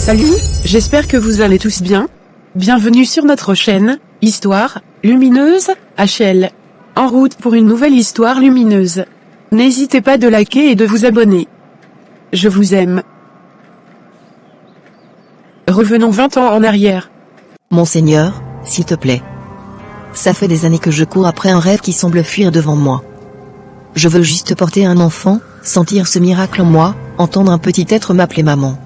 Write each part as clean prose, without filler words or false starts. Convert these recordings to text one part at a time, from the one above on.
Salut, j'espère que vous allez tous bien. Bienvenue sur notre chaîne, Histoire Lumineuse, HL. En route pour une nouvelle histoire lumineuse. N'hésitez pas de liker et de vous abonner. Je vous aime. Revenons 20 ans en arrière. Monseigneur, s'il te plaît. Ça fait des années que je cours après un rêve qui semble fuir devant moi. Je veux juste porter un enfant, sentir ce miracle en moi, entendre un petit être m'appeler maman.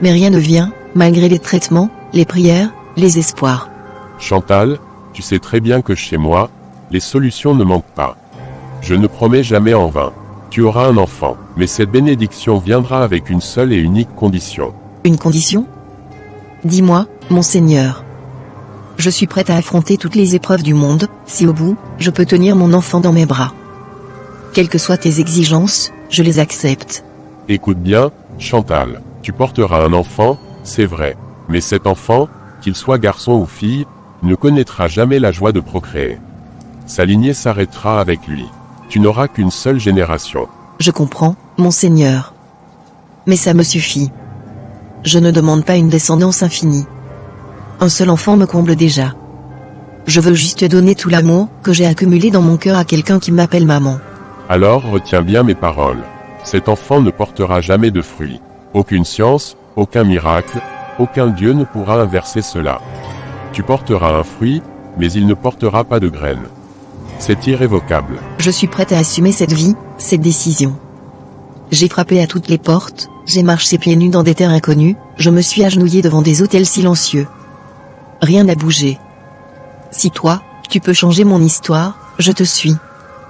Mais rien ne vient, malgré les traitements, les prières, les espoirs. Chantal, tu sais très bien que chez moi, les solutions ne manquent pas. Je ne promets jamais en vain. Tu auras un enfant, mais cette bénédiction viendra avec une seule et unique condition. Une condition ? Dis-moi, Monseigneur. Je suis prête à affronter toutes les épreuves du monde, si au bout, je peux tenir mon enfant dans mes bras. Quelles que soient tes exigences, je les accepte. Écoute bien, Chantal, tu porteras un enfant, c'est vrai. Mais cet enfant, qu'il soit garçon ou fille, ne connaîtra jamais la joie de procréer. Sa lignée s'arrêtera avec lui. Tu n'auras qu'une seule génération. Je comprends, Monseigneur. Mais ça me suffit. Je ne demande pas une descendance infinie. Un seul enfant me comble déjà. Je veux juste donner tout l'amour que j'ai accumulé dans mon cœur à quelqu'un qui m'appelle maman. Alors retiens bien mes paroles. Cet enfant ne portera jamais de fruits. Aucune science, aucun miracle, aucun Dieu ne pourra inverser cela. Tu porteras un fruit, mais il ne portera pas de graines. C'est irrévocable. Je suis prête à assumer cette vie, cette décision. J'ai frappé à toutes les portes, j'ai marché pieds nus dans des terres inconnues, je me suis agenouillé devant des autels silencieux. Rien n'a bougé. Si toi, tu peux changer mon histoire, je te suis.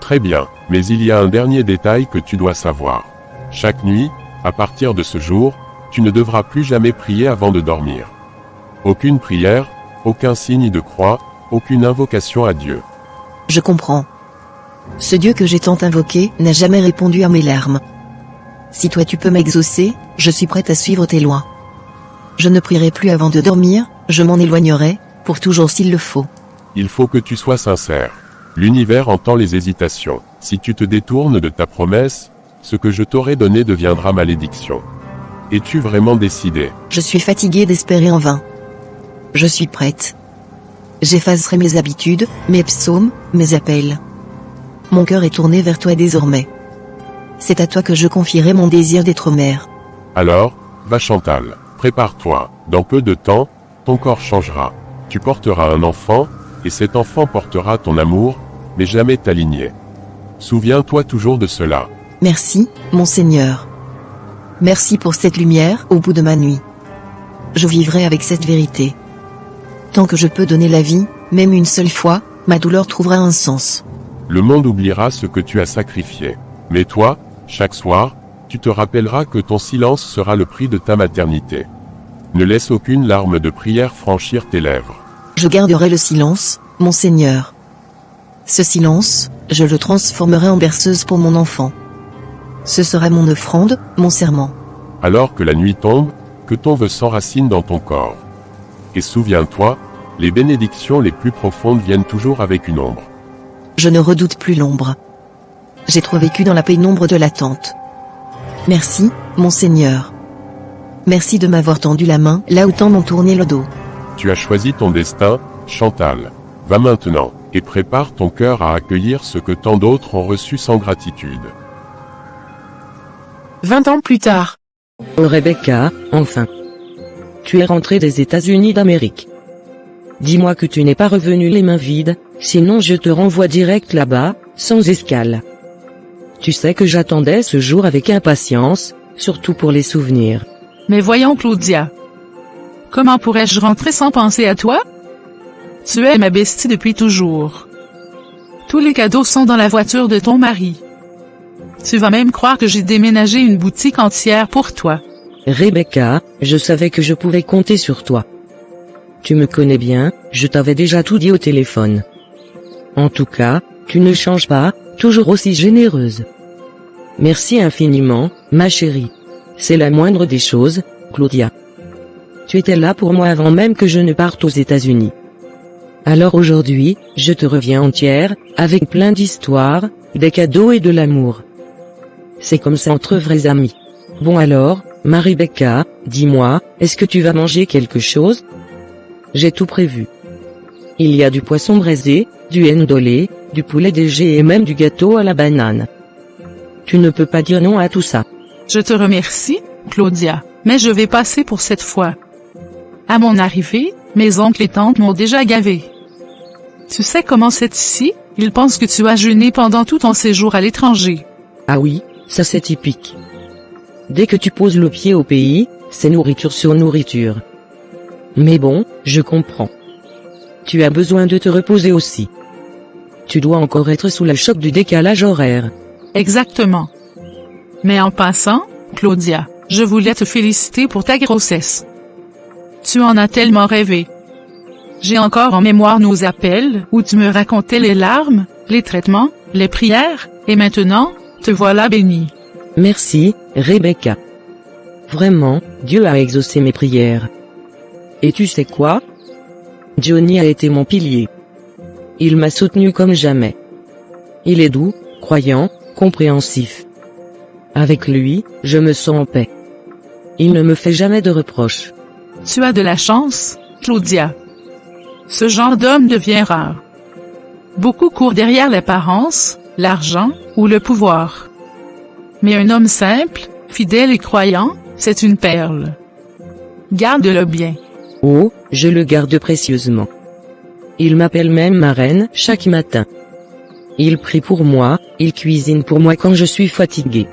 Très bien, mais il y a un dernier détail que tu dois savoir. Chaque nuit, à partir de ce jour, tu ne devras plus jamais prier avant de dormir. Aucune prière, aucun signe de croix, aucune invocation à Dieu. Je comprends. Ce Dieu que j'ai tant invoqué n'a jamais répondu à mes larmes. Si toi tu peux m'exaucer, je suis prête à suivre tes lois. Je ne prierai plus avant de dormir, je m'en éloignerai, pour toujours s'il le faut. Il faut que tu sois sincère. L'univers entend les hésitations. Si tu te détournes de ta promesse, ce que je t'aurai donné deviendra malédiction. Es-tu vraiment décidé ? Je suis fatiguée d'espérer en vain. Je suis prête. J'effacerai mes habitudes, mes psaumes, mes appels. Mon cœur est tourné vers toi désormais. C'est à toi que je confierai mon désir d'être mère. Alors, va Chantal, prépare-toi. Dans peu de temps, ton corps changera. Tu porteras un enfant, et cet enfant portera ton amour, mais jamais ta lignée. Souviens-toi toujours de cela. Merci, Monseigneur. Merci pour cette lumière au bout de ma nuit. Je vivrai avec cette vérité. Tant que je peux donner la vie, même une seule fois, ma douleur trouvera un sens. Le monde oubliera ce que tu as sacrifié. Mais toi, chaque soir, tu te rappelleras que ton silence sera le prix de ta maternité. Ne laisse aucune larme de prière franchir tes lèvres. Je garderai le silence, Monseigneur. Ce silence, je le transformerai en berceuse pour mon enfant. Ce sera mon offrande, mon serment. Alors que la nuit tombe, que ton vœu s'enracine dans ton corps. Et souviens-toi, les bénédictions les plus profondes viennent toujours avec une ombre. Je ne redoute plus l'ombre. J'ai trop vécu dans la pénombre de l'attente. Merci, Monseigneur. Merci de m'avoir tendu la main là où tant m'ont tourné le dos. Tu as choisi ton destin, Chantal. Va maintenant, et prépare ton cœur à accueillir ce que tant d'autres ont reçu sans gratitude. 20 ans plus tard. Oh Rebecca, enfin. Tu es rentrée des États-Unis d'Amérique. Dis-moi que tu n'es pas revenue les mains vides, sinon je te renvoie direct là-bas, sans escale. Tu sais que j'attendais ce jour avec impatience, surtout pour les souvenirs. Mais voyons Claudia. Comment pourrais-je rentrer sans penser à toi? Tu es ma bestie depuis toujours. Tous les cadeaux sont dans la voiture de ton mari. Tu vas même croire que j'ai déménagé une boutique entière pour toi. Rebecca, je savais que je pouvais compter sur toi. Tu me connais bien, je t'avais déjà tout dit au téléphone. En tout cas, tu ne changes pas, toujours aussi généreuse. Merci infiniment, ma chérie. C'est la moindre des choses, Claudia. Tu étais là pour moi avant même que je ne parte aux États-Unis. Alors aujourd'hui, je te reviens entière, avec plein d'histoires, des cadeaux et de l'amour. C'est comme ça entre vrais amis. Bon alors, Ma Rebecca, dis-moi, est-ce que tu vas manger quelque chose? J'ai tout prévu. Il y a du poisson braisé, du ndolé, du poulet DG et même du gâteau à la banane. Tu ne peux pas dire non à tout ça. Je te remercie, Claudia, mais je vais passer pour cette fois. À mon arrivée, mes oncles et tantes m'ont déjà gavé. Tu sais comment c'est ici? Ils pensent que tu as jeûné pendant tout ton séjour à l'étranger. Ah oui, ça c'est typique. Dès que tu poses le pied au pays, c'est nourriture sur nourriture. Mais bon, je comprends. Tu as besoin de te reposer aussi. Tu dois encore être sous le choc du décalage horaire. Exactement. Mais en passant, Claudia, je voulais te féliciter pour ta grossesse. Tu en as tellement rêvé. J'ai encore en mémoire nos appels où tu me racontais les larmes, les traitements, les prières, et maintenant, te voilà bénie. Merci, Rebecca. Vraiment, Dieu a exaucé mes prières. Et tu sais quoi? Johnny a été mon pilier. Il m'a soutenu comme jamais. Il est doux, croyant, compréhensif. Avec lui, je me sens en paix. Il ne me fait jamais de reproches. Tu as de la chance, Claudia. Ce genre d'homme devient rare. Beaucoup courent derrière l'apparence, l'argent, ou le pouvoir. Mais un homme simple, fidèle et croyant, c'est une perle. Garde-le bien. Oh, je le garde précieusement. Il m'appelle même ma reine chaque matin. Il prie pour moi, il cuisine pour moi quand je suis fatiguée.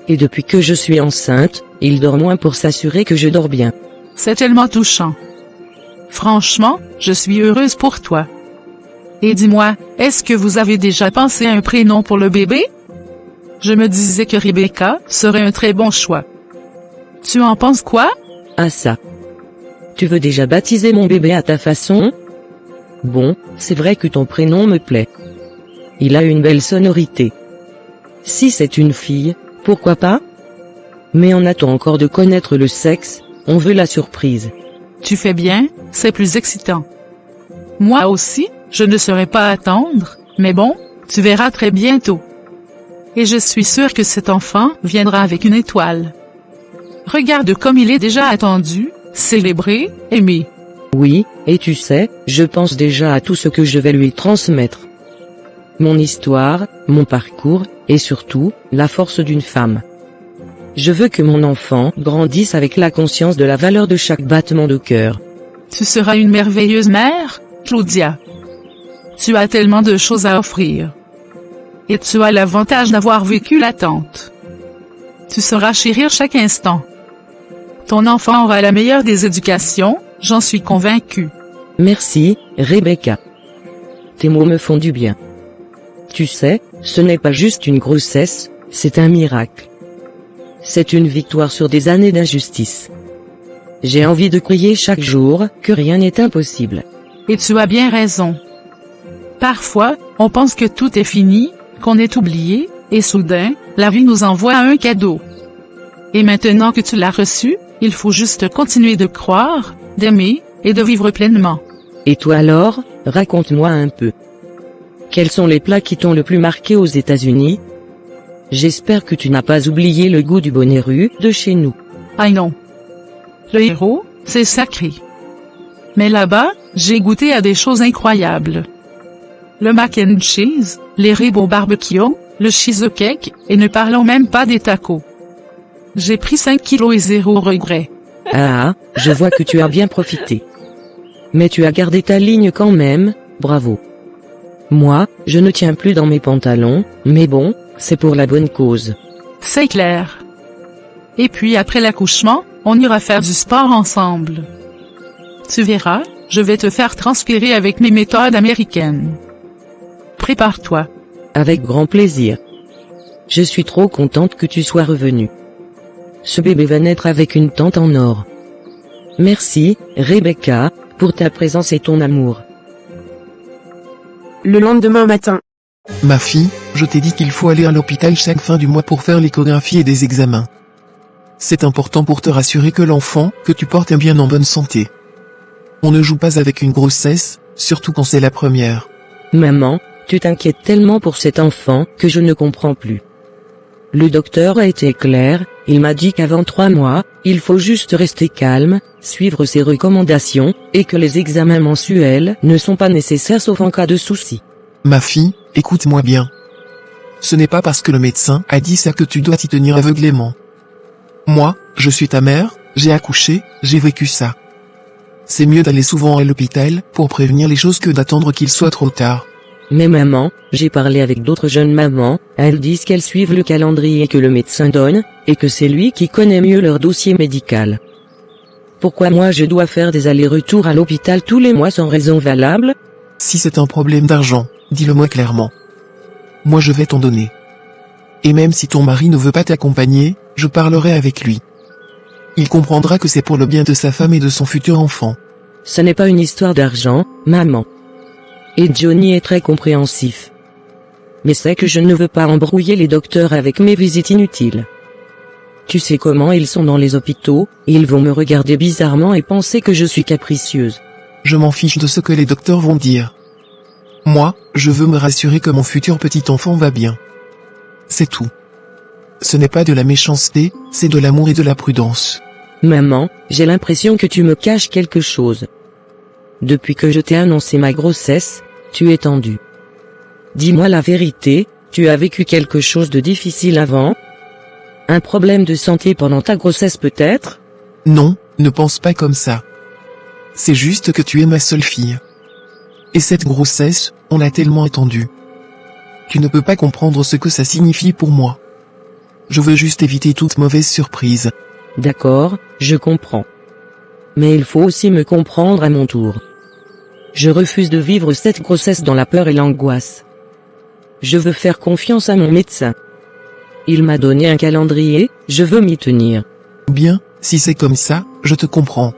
Et depuis que je suis enceinte, il dort moins pour s'assurer que je dors bien. C'est tellement touchant. Franchement, je suis heureuse pour toi. Et dis-moi, est-ce que vous avez déjà pensé à un prénom pour le bébé? Je me disais que Rebecca serait un très bon choix. Tu en penses quoi? Ah ça. Tu veux déjà baptiser mon bébé à ta façon? Bon, c'est vrai que ton prénom me plaît. Il a une belle sonorité. Si c'est une fille, pourquoi pas? Mais on attend encore de connaître le sexe, on veut la surprise. Tu fais bien, c'est plus excitant. Moi aussi, je ne saurais pas attendre, mais bon, tu verras très bientôt. Et je suis sûre que cet enfant viendra avec une étoile. Regarde comme il est déjà attendu, célébré, aimé. Oui, et tu sais, je pense déjà à tout ce que je vais lui transmettre. Mon histoire, mon parcours, et surtout, la force d'une femme. Je veux que mon enfant grandisse avec la conscience de la valeur de chaque battement de cœur. Tu seras une merveilleuse mère, Claudia. Tu as tellement de choses à offrir. Et tu as l'avantage d'avoir vécu l'attente. Tu sauras chérir chaque instant. Ton enfant aura la meilleure des éducations, j'en suis convaincue. Merci, Rebecca. Tes mots me font du bien. Tu sais, ce n'est pas juste une grossesse, c'est un miracle. C'est une victoire sur des années d'injustice. J'ai envie de crier chaque jour que rien n'est impossible. Et tu as bien raison. Parfois, on pense que tout est fini, qu'on est oublié, et soudain, la vie nous envoie un cadeau. Et maintenant que tu l'as reçu, il faut juste continuer de croire, d'aimer, et de vivre pleinement. Et toi alors, raconte-moi un peu. Quels sont les plats qui t'ont le plus marqué aux États-Unis? J'espère que tu n'as pas oublié le goût du bonnet rue de chez nous. Ah non. Le héros, c'est sacré. Mais là-bas, j'ai goûté à des choses incroyables. Le mac and cheese, les ribs au barbecue, le cheesecake, et ne parlons même pas des tacos. J'ai pris 5 kilos et 0 regret. Ah, je vois que tu as bien profité. Mais tu as gardé ta ligne quand même, bravo. Moi, je ne tiens plus dans mes pantalons, mais bon, c'est pour la bonne cause. C'est clair. Et puis après l'accouchement, on ira faire du sport ensemble. Tu verras, je vais te faire transpirer avec mes méthodes américaines. Prépare-toi. Avec grand plaisir. Je suis trop contente que tu sois revenu. Ce bébé va naître avec une tante en or. Merci, Rebecca, pour ta présence et ton amour. Le lendemain matin. Ma fille, je t'ai dit qu'il faut aller à l'hôpital chaque fin du mois pour faire l'échographie et des examens. C'est important pour te rassurer que l'enfant que tu portes est bien en bonne santé. On ne joue pas avec une grossesse, surtout quand c'est la première. Maman, tu t'inquiètes tellement pour cet enfant que je ne comprends plus. Le docteur a été clair, Il m'a dit qu'avant 3 mois, il faut juste rester calme, suivre ses recommandations, et que les examens mensuels ne sont pas nécessaires sauf en cas de souci. Ma fille, écoute-moi bien. Ce n'est pas parce que le médecin a dit ça que tu dois t'y tenir aveuglément. Moi, je suis ta mère, j'ai accouché, j'ai vécu ça. C'est mieux d'aller souvent à l'hôpital pour prévenir les choses que d'attendre qu'il soit trop tard. Mais maman, j'ai parlé avec d'autres jeunes mamans, elles disent qu'elles suivent le calendrier que le médecin donne, et que c'est lui qui connaît mieux leur dossier médical. Pourquoi moi je dois faire des allers-retours à l'hôpital tous les mois sans raison valable? Si c'est un problème d'argent, dis-le-moi clairement. Moi je vais t'en donner. Et même si ton mari ne veut pas t'accompagner, je parlerai avec lui. Il comprendra que c'est pour le bien de sa femme et de son futur enfant. Ce n'est pas une histoire d'argent, maman. Et Johnny est très compréhensif. Mais c'est que je ne veux pas embrouiller les docteurs avec mes visites inutiles. Tu sais comment ils sont dans les hôpitaux, ils vont me regarder bizarrement et penser que je suis capricieuse. Je m'en fiche de ce que les docteurs vont dire. Moi, je veux me rassurer que mon futur petit enfant va bien. C'est tout. Ce n'est pas de la méchanceté, c'est de l'amour et de la prudence. Maman, j'ai l'impression que tu me caches quelque chose. Depuis que je t'ai annoncé ma grossesse, tu es tendue. Dis-moi la vérité, tu as vécu quelque chose de difficile avant? Un problème de santé pendant ta grossesse peut-être? Non, ne pense pas comme ça. C'est juste que tu es ma seule fille. Et cette grossesse, on l'a tellement attendue. Tu ne peux pas comprendre ce que ça signifie pour moi. Je veux juste éviter toute mauvaise surprise. D'accord, je comprends. Mais il faut aussi me comprendre à mon tour. Je refuse de vivre cette grossesse dans la peur et l'angoisse. Je veux faire confiance à mon médecin. Il m'a donné un calendrier, je veux m'y tenir. Bien, si c'est comme ça, je te comprends.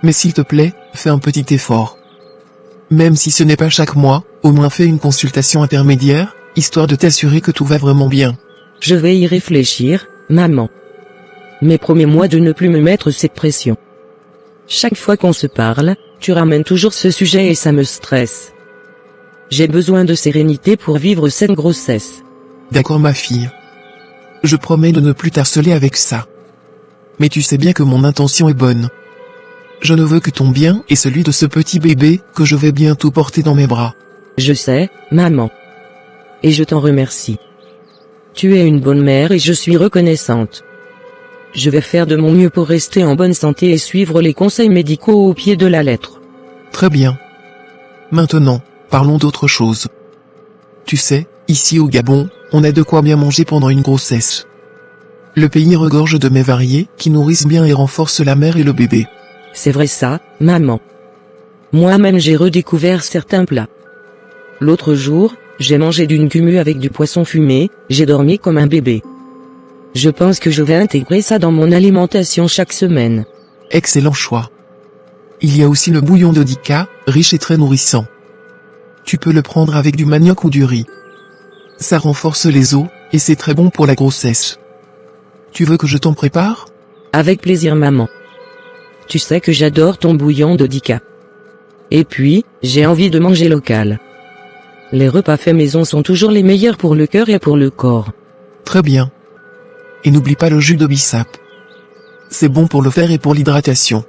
Mais s'il te plaît, fais un petit effort. Même si ce n'est pas chaque mois, au moins fais une consultation intermédiaire, histoire de t'assurer que tout va vraiment bien. Je vais y réfléchir, maman. Mais promets-moi de ne plus me mettre cette pression. Chaque fois qu'on se parle, tu ramènes toujours ce sujet et ça me stresse. J'ai besoin de sérénité pour vivre cette grossesse. D'accord ma fille. Je promets de ne plus t'harceler avec ça. Mais tu sais bien que mon intention est bonne. Je ne veux que ton bien et celui de ce petit bébé que je vais bientôt porter dans mes bras. Je sais, maman. Et je t'en remercie. Tu es une bonne mère et je suis reconnaissante. Je vais faire de mon mieux pour rester en bonne santé et suivre les conseils médicaux au pied de la lettre. Très bien. Maintenant, parlons d'autre chose. Tu sais, ici au Gabon, on a de quoi bien manger pendant une grossesse. Le pays regorge de mets variés qui nourrissent bien et renforcent la mère et le bébé. C'est vrai ça, maman. Moi-même j'ai redécouvert certains plats. L'autre jour, j'ai mangé d'une gumue avec du poisson fumé, j'ai dormi comme un bébé. Je pense que je vais intégrer ça dans mon alimentation chaque semaine. Excellent choix. Il y a aussi le bouillon de dika, riche et très nourrissant. Tu peux le prendre avec du manioc ou du riz. Ça renforce les os, et c'est très bon pour la grossesse. Tu veux que je t'en prépare? Avec plaisir maman. Tu sais que j'adore ton bouillon de dika. Et puis, j'ai envie de manger local. Les repas faits maison sont toujours les meilleurs pour le cœur et pour le corps. Très bien. Et n'oublie pas le jus de bissap. C'est bon pour le fer et pour l'hydratation.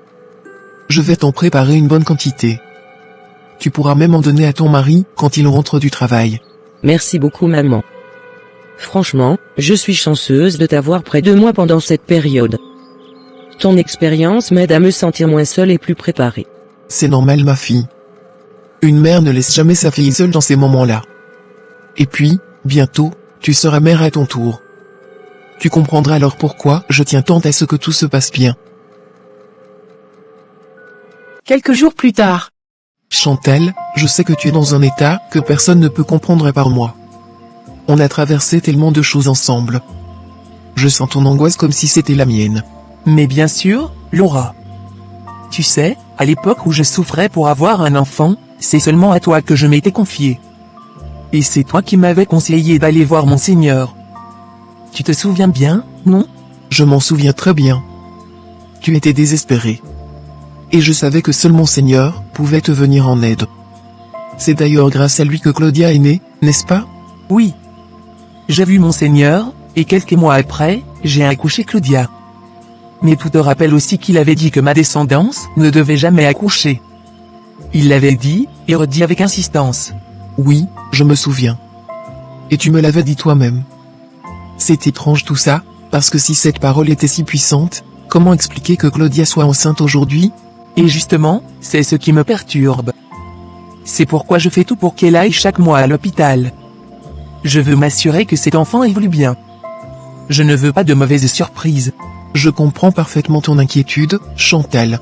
Je vais t'en préparer une bonne quantité. Tu pourras même en donner à ton mari quand il rentre du travail. Merci beaucoup maman. Franchement, je suis chanceuse de t'avoir près de moi pendant cette période. Ton expérience m'aide à me sentir moins seule et plus préparée. C'est normal ma fille. Une mère ne laisse jamais sa fille seule dans ces moments-là. Et puis, bientôt, tu seras mère à ton tour. Tu comprendras alors pourquoi je tiens tant à ce que tout se passe bien. Quelques jours plus tard. Chantal, je sais que tu es dans un état que personne ne peut comprendre à part moi. On a traversé tellement de choses ensemble. Je sens ton angoisse comme si c'était la mienne. Mais bien sûr, Laura. Tu sais, à l'époque où je souffrais pour avoir un enfant, c'est seulement à toi que je m'étais confié. Et c'est toi qui m'avais conseillé d'aller voir Monseigneur. Tu te souviens bien, non? Je m'en souviens très bien. Tu étais désespéré. Et je savais que seul Monseigneur pouvait te venir en aide. C'est d'ailleurs grâce à lui que Claudia est née, n'est-ce pas? Oui. J'ai vu Monseigneur, et quelques mois après, j'ai accouché Claudia. Mais tu te rappelles aussi qu'il avait dit que ma descendance ne devait jamais accoucher. Il l'avait dit, et redit avec insistance. Oui, je me souviens. Et tu me l'avais dit toi-même. C'est étrange tout ça, parce que si cette parole était si puissante, comment expliquer que Claudia soit enceinte aujourd'hui? Et justement, c'est ce qui me perturbe. C'est pourquoi je fais tout pour qu'elle aille chaque mois à l'hôpital. Je veux m'assurer que cet enfant évolue bien. Je ne veux pas de mauvaises surprises. Je comprends parfaitement ton inquiétude, Chantal.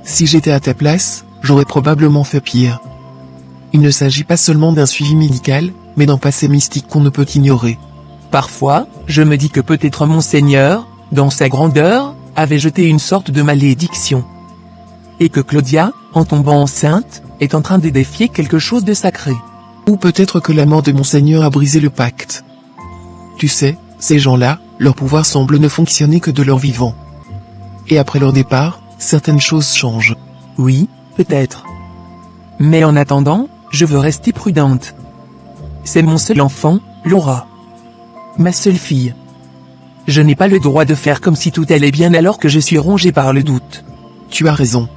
Si j'étais à ta place, j'aurais probablement fait pire. Il ne s'agit pas seulement d'un suivi médical, mais d'un passé mystique qu'on ne peut ignorer. Parfois, je me dis que peut-être Monseigneur, dans sa grandeur, avait jeté une sorte de malédiction. Et que Claudia, en tombant enceinte, est en train de défier quelque chose de sacré. Ou peut-être que la mort de Monseigneur a brisé le pacte. Tu sais, ces gens-là, leur pouvoir semble ne fonctionner que de leur vivant. Et après leur départ, certaines choses changent. Oui, peut-être. Mais en attendant, je veux rester prudente. C'est mon seul enfant, Laura. Ma seule fille. Je n'ai pas le droit de faire comme si tout allait bien alors que je suis rongé par le doute. Tu as raison.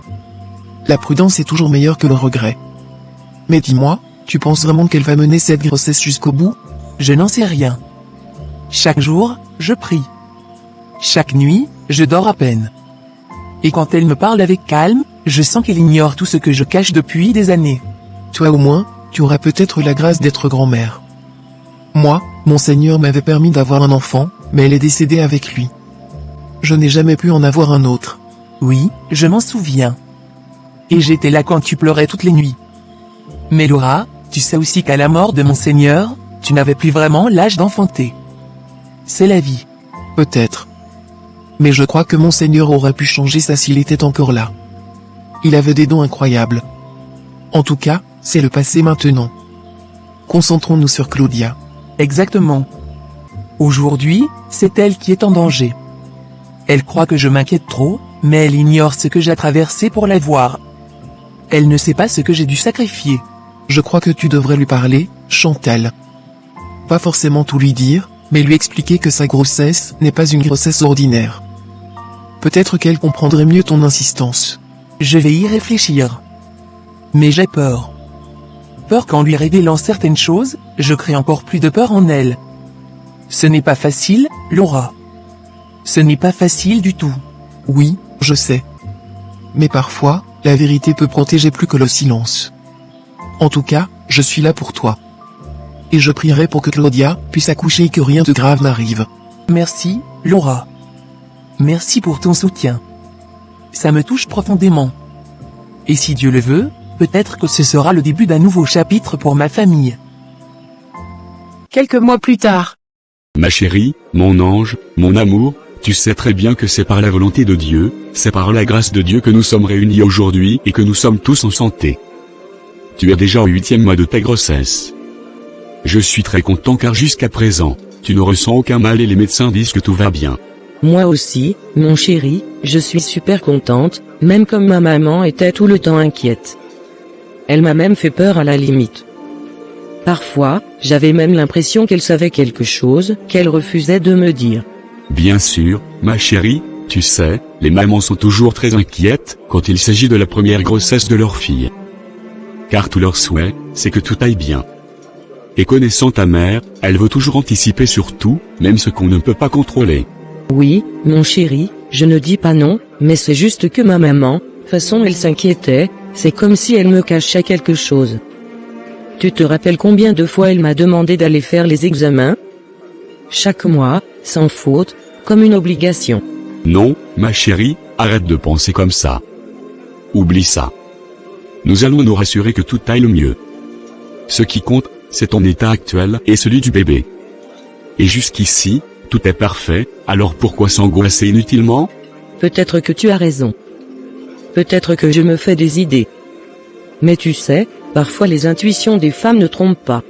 La prudence est toujours meilleure que le regret. Mais dis-moi, tu penses vraiment qu'elle va mener cette grossesse jusqu'au bout? Je n'en sais rien. Chaque jour, je prie. Chaque nuit, je dors à peine. Et quand elle me parle avec calme, je sens qu'elle ignore tout ce que je cache depuis des années. Toi au moins, tu auras peut-être la grâce d'être grand-mère. Moi, Monseigneur m'avait permis d'avoir un enfant, mais elle est décédée avec lui. Je n'ai jamais pu en avoir un autre. Oui, je m'en souviens. Et j'étais là quand tu pleurais toutes les nuits. Mais Laura, tu sais aussi qu'à la mort de Monseigneur, tu n'avais plus vraiment l'âge d'enfanter. C'est la vie. Peut-être. Mais je crois que Monseigneur aurait pu changer ça s'il était encore là. Il avait des dons incroyables. En tout cas, c'est le passé maintenant. Concentrons-nous sur Claudia. Exactement. Aujourd'hui, c'est elle qui est en danger. Elle croit que je m'inquiète trop, mais elle ignore ce que j'ai traversé pour la voir. Elle ne sait pas ce que j'ai dû sacrifier. Je crois que tu devrais lui parler, Chantal. Pas forcément tout lui dire, mais lui expliquer que sa grossesse n'est pas une grossesse ordinaire. Peut-être qu'elle comprendrait mieux ton insistance. Je vais y réfléchir. Mais j'ai peur. Peur qu'en lui révélant certaines choses, je crée encore plus de peur en elle. Ce n'est pas facile, Laura. Ce n'est pas facile du tout. Oui, je sais. Mais parfois, la vérité peut protéger plus que le silence. En tout cas, je suis là pour toi. Et je prierai pour que Claudia puisse accoucher et que rien de grave n'arrive. Merci, Laura. Merci pour ton soutien. Ça me touche profondément. Et si Dieu le veut, peut-être que ce sera le début d'un nouveau chapitre pour ma famille. Quelques mois plus tard. Ma chérie, mon ange, mon amour, tu sais très bien que c'est par la volonté de Dieu, c'est par la grâce de Dieu que nous sommes réunis aujourd'hui et que nous sommes tous en santé. Tu es déjà au 8e mois de ta grossesse. Je suis très content car jusqu'à présent, tu ne ressens aucun mal et les médecins disent que tout va bien. Moi aussi, mon chéri, je suis super contente, même comme ma maman était tout le temps inquiète. Elle m'a même fait peur à la limite. Parfois, j'avais même l'impression qu'elle savait quelque chose, qu'elle refusait de me dire. Bien sûr, ma chérie, tu sais, les mamans sont toujours très inquiètes, quand il s'agit de la première grossesse de leur fille. Car tout leur souhait, c'est que tout aille bien. Et connaissant ta mère, elle veut toujours anticiper sur tout, même ce qu'on ne peut pas contrôler. Oui, mon chéri, je ne dis pas non, mais c'est juste que ma maman, façon elle s'inquiétait, c'est comme si elle me cachait quelque chose. Tu te rappelles combien de fois elle m'a demandé d'aller faire les examens? Chaque mois, sans faute, comme une obligation. Non, ma chérie, arrête de penser comme ça. Oublie ça. Nous allons nous rassurer que tout aille le mieux. Ce qui compte, c'est ton état actuel et celui du bébé. Et jusqu'ici, tout est parfait, alors pourquoi s'angoisser inutilement? Peut-être que tu as raison. Peut-être que je me fais des idées. Mais tu sais, parfois les intuitions des femmes ne trompent pas.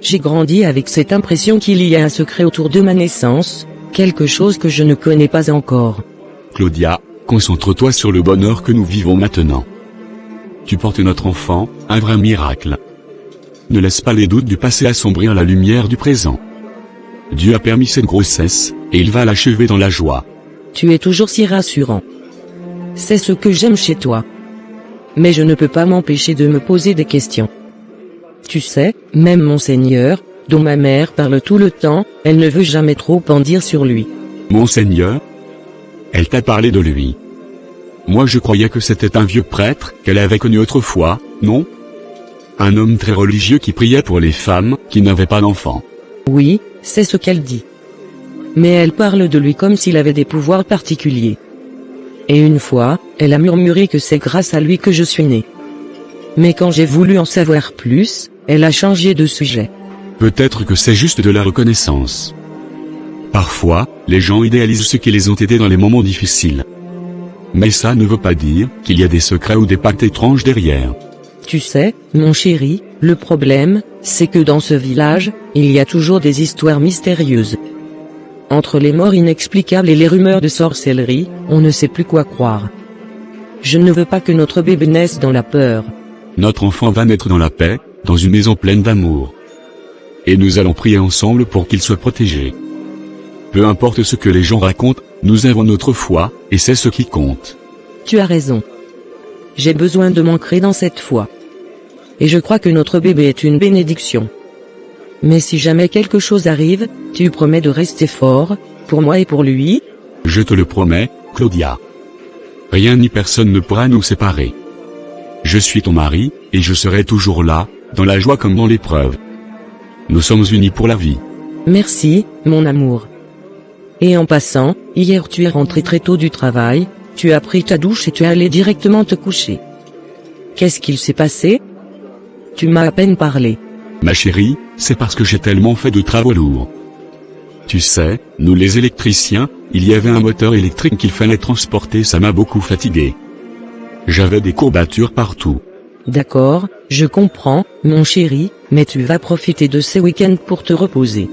J'ai grandi avec cette impression qu'il y a un secret autour de ma naissance, quelque chose que je ne connais pas encore. Claudia, concentre-toi sur le bonheur que nous vivons maintenant. Tu portes notre enfant, un vrai miracle. Ne laisse pas les doutes du passé assombrir la lumière du présent. Dieu a permis cette grossesse, et il va l'achever dans la joie. Tu es toujours si rassurant. C'est ce que j'aime chez toi. Mais je ne peux pas m'empêcher de me poser des questions. Tu sais, même mon Seigneur, dont ma mère parle tout le temps, elle ne veut jamais trop en dire sur lui. Monseigneur? Elle t'a parlé de lui. Moi je croyais que c'était un vieux prêtre qu'elle avait connu autrefois, non? Un homme très religieux qui priait pour les femmes qui n'avaient pas d'enfants. Oui, c'est ce qu'elle dit. Mais elle parle de lui comme s'il avait des pouvoirs particuliers. Et une fois, elle a murmuré que c'est grâce à lui que je suis né. Mais quand j'ai voulu en savoir plus, elle a changé de sujet. Peut-être que c'est juste de la reconnaissance. Parfois, les gens idéalisent ceux qui les ont aidés dans les moments difficiles. Mais ça ne veut pas dire qu'il y a des secrets ou des pactes étranges derrière. Tu sais, mon chéri, le problème, c'est que dans ce village, il y a toujours des histoires mystérieuses. Entre les morts inexplicables et les rumeurs de sorcellerie, on ne sait plus quoi croire. Je ne veux pas que notre bébé naisse dans la peur. Notre enfant va naître dans la paix, dans une maison pleine d'amour. Et nous allons prier ensemble pour qu'il soit protégé. Peu importe ce que les gens racontent, nous avons notre foi, et c'est ce qui compte. Tu as raison. J'ai besoin de m'ancrer dans cette foi. Et je crois que notre bébé est une bénédiction. Mais si jamais quelque chose arrive, tu promets de rester fort, pour moi et pour lui? Je te le promets, Claudia. Rien ni personne ne pourra nous séparer. Je suis ton mari, et je serai toujours là, dans la joie comme dans l'épreuve. Nous sommes unis pour la vie. Merci, mon amour. Et en passant, hier tu es rentré très tôt du travail, tu as pris ta douche et tu es allé directement te coucher. Qu'est-ce qu'il s'est passé? Tu m'as à peine parlé. Ma chérie, c'est parce que j'ai tellement fait de travaux lourds. Tu sais, nous les électriciens, il y avait un moteur électrique qu'il fallait transporter, ça m'a beaucoup fatigué. J'avais des courbatures partout. D'accord, je comprends, mon chéri, mais tu vas profiter de ces week-ends pour te reposer.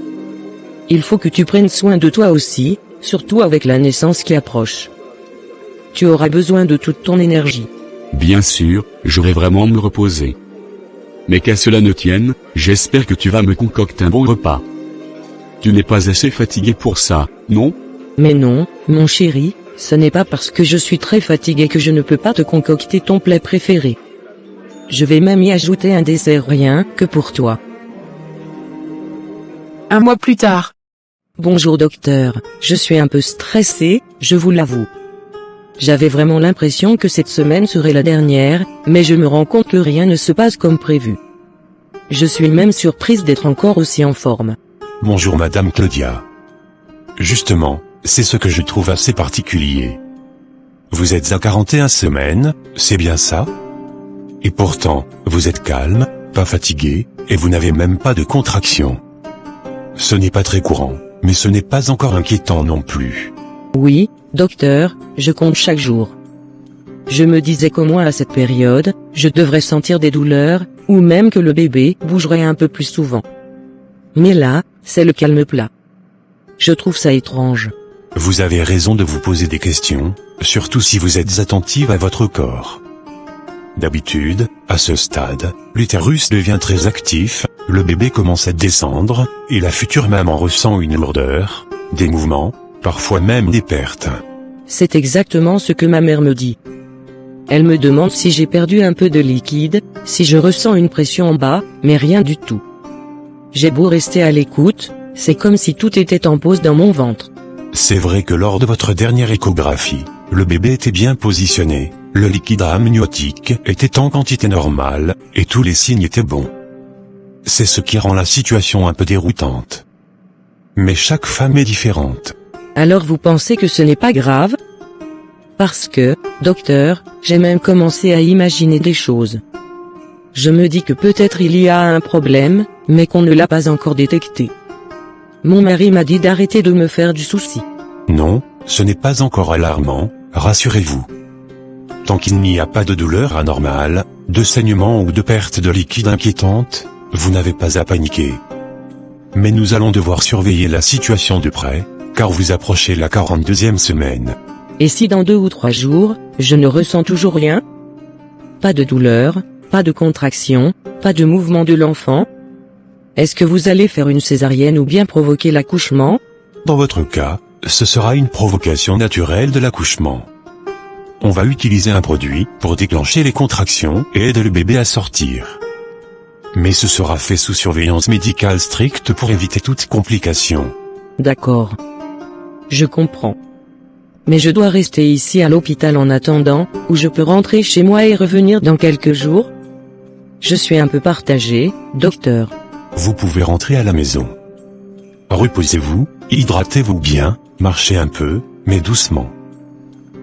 Il faut que tu prennes soin de toi aussi, surtout avec la naissance qui approche. Tu auras besoin de toute ton énergie. Bien sûr, j'aurai vraiment me reposer. Mais qu'à cela ne tienne, j'espère que tu vas me concocter un bon repas. Tu n'es pas assez fatigué pour ça, non? Mais non, mon chéri, ce n'est pas parce que je suis très fatigué que je ne peux pas te concocter ton plat préféré. Je vais même y ajouter un dessert rien que pour toi. Un mois plus tard. Bonjour docteur, je suis un peu stressée, je vous l'avoue. J'avais vraiment l'impression que cette semaine serait la dernière, mais je me rends compte que rien ne se passe comme prévu. Je suis même surprise d'être encore aussi en forme. Bonjour Madame Claudia. Justement, c'est ce que je trouve assez particulier. Vous êtes à 41 semaines, c'est bien ça? Et pourtant, vous êtes calme, pas fatigué, et vous n'avez même pas de contraction. Ce n'est pas très courant, mais ce n'est pas encore inquiétant non plus. Oui, docteur, je compte chaque jour. Je me disais qu'au moins à cette période, je devrais sentir des douleurs, ou même que le bébé bougerait un peu plus souvent. Mais là, c'est le calme plat. Je trouve ça étrange. Vous avez raison de vous poser des questions, surtout si vous êtes attentive à votre corps. D'habitude, à ce stade, l'utérus devient très actif, le bébé commence à descendre, et la future maman ressent une lourdeur, des mouvements, parfois même des pertes. C'est exactement ce que ma mère me dit. Elle me demande si j'ai perdu un peu de liquide, si je ressens une pression en bas, mais rien du tout. J'ai beau rester à l'écoute, c'est comme si tout était en pause dans mon ventre. C'est vrai que lors de votre dernière échographie, le bébé était bien positionné, le liquide amniotique était en quantité normale, et tous les signes étaient bons. C'est ce qui rend la situation un peu déroutante. Mais chaque femme est différente. Alors vous pensez que ce n'est pas grave? Parce que, docteur, j'ai même commencé à imaginer des choses. Je me dis que peut-être il y a un problème, mais qu'on ne l'a pas encore détecté. Mon mari m'a dit d'arrêter de me faire du souci. Non, ce n'est pas encore alarmant, rassurez-vous. Tant qu'il n'y a pas de douleur anormale, de saignement ou de perte de liquide inquiétante, vous n'avez pas à paniquer. Mais nous allons devoir surveiller la situation de près, car vous approchez la 42e semaine. Et si dans 2 ou 3 jours, je ne ressens toujours rien? Pas de douleur, pas de contraction, pas de mouvement de l'enfant? Est-ce que vous allez faire une césarienne ou bien provoquer l'accouchement? Dans votre cas, ce sera une provocation naturelle de l'accouchement. On va utiliser un produit pour déclencher les contractions et aider le bébé à sortir. Mais ce sera fait sous surveillance médicale stricte pour éviter toute complication. D'accord. Je comprends. Mais je dois rester ici à l'hôpital en attendant, ou je peux rentrer chez moi et revenir dans quelques jours? Je suis un peu partagé, docteur. Vous pouvez rentrer à la maison. Reposez-vous, hydratez-vous bien, marchez un peu, mais doucement.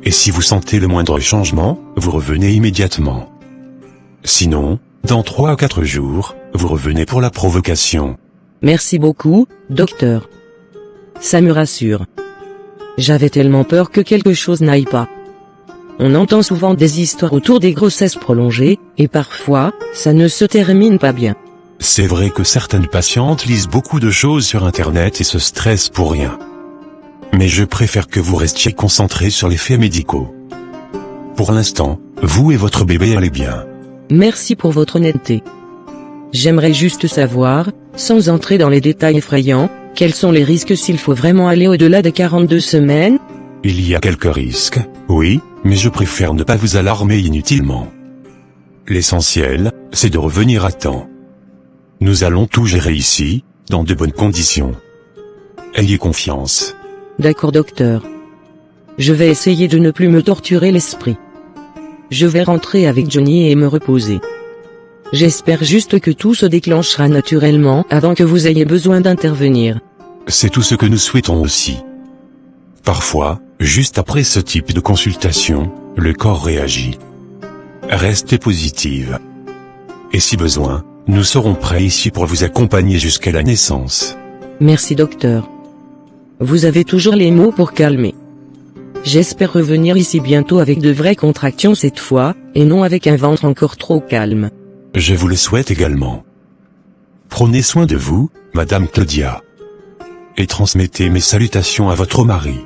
Et si vous sentez le moindre changement, vous revenez immédiatement. Sinon, dans 3 à 4 jours, vous revenez pour la provocation. Merci beaucoup, docteur. Ça me rassure. J'avais tellement peur que quelque chose n'aille pas. On entend souvent des histoires autour des grossesses prolongées, et parfois, ça ne se termine pas bien. C'est vrai que certaines patientes lisent beaucoup de choses sur Internet et se stressent pour rien. Mais je préfère que vous restiez concentrés sur les faits médicaux. Pour l'instant, vous et votre bébé allez bien. Merci pour votre honnêteté. J'aimerais juste savoir, sans entrer dans les détails effrayants, quels sont les risques s'il faut vraiment aller au-delà de 42 semaines? Il y a quelques risques, oui, mais je préfère ne pas vous alarmer inutilement. L'essentiel, c'est de revenir à temps. Nous allons tout gérer ici, dans de bonnes conditions. Ayez confiance. D'accord, docteur. Je vais essayer de ne plus me torturer l'esprit. Je vais rentrer avec Johnny et me reposer. J'espère juste que tout se déclenchera naturellement avant que vous ayez besoin d'intervenir. C'est tout ce que nous souhaitons aussi. Parfois, juste après ce type de consultation, le corps réagit. Restez positive. Et si besoin, nous serons prêts ici pour vous accompagner jusqu'à la naissance. Merci, docteur. Vous avez toujours les mots pour calmer. J'espère revenir ici bientôt avec de vraies contractions cette fois, et non avec un ventre encore trop calme. Je vous le souhaite également. Prenez soin de vous, Madame Claudia. Et transmettez mes salutations à votre mari.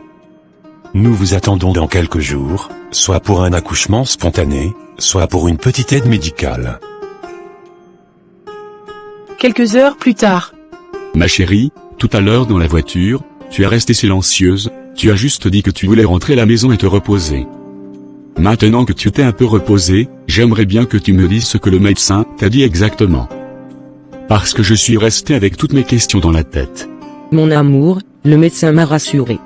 Nous vous attendons dans quelques jours, soit pour un accouchement spontané, soit pour une petite aide médicale. Quelques heures plus tard. Ma chérie, tout à l'heure dans la voiture, tu es restée silencieuse, tu as juste dit que tu voulais rentrer à la maison et te reposer. Maintenant que tu t'es un peu reposée, j'aimerais bien que tu me dises ce que le médecin t'a dit exactement. Parce que je suis resté avec toutes mes questions dans la tête. Mon amour, le médecin m'a rassuré.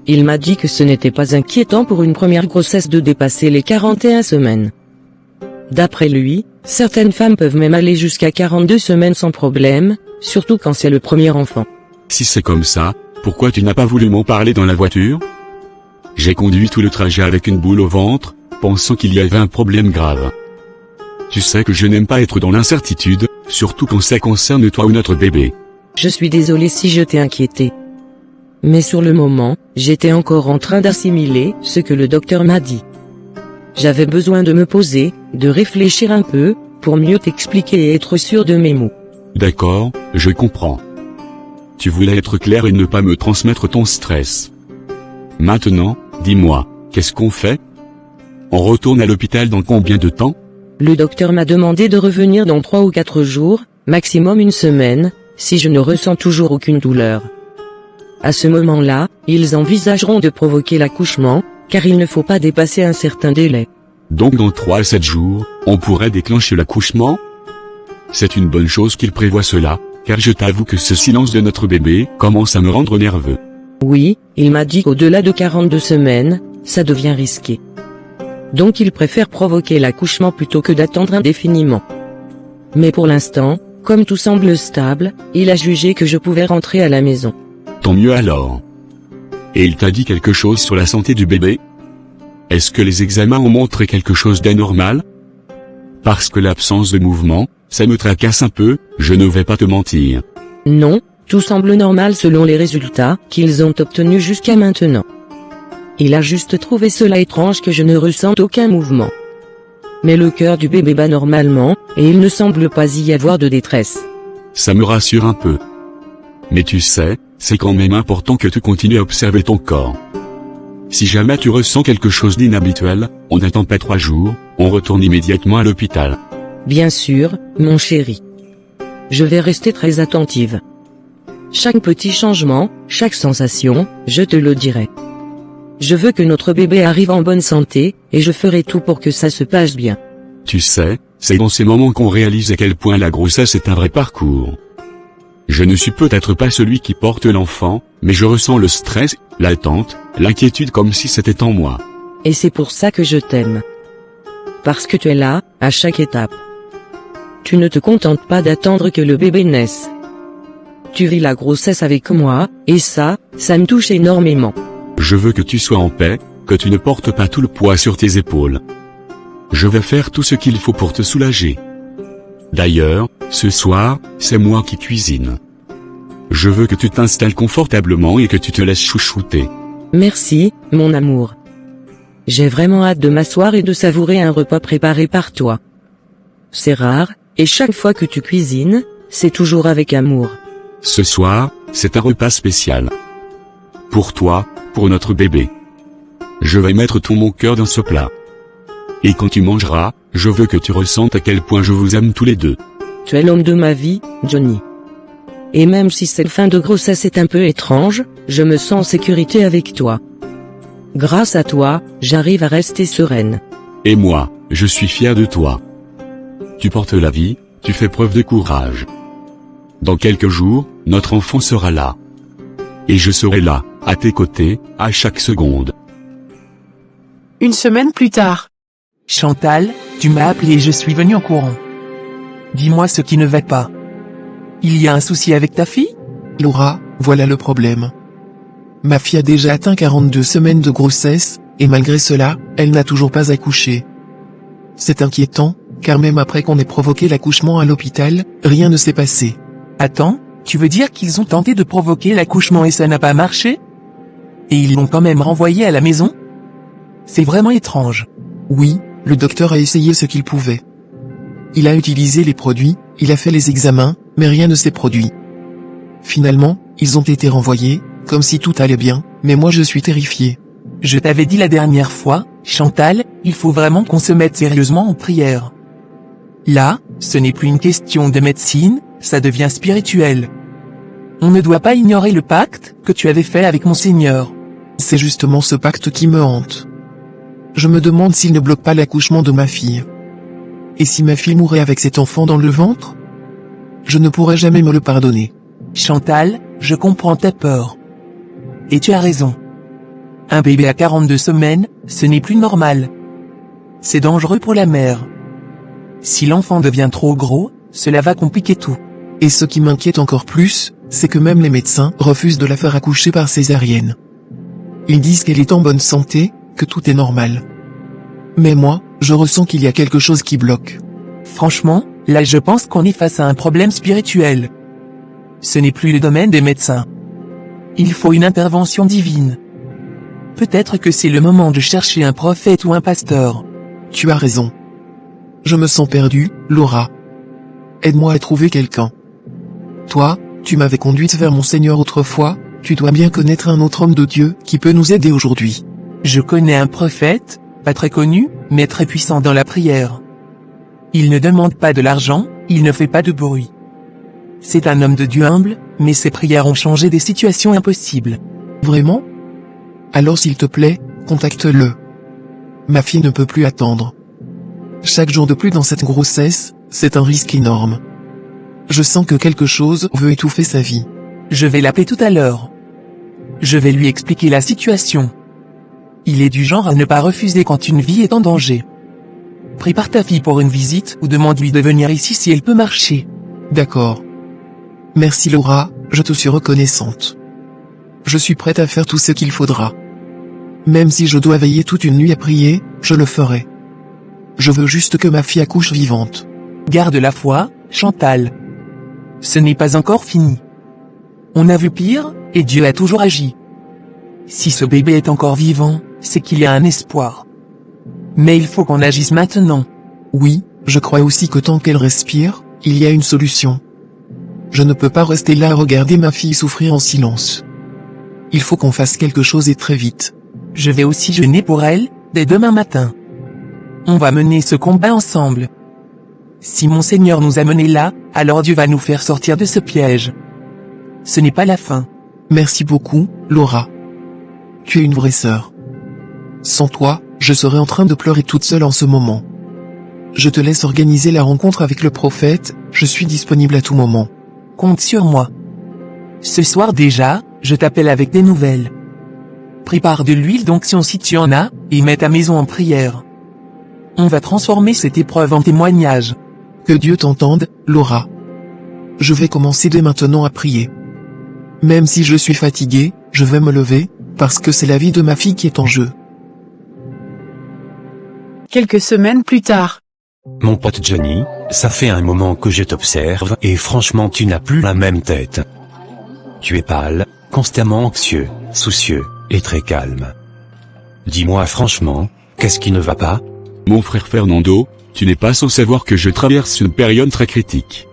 Il m'a dit que ce n'était pas inquiétant pour une première grossesse de dépasser les 41 semaines. D'après lui, certaines femmes peuvent même aller jusqu'à 42 semaines sans problème, surtout quand c'est le premier enfant. Si c'est comme ça, pourquoi tu n'as pas voulu m'en parler dans la voiture? J'ai conduit tout le trajet avec une boule au ventre, pensant qu'il y avait un problème grave. Tu sais que je n'aime pas être dans l'incertitude, surtout quand ça concerne toi ou notre bébé. Je suis désolé si je t'ai inquiété. Mais sur le moment, j'étais encore en train d'assimiler ce que le docteur m'a dit. J'avais besoin de me poser, de réfléchir un peu, pour mieux t'expliquer et être sûr de mes mots. D'accord, je comprends. Tu voulais être clair et ne pas me transmettre ton stress. Maintenant, dis-moi, qu'est-ce qu'on fait? On retourne à l'hôpital dans combien de temps? Le docteur m'a demandé de revenir dans 3 ou 4 jours, maximum une semaine, si je ne ressens toujours aucune douleur. À ce moment-là, ils envisageront de provoquer l'accouchement, car il ne faut pas dépasser un certain délai. Donc dans 3 à 7 jours, on pourrait déclencher l'accouchement? C'est une bonne chose qu'il prévoit cela, car je t'avoue que ce silence de notre bébé commence à me rendre nerveux. Oui, il m'a dit qu'au-delà de 42 semaines, ça devient risqué. Donc il préfère provoquer l'accouchement plutôt que d'attendre indéfiniment. Mais pour l'instant, comme tout semble stable, il a jugé que je pouvais rentrer à la maison. Tant mieux alors. Et il t'a dit quelque chose sur la santé du bébé? Est-ce que les examens ont montré quelque chose d'anormal? Parce que l'absence de mouvement, ça me tracasse un peu, je ne vais pas te mentir. Non, tout semble normal selon les résultats qu'ils ont obtenus jusqu'à maintenant. Il a juste trouvé cela étrange que je ne ressente aucun mouvement. Mais le cœur du bébé bat normalement, et il ne semble pas y avoir de détresse. Ça me rassure un peu. Mais tu sais, c'est quand même important que tu continues à observer ton corps. Si jamais tu ressens quelque chose d'inhabituel, on n'attend pas 3 jours, on retourne immédiatement à l'hôpital. Bien sûr, mon chéri. je vais rester très attentive. Chaque petit changement, chaque sensation, je te le dirai. Je veux que notre bébé arrive en bonne santé, et je ferai tout pour que ça se passe bien. Tu sais, c'est dans ces moments qu'on réalise à quel point la grossesse est un vrai parcours. Je ne suis peut-être pas celui qui porte l'enfant, mais je ressens le stress, l'attente, l'inquiétude comme si c'était en moi. Et c'est pour ça que je t'aime. Parce que tu es là, à chaque étape. Tu ne te contentes pas d'attendre que le bébé naisse. Tu vis la grossesse avec moi, et ça me touche énormément. Je veux que tu sois en paix, que tu ne portes pas tout le poids sur tes épaules. Je vais faire tout ce qu'il faut pour te soulager. D'ailleurs, ce soir, c'est moi qui cuisine. Je veux que tu t'installes confortablement et que tu te laisses chouchouter. Merci, mon amour. J'ai vraiment hâte de m'asseoir et de savourer un repas préparé par toi. C'est rare, et chaque fois que tu cuisines, c'est toujours avec amour. Ce soir, c'est un repas spécial. Pour toi, pour notre bébé. Je vais mettre tout mon cœur dans ce plat. Et quand tu mangeras, je veux que tu ressentes à quel point je vous aime tous les deux. Tu es l'homme de ma vie, Johnny. Et même si cette fin de grossesse est un peu étrange, je me sens en sécurité avec toi. Grâce à toi, j'arrive à rester sereine. Et moi, je suis fier de toi. Tu portes la vie, tu fais preuve de courage. Dans quelques jours, notre enfant sera là. Et je serai là, à tes côtés, à chaque seconde. Une semaine plus tard. Chantal, tu m'as appelé et je suis venu en courant. Dis-moi ce qui ne va pas. Il y a un souci avec ta fille? Laura, voilà le problème. Ma fille a déjà atteint 42 semaines de grossesse, et malgré cela, elle n'a toujours pas accouché. C'est inquiétant, car même après qu'on ait provoqué l'accouchement à l'hôpital, rien ne s'est passé. Attends, tu veux dire qu'ils ont tenté de provoquer l'accouchement et ça n'a pas marché? Et ils l'ont quand même renvoyée à la maison? C'est vraiment étrange. Oui, le docteur a essayé ce qu'il pouvait. Il a utilisé les produits, il a fait les examens, mais rien ne s'est produit. Finalement, ils ont été renvoyés, comme si tout allait bien, mais moi je suis terrifié. Je t'avais dit la dernière fois, Chantal, il faut vraiment qu'on se mette sérieusement en prière. Là, ce n'est plus une question de médecine, ça devient spirituel. On ne doit pas ignorer le pacte que tu avais fait avec Monseigneur. C'est justement ce pacte qui me hante. Je me demande s'il ne bloque pas l'accouchement de ma fille. Et si ma fille mourait avec cet enfant dans le ventre? Je ne pourrais jamais me le pardonner. Chantal, je comprends ta peur. Et tu as raison. Un bébé à 42 semaines, ce n'est plus normal. C'est dangereux pour la mère. Si l'enfant devient trop gros, cela va compliquer tout. Et ce qui m'inquiète encore plus, c'est que même les médecins refusent de la faire accoucher par césarienne. Ils disent qu'elle est en bonne santé, que tout est normal. Mais moi, je ressens qu'il y a quelque chose qui bloque. Franchement, là je pense qu'on est face à un problème spirituel. Ce n'est plus le domaine des médecins. Il faut une intervention divine. Peut-être que c'est le moment de chercher un prophète ou un pasteur. Tu as raison. Je me sens perdu, Laura. Aide-moi à trouver quelqu'un. Toi, tu m'avais conduite vers Monseigneur autrefois, tu dois bien connaître un autre homme de Dieu qui peut nous aider aujourd'hui. Je connais un prophète, pas très connu, mais très puissant dans la prière. Il ne demande pas de l'argent, il ne fait pas de bruit. C'est un homme de Dieu humble, mais ses prières ont changé des situations impossibles. Vraiment? Alors s'il te plaît, contacte-le. Ma fille ne peut plus attendre. Chaque jour de plus dans cette grossesse, c'est un risque énorme. Je sens que quelque chose veut étouffer sa vie. Je vais l'appeler tout à l'heure. Je vais lui expliquer la situation. Il est du genre à ne pas refuser quand une vie est en danger. Prépare ta fille pour une visite ou demande-lui de venir ici si elle peut marcher. D'accord. Merci Laura, je te suis reconnaissante. Je suis prête à faire tout ce qu'il faudra. Même si je dois veiller toute une nuit à prier, je le ferai. Je veux juste que ma fille accouche vivante. Garde la foi, Chantal. Ce n'est pas encore fini. On a vu pire, et Dieu a toujours agi. Si ce bébé est encore vivant, c'est qu'il y a un espoir. Mais il faut qu'on agisse maintenant. Oui, je crois aussi que tant qu'elle respire, il y a une solution. Je ne peux pas rester là à regarder ma fille souffrir en silence. Il faut qu'on fasse quelque chose et très vite. Je vais aussi jeûner pour elle, dès demain matin. On va mener ce combat ensemble. Si Monseigneur nous a menés là, Alors Dieu va nous faire sortir de ce piège. Ce n'est pas la fin. Merci beaucoup, Laura. Tu es une vraie sœur. Sans toi, je serais en train de pleurer toute seule en ce moment. Je te laisse organiser la rencontre avec le prophète, je suis disponible à tout moment. Compte sur moi. Ce soir déjà, je t'appelle avec des nouvelles. Prépare de l'huile d'onction si tu en as, et mets ta maison en prière. On va transformer cette épreuve en témoignage. Que Dieu t'entende, Laura. Je vais commencer dès maintenant à prier. Même si je suis fatigué, je vais me lever, parce que c'est la vie de ma fille qui est en jeu. Quelques semaines plus tard. Mon pote Johnny, ça fait un moment que je t'observe et franchement tu n'as plus la même tête. Tu es pâle, constamment anxieux, soucieux, et très calme. Dis-moi franchement, qu'est-ce qui ne va pas? Mon frère Fernando, tu n'es pas sans savoir que je traverse une période très critique.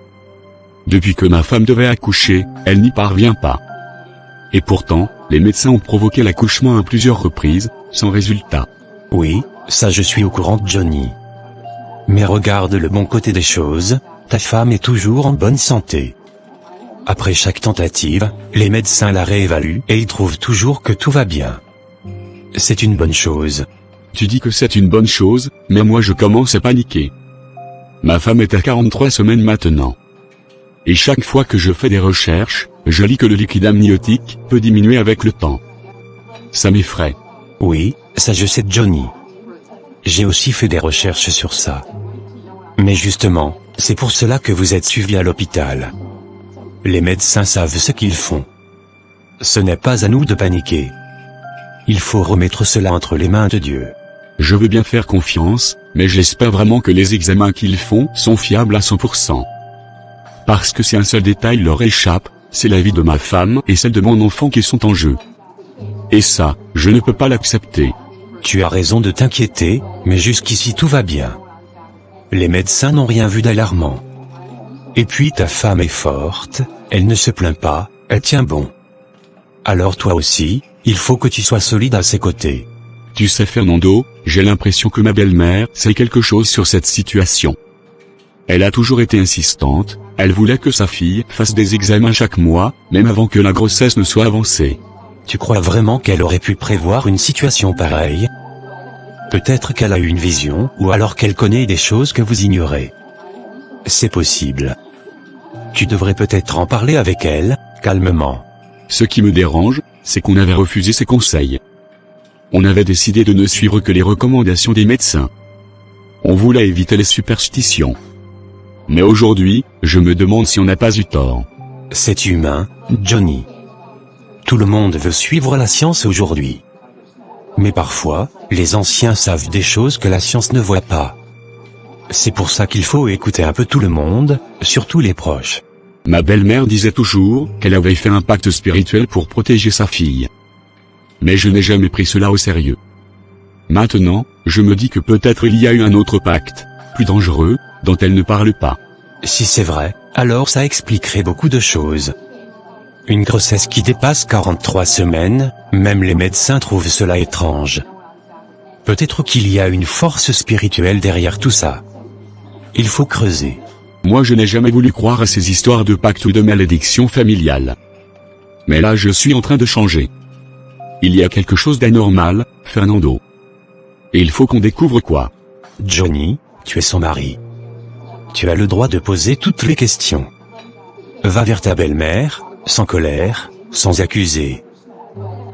Depuis que ma femme devait accoucher, elle n'y parvient pas. Et pourtant, les médecins ont provoqué l'accouchement à plusieurs reprises, sans résultat. Oui, ça je suis au courant Johnny. Mais regarde le bon côté des choses, ta femme est toujours en bonne santé. Après chaque tentative, les médecins la réévaluent et ils trouvent toujours que tout va bien. C'est une bonne chose. Tu dis que c'est une bonne chose, mais moi je commence à paniquer. Ma femme est à 43 semaines maintenant. Et chaque fois que je fais des recherches, je lis que le liquide amniotique peut diminuer avec le temps. Ça m'effraie. Oui, ça je sais Johnny. J'ai aussi fait des recherches sur ça. Mais justement, c'est pour cela que vous êtes suivi à l'hôpital. Les médecins savent ce qu'ils font. Ce n'est pas à nous de paniquer. Il faut remettre cela entre les mains de Dieu. Je veux bien faire confiance, mais j'espère vraiment que les examens qu'ils font sont fiables à 100%. Parce que si un seul détail leur échappe, c'est la vie de ma femme et celle de mon enfant qui sont en jeu. Et ça, je ne peux pas l'accepter. Tu as raison de t'inquiéter, mais jusqu'ici tout va bien. Les médecins n'ont rien vu d'alarmant. Et puis ta femme est forte, elle ne se plaint pas, elle tient bon. Alors toi aussi, il faut que tu sois solide à ses côtés. Tu sais Fernando, j'ai l'impression que ma belle-mère sait quelque chose sur cette situation. Elle a toujours été insistante, elle voulait que sa fille fasse des examens chaque mois, même avant que la grossesse ne soit avancée. Tu crois vraiment qu'elle aurait pu prévoir une situation pareille? Peut-être qu'elle a eu une vision, ou alors qu'elle connaît des choses que vous ignorez. C'est possible. Tu devrais peut-être en parler avec elle, calmement. Ce qui me dérange, c'est qu'on avait refusé ses conseils. On avait décidé de ne suivre que les recommandations des médecins. On voulait éviter les superstitions. Mais aujourd'hui, je me demande si on n'a pas eu tort. C'est humain, Johnny. Tout le monde veut suivre la science aujourd'hui. Mais parfois, les anciens savent des choses que la science ne voit pas. C'est pour ça qu'il faut écouter un peu tout le monde, surtout les proches. Ma belle-mère disait toujours qu'elle avait fait un pacte spirituel pour protéger sa fille. Mais je n'ai jamais pris cela au sérieux. Maintenant, je me dis que peut-être il y a eu un autre pacte, plus dangereux, dont elle ne parle pas. Si c'est vrai, alors ça expliquerait beaucoup de choses. Une grossesse qui dépasse 43 semaines, même les médecins trouvent cela étrange. Peut-être qu'il y a une force spirituelle derrière tout ça. Il faut creuser. Moi je n'ai jamais voulu croire à ces histoires de pacte ou de malédiction familiale. Mais là je suis en train de changer. Il y a quelque chose d'anormal, Fernando. Et il faut qu'on découvre quoi. Johnny, tu es son mari. Tu as le droit de poser toutes les questions. Va vers ta belle-mère, sans colère, sans accuser.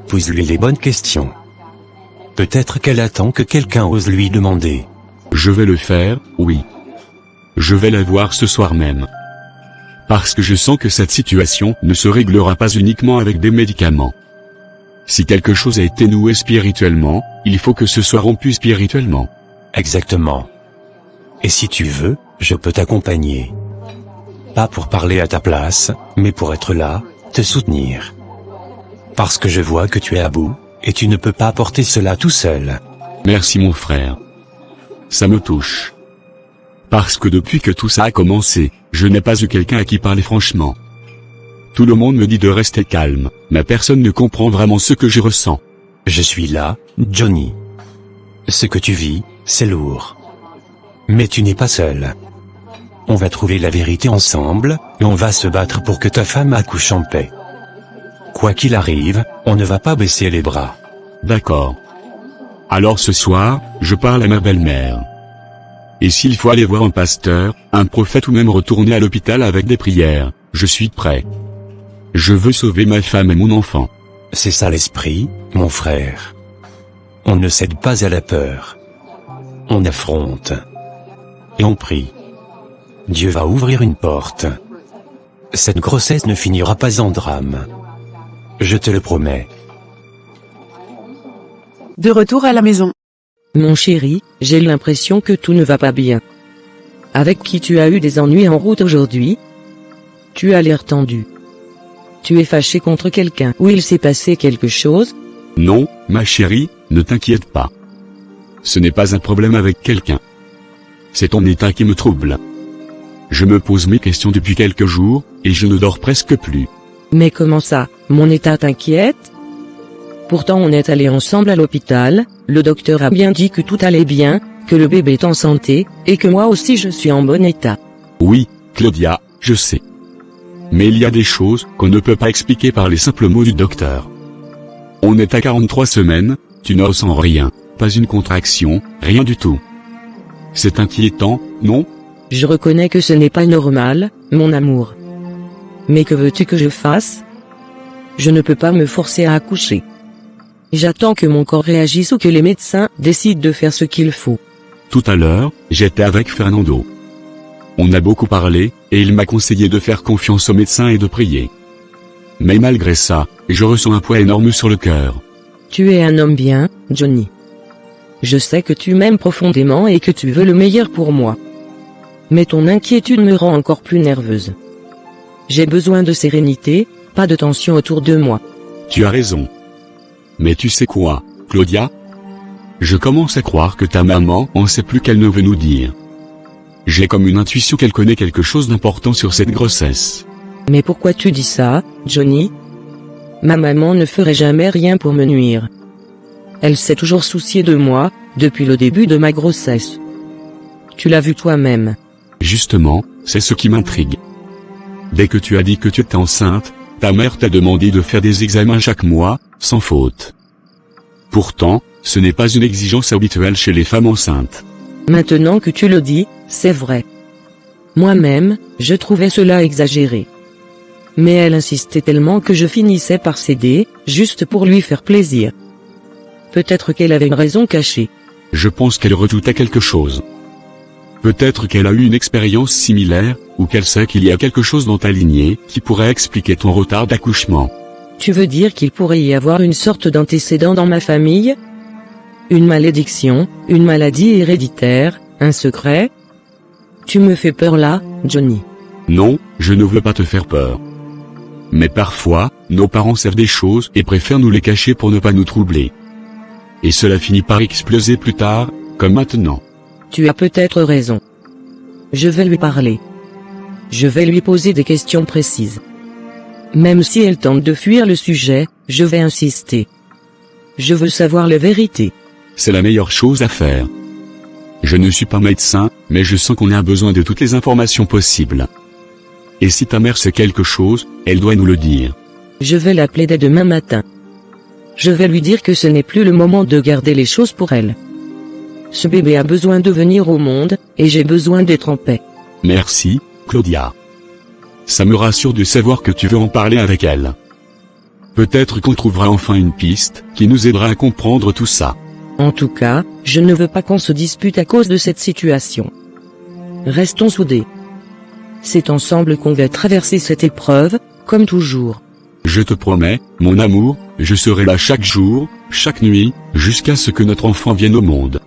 Pose-lui les bonnes questions. Peut-être qu'elle attend que quelqu'un ose lui demander. Je vais le faire, oui. Je vais la voir ce soir même. Parce que je sens que cette situation ne se réglera pas uniquement avec des médicaments. Si quelque chose a été noué spirituellement, il faut que ce soit rompu spirituellement. Exactement. Et si tu veux, je peux t'accompagner. Pas pour parler à ta place, mais pour être là, te soutenir. Parce que je vois que tu es à bout, et tu ne peux pas porter cela tout seul. Merci mon frère. Ça me touche. Parce que depuis que tout ça a commencé, je n'ai pas eu quelqu'un à qui parler franchement. Tout le monde me dit de rester calme, mais personne ne comprend vraiment ce que je ressens. Je suis là, Johnny. Ce que tu vis, c'est lourd. Mais tu n'es pas seul. On va trouver la vérité ensemble, et on va se battre pour que ta femme accouche en paix. Quoi qu'il arrive, on ne va pas baisser les bras. D'accord. Alors ce soir, je parle à ma belle-mère. Et s'il faut aller voir un pasteur, un prophète ou même retourner à l'hôpital avec des prières, je suis prêt. Je veux sauver ma femme et mon enfant. C'est ça l'esprit, mon frère. On ne cède pas à la peur. On affronte. Et on prie. Dieu va ouvrir une porte. Cette grossesse ne finira pas en drame. Je te le promets. De retour à la maison. Mon chéri, j'ai l'impression que tout ne va pas bien. Avec qui tu as eu des ennuis en route aujourd'hui? Tu as l'air tendu. Tu es fâché contre quelqu'un ou il s'est passé quelque chose? Non, ma chérie, ne t'inquiète pas. Ce n'est pas un problème avec quelqu'un. C'est ton état qui me trouble. Je me pose mes questions depuis quelques jours, et je ne dors presque plus. Mais comment ça, mon état t'inquiète? Pourtant on est allé ensemble à l'hôpital, le docteur a bien dit que tout allait bien, que le bébé est en santé, et que moi aussi je suis en bon état. Oui, Claudia, je sais. Mais il y a des choses qu'on ne peut pas expliquer par les simples mots du docteur. On est à 43 semaines, tu ne ressens rien, pas une contraction, rien du tout. C'est inquiétant, non? Je reconnais que ce n'est pas normal, mon amour. Mais que veux-tu que je fasse? Je ne peux pas me forcer à accoucher. J'attends que mon corps réagisse ou que les médecins décident de faire ce qu'il faut. Tout à l'heure, j'étais avec Fernando. On a beaucoup parlé, et il m'a conseillé de faire confiance aux médecins et de prier. Mais malgré ça, je ressens un poids énorme sur le cœur. Tu es un homme bien, Johnny. Je sais que tu m'aimes profondément et que tu veux le meilleur pour moi. Mais ton inquiétude me rend encore plus nerveuse. J'ai besoin de sérénité, pas de tension autour de moi. Tu as raison. Mais tu sais quoi, Claudia? Je commence à croire que ta maman en sait plus qu'elle ne veut nous dire. J'ai comme une intuition qu'elle connaît quelque chose d'important sur cette grossesse. Mais pourquoi tu dis ça, Johnny? Ma maman ne ferait jamais rien pour me nuire. Elle s'est toujours souciée de moi, depuis le début de ma grossesse. Tu l'as vu toi-même. Justement, c'est ce qui m'intrigue. Dès que tu as dit que tu étais enceinte, ta mère t'a demandé de faire des examens chaque mois, sans faute. Pourtant, ce n'est pas une exigence habituelle chez les femmes enceintes. Maintenant que tu le dis, c'est vrai. Moi-même, je trouvais cela exagéré. Mais elle insistait tellement que je finissais par céder, juste pour lui faire plaisir. Peut-être qu'elle avait une raison cachée. Je pense qu'elle redoutait quelque chose. Peut-être qu'elle a eu une expérience similaire, ou qu'elle sait qu'il y a quelque chose dans ta lignée qui pourrait expliquer ton retard d'accouchement. Tu veux dire qu'il pourrait y avoir une sorte d'antécédent dans ma famille? Une malédiction, une maladie héréditaire, un secret? Tu me fais peur là, Johnny. Non, je ne veux pas te faire peur. Mais parfois, nos parents savent des choses et préfèrent nous les cacher pour ne pas nous troubler. Et cela finit par exploser plus tard, comme maintenant. Tu as peut-être raison. Je vais lui parler. Je vais lui poser des questions précises. Même si elle tente de fuir le sujet, je vais insister. Je veux savoir la vérité. C'est la meilleure chose à faire. Je ne suis pas médecin, mais je sens qu'on a besoin de toutes les informations possibles. Et si ta mère sait quelque chose, elle doit nous le dire. Je vais l'appeler dès demain matin. Je vais lui dire que ce n'est plus le moment de garder les choses pour elle. Ce bébé a besoin de venir au monde, et j'ai besoin d'être en paix. Merci, Claudia. Ça me rassure de savoir que tu veux en parler avec elle. Peut-être qu'on trouvera enfin une piste, qui nous aidera à comprendre tout ça. En tout cas, je ne veux pas qu'on se dispute à cause de cette situation. Restons soudés. C'est ensemble qu'on va traverser cette épreuve, comme toujours. Je te promets, mon amour, je serai là chaque jour, chaque nuit, jusqu'à ce que notre enfant vienne au monde.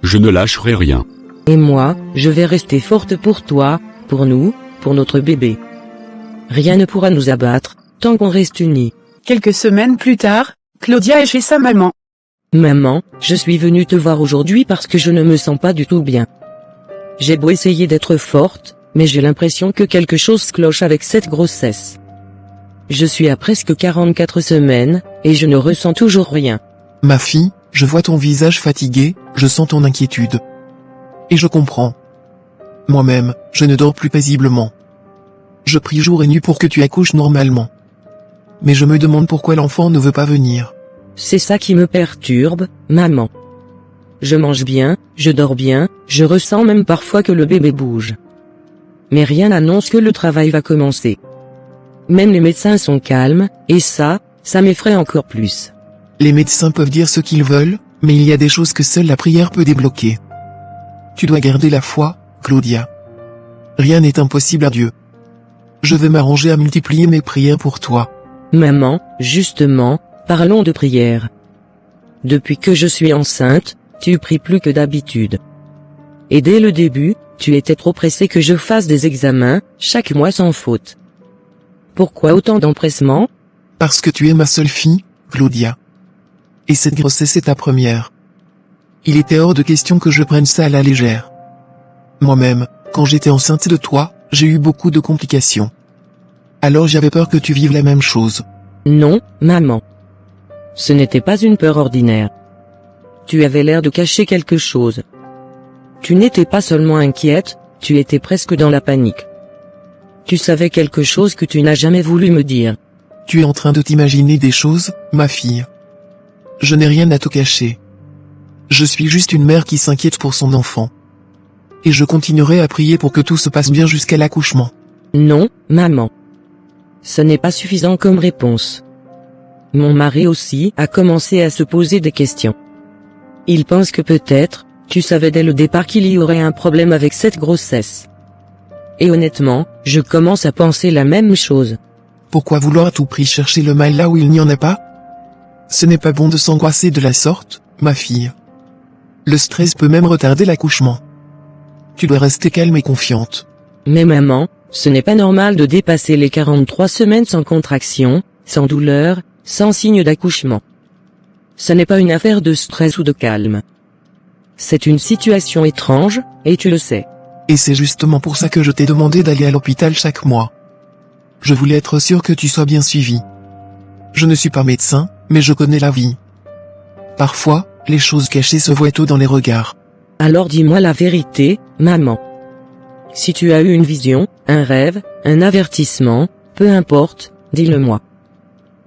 Je ne lâcherai rien. Et moi, je vais rester forte pour toi, pour nous, pour notre bébé. Rien ne pourra nous abattre, tant qu'on reste unis. Quelques semaines plus tard, Claudia est chez sa maman. Maman, je suis venue te voir aujourd'hui parce que je ne me sens pas du tout bien. J'ai beau essayer d'être forte, mais j'ai l'impression que quelque chose cloche avec cette grossesse. Je suis à presque 44 semaines, et je ne ressens toujours rien. Ma fille, je vois ton visage fatigué, je sens ton inquiétude. Et je comprends. Moi-même, je ne dors plus paisiblement. Je prie jour et nuit pour que tu accouches normalement. Mais je me demande pourquoi l'enfant ne veut pas venir. C'est ça qui me perturbe, maman. Je mange bien, je dors bien, je ressens même parfois que le bébé bouge. Mais rien n'annonce que le travail va commencer. Même les médecins sont calmes, et ça m'effraie encore plus. Les médecins peuvent dire ce qu'ils veulent, mais il y a des choses que seule la prière peut débloquer. Tu dois garder la foi, Claudia. Rien n'est impossible à Dieu. Je vais m'arranger à multiplier mes prières pour toi. Maman, justement, parlons de prière. Depuis que je suis enceinte, tu pries plus que d'habitude. Et dès le début, tu étais trop pressé que je fasse des examens, chaque mois sans faute. Pourquoi autant d'empressement? Parce que tu es ma seule fille, Claudia. Et cette grossesse est ta première. Il était hors de question que je prenne ça à la légère. Moi-même, quand j'étais enceinte de toi, j'ai eu beaucoup de complications. Alors j'avais peur que tu vives la même chose. Non, maman. Ce n'était pas une peur ordinaire. Tu avais l'air de cacher quelque chose. Tu n'étais pas seulement inquiète, tu étais presque dans la panique. Tu savais quelque chose que tu n'as jamais voulu me dire. Tu es en train de t'imaginer des choses, ma fille. Je n'ai rien à te cacher. Je suis juste une mère qui s'inquiète pour son enfant. Et je continuerai à prier pour que tout se passe bien jusqu'à l'accouchement. Non, maman. Ce n'est pas suffisant comme réponse. Mon mari aussi a commencé à se poser des questions. Il pense que peut-être, tu savais dès le départ qu'il y aurait un problème avec cette grossesse. Et honnêtement, je commence à penser la même chose. Pourquoi vouloir à tout prix chercher le mal là où il n'y en a pas? Ce n'est pas bon de s'angoisser de la sorte, ma fille. Le stress peut même retarder l'accouchement. Tu dois rester calme et confiante. Mais maman, ce n'est pas normal de dépasser les 43 semaines sans contraction, sans douleur, sans signe d'accouchement. Ce n'est pas une affaire de stress ou de calme. C'est une situation étrange, et tu le sais. Et c'est justement pour ça que je t'ai demandé d'aller à l'hôpital chaque mois. Je voulais être sûr que tu sois bien suivi. Je ne suis pas médecin, mais je connais la vie. Parfois, les choses cachées se voient tôt dans les regards. Alors dis-moi la vérité, maman. Si tu as eu une vision, un rêve, un avertissement, peu importe, dis-le-moi.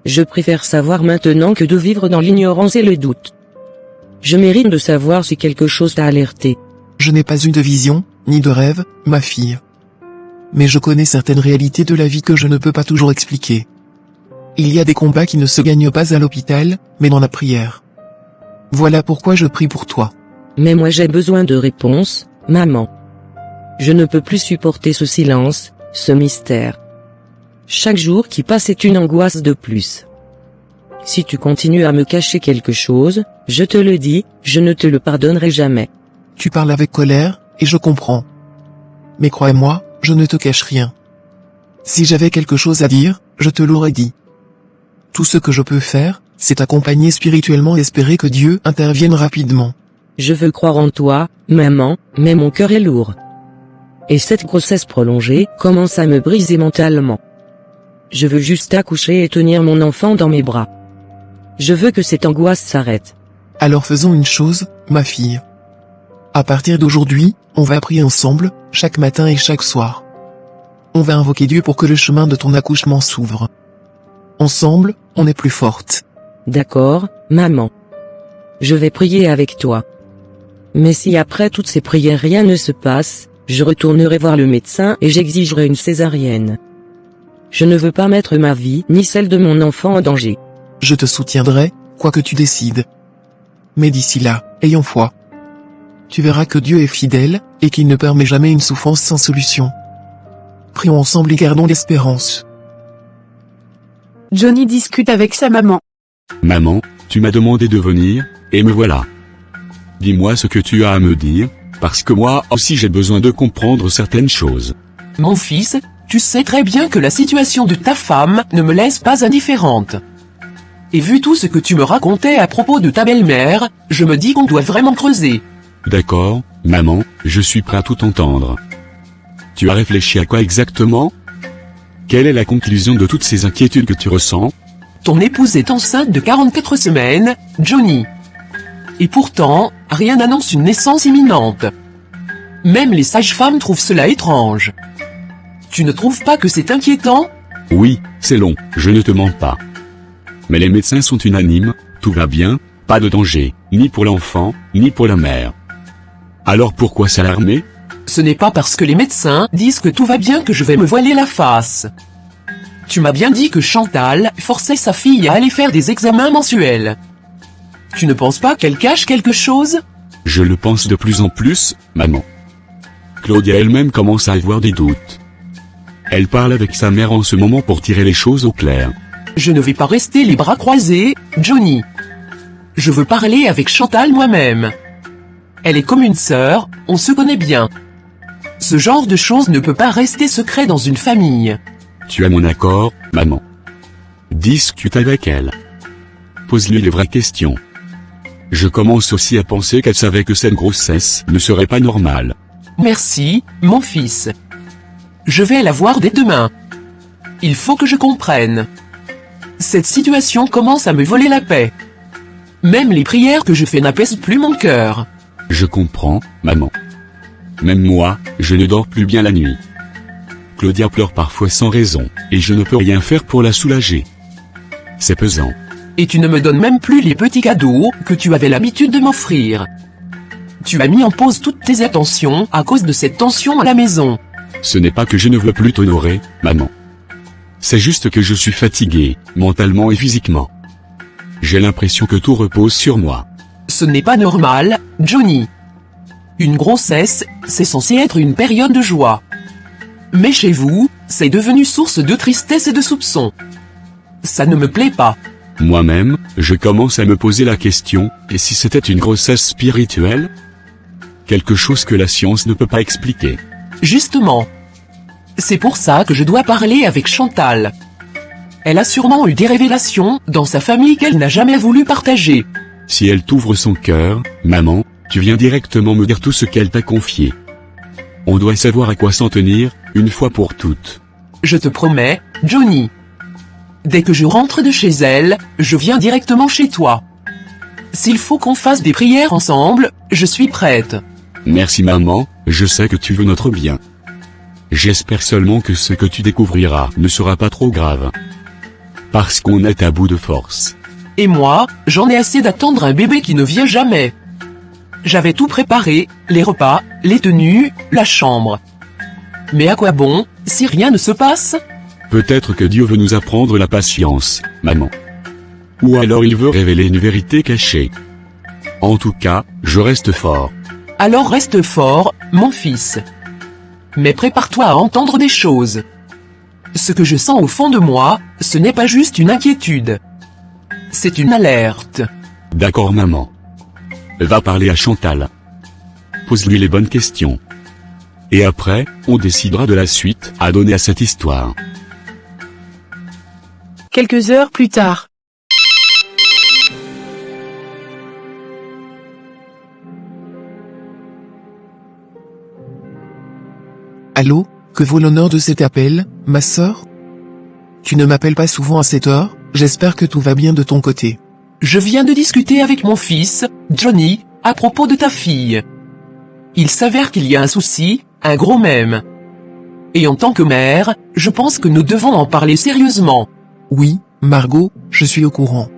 Je préfère savoir maintenant que de vivre dans l'ignorance et le doute. Je mérite de savoir si quelque chose t'a alerté. Je n'ai pas eu de vision, ni de rêve, ma fille. Mais je connais certaines réalités de la vie que je ne peux pas toujours expliquer. Il y a des combats qui ne se gagnent pas à l'hôpital, mais dans la prière. Voilà pourquoi je prie pour toi. Mais moi j'ai besoin de réponses, maman. Je ne peux plus supporter ce silence, ce mystère. Chaque jour qui passe est une angoisse de plus. Si tu continues à me cacher quelque chose, je te le dis, je ne te le pardonnerai jamais. Tu parles avec colère, et je comprends. Mais crois-moi, je ne te cache rien. Si j'avais quelque chose à dire, je te l'aurais dit. Tout ce que je peux faire, c'est t'accompagner spirituellement et espérer que Dieu intervienne rapidement. Je veux croire en toi, maman, mais mon cœur est lourd. Et cette grossesse prolongée commence à me briser mentalement. Je veux juste accoucher et tenir mon enfant dans mes bras. Je veux que cette angoisse s'arrête. Alors faisons une chose, ma fille. À partir d'aujourd'hui, on va prier ensemble, chaque matin et chaque soir. On va invoquer Dieu pour que le chemin de ton accouchement s'ouvre. Ensemble, on est plus forte. D'accord, maman. Je vais prier avec toi. Mais si après toutes ces prières rien ne se passe, je retournerai voir le médecin et j'exigerai une césarienne. Je ne veux pas mettre ma vie ni celle de mon enfant en danger. Je te soutiendrai, quoi que tu décides. Mais d'ici là, ayons foi. Tu verras que Dieu est fidèle, et qu'il ne permet jamais une souffrance sans solution. Prions ensemble et gardons l'espérance. Johnny discute avec sa maman. Maman, tu m'as demandé de venir, et me voilà. Dis-moi ce que tu as à me dire, parce que moi aussi j'ai besoin de comprendre certaines choses. Mon fils, tu sais très bien que la situation de ta femme ne me laisse pas indifférente. Et vu tout ce que tu me racontais à propos de ta belle-mère, je me dis qu'on doit vraiment creuser. D'accord, maman, je suis prêt à tout entendre. Tu as réfléchi à quoi exactement? Quelle est la conclusion de toutes ces inquiétudes que tu ressens? Ton épouse est enceinte de 44 semaines, Johnny. Et pourtant, rien n'annonce une naissance imminente. Même les sages-femmes trouvent cela étrange. Tu ne trouves pas que c'est inquiétant? Oui, c'est long, je ne te mens pas. Mais les médecins sont unanimes, tout va bien, pas de danger, ni pour l'enfant, ni pour la mère. Alors pourquoi s'alarmer? Ce n'est pas parce que les médecins disent que tout va bien que je vais me voiler la face. Tu m'as bien dit que Chantal forçait sa fille à aller faire des examens mensuels. Tu ne penses pas qu'elle cache quelque chose? Je le pense de plus en plus, maman. Claudia elle-même commence à avoir des doutes. Elle parle avec sa mère en ce moment pour tirer les choses au clair. Je ne vais pas rester les bras croisés, Johnny. Je veux parler avec Chantal moi-même. Elle est comme une sœur, on se connaît bien. Ce genre de choses ne peut pas rester secret dans une famille. Tu as mon accord, maman. Discute avec elle. Pose-lui les vraies questions. Je commence aussi à penser qu'elle savait que cette grossesse ne serait pas normale. Merci, mon fils. Je vais la voir dès demain. Il faut que je comprenne. Cette situation commence à me voler la paix. Même les prières que je fais n'apaisent plus mon cœur. Je comprends, maman. Même moi, je ne dors plus bien la nuit. Claudia pleure parfois sans raison, et je ne peux rien faire pour la soulager. C'est pesant. Et tu ne me donnes même plus les petits cadeaux que tu avais l'habitude de m'offrir. Tu as mis en pause toutes tes attentions à cause de cette tension à la maison. Ce n'est pas que je ne veux plus t'honorer, maman. C'est juste que je suis fatigué, mentalement et physiquement. J'ai l'impression que tout repose sur moi. Ce n'est pas normal, Johnny. Une grossesse, c'est censé être une période de joie. Mais chez vous, c'est devenu source de tristesse et de soupçons. Ça ne me plaît pas. Moi-même, je commence à me poser la question, et si c'était une grossesse spirituelle? Quelque chose que la science ne peut pas expliquer. Justement. C'est pour ça que je dois parler avec Chantal. Elle a sûrement eu des révélations dans sa famille qu'elle n'a jamais voulu partager. Si elle t'ouvre son cœur, maman, tu viens directement me dire tout ce qu'elle t'a confié. On doit savoir à quoi s'en tenir, une fois pour toutes. Je te promets, Johnny. Dès que je rentre de chez elle, je viens directement chez toi. S'il faut qu'on fasse des prières ensemble, je suis prête. Merci maman, je sais que tu veux notre bien. J'espère seulement que ce que tu découvriras ne sera pas trop grave. Parce qu'on est à bout de force. Et moi, j'en ai assez d'attendre un bébé qui ne vient jamais. J'avais tout préparé, les repas, les tenues, la chambre. Mais à quoi bon, si rien ne se passe? Peut-être que Dieu veut nous apprendre la patience, maman. Ou alors il veut révéler une vérité cachée. En tout cas, je reste fort. Alors reste fort, mon fils. Mais prépare-toi à entendre des choses. Ce que je sens au fond de moi, ce n'est pas juste une inquiétude. C'est une alerte. D'accord maman. Va parler à Chantal. Pose-lui les bonnes questions. Et après, on décidera de la suite à donner à cette histoire. Quelques heures plus tard. Allô, que vaut l'honneur de cet appel, ma sœur? Tu ne m'appelles pas souvent à cette heure, j'espère que tout va bien de ton côté. Je viens de discuter avec mon fils, Johnny, à propos de ta fille. Il s'avère qu'il y a un souci, un gros même. Et en tant que mère, je pense que nous devons en parler sérieusement. Oui, Margot, je suis au courant.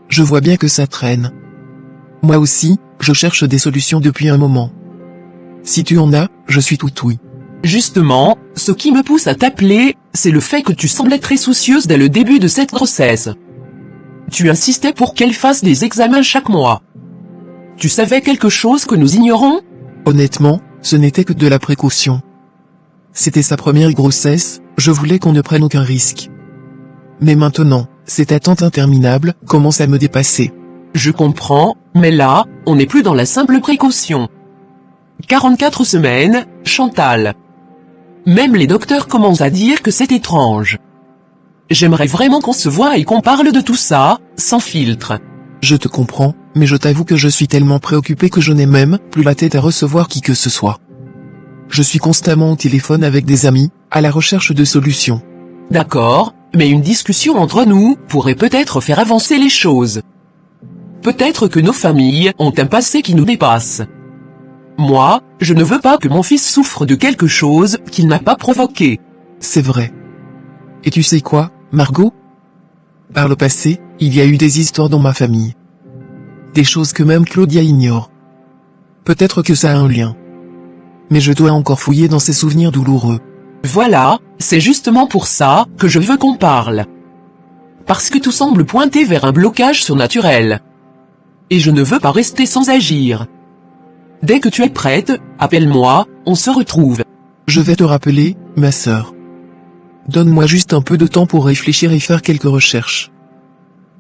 Je vois bien que ça traîne. Moi aussi, je cherche des solutions depuis un moment. Si tu en as, je suis tout oui. Justement, ce qui me pousse à t'appeler, c'est le fait que tu semblais très soucieuse dès le début de cette grossesse. Tu insistais pour qu'elle fasse des examens chaque mois. Tu savais quelque chose que nous ignorons? Honnêtement, ce n'était que de la précaution. C'était sa première grossesse, je voulais qu'on ne prenne aucun risque. Mais maintenant, cette attente interminable commence à me dépasser. Je comprends, mais là, on n'est plus dans la simple précaution. 44 semaines, Chantal. Même les docteurs commencent à dire que c'est étrange. J'aimerais vraiment qu'on se voie et qu'on parle de tout ça, sans filtre. Je te comprends, mais je t'avoue que je suis tellement préoccupé que je n'ai même plus la tête à recevoir qui que ce soit. Je suis constamment au téléphone avec des amis, à la recherche de solutions. D'accord, mais une discussion entre nous pourrait peut-être faire avancer les choses. Peut-être que nos familles ont un passé qui nous dépasse. Moi, je ne veux pas que mon fils souffre de quelque chose qu'il n'a pas provoqué. C'est vrai. Et tu sais quoi, Margot? Par le passé, il y a eu des histoires dans ma famille. Des choses que même Claudia ignore. Peut-être que ça a un lien. Mais je dois encore fouiller dans ces souvenirs douloureux. Voilà, c'est justement pour ça que je veux qu'on parle. Parce que tout semble pointer vers un blocage surnaturel. Et je ne veux pas rester sans agir. Dès que tu es prête, appelle-moi, on se retrouve. Je vais te rappeler, ma sœur. Donne-moi juste un peu de temps pour réfléchir et faire quelques recherches.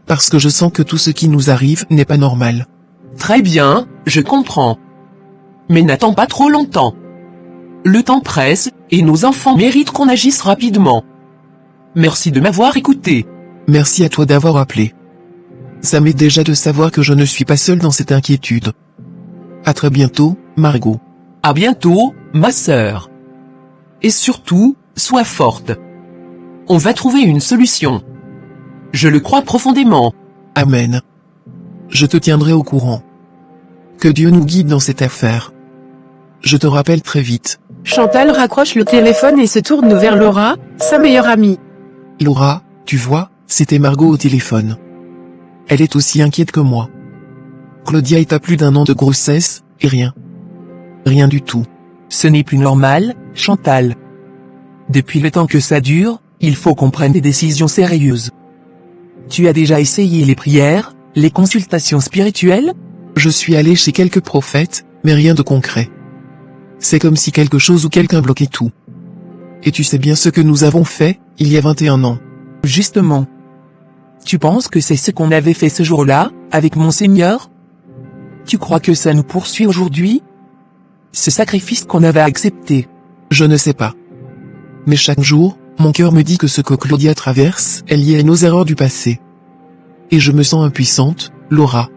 Parce que je sens que tout ce qui nous arrive n'est pas normal. Très bien, je comprends. Mais n'attends pas trop longtemps. Le temps presse, et nos enfants méritent qu'on agisse rapidement. Merci de m'avoir écouté. Merci à toi d'avoir appelé. Ça m'aide déjà de savoir que je ne suis pas seul dans cette inquiétude. À très bientôt, Margot. À bientôt, ma sœur. Et surtout, sois forte. On va trouver une solution. Je le crois profondément. Amen. Je te tiendrai au courant. Que Dieu nous guide dans cette affaire. Je te rappelle très vite. Chantal raccroche le téléphone et se tourne vers Laura, sa meilleure amie. Laura, tu vois, c'était Margot au téléphone. Elle est aussi inquiète que moi. Claudia est à plus d'1 an de grossesse, et rien. Rien du tout. Ce n'est plus normal, Chantal. Depuis le temps que ça dure, il faut qu'on prenne des décisions sérieuses. Tu as déjà essayé les prières, les consultations spirituelles? Je suis allé chez quelques prophètes, mais rien de concret. C'est comme si quelque chose ou quelqu'un bloquait tout. Et tu sais bien ce que nous avons fait, il y a 21 ans. Justement. Tu penses que c'est ce qu'on avait fait ce jour-là, avec Monseigneur? Tu crois que ça nous poursuit aujourd'hui? Ce sacrifice qu'on avait accepté. Je ne sais pas. Mais chaque jour, mon cœur me dit que ce que Claudia traverse est lié à nos erreurs du passé. Et je me sens impuissante, Laura.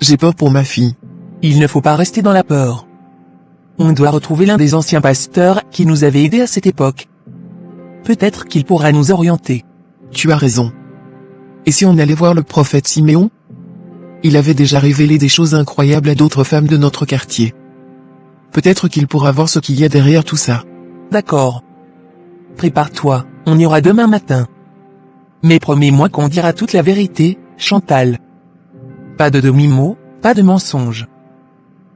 J'ai peur pour ma fille. Il ne faut pas rester dans la peur. On doit retrouver l'un des anciens pasteurs qui nous avait aidés à cette époque. Peut-être qu'il pourra nous orienter. Tu as raison. Et si on allait voir le prophète Siméon? Il avait déjà révélé des choses incroyables à d'autres femmes de notre quartier. Peut-être qu'il pourra voir ce qu'il y a derrière tout ça. D'accord. Prépare-toi, on ira demain matin. Mais promets-moi qu'on dira toute la vérité, Chantal. Pas de demi-mot, pas de mensonge.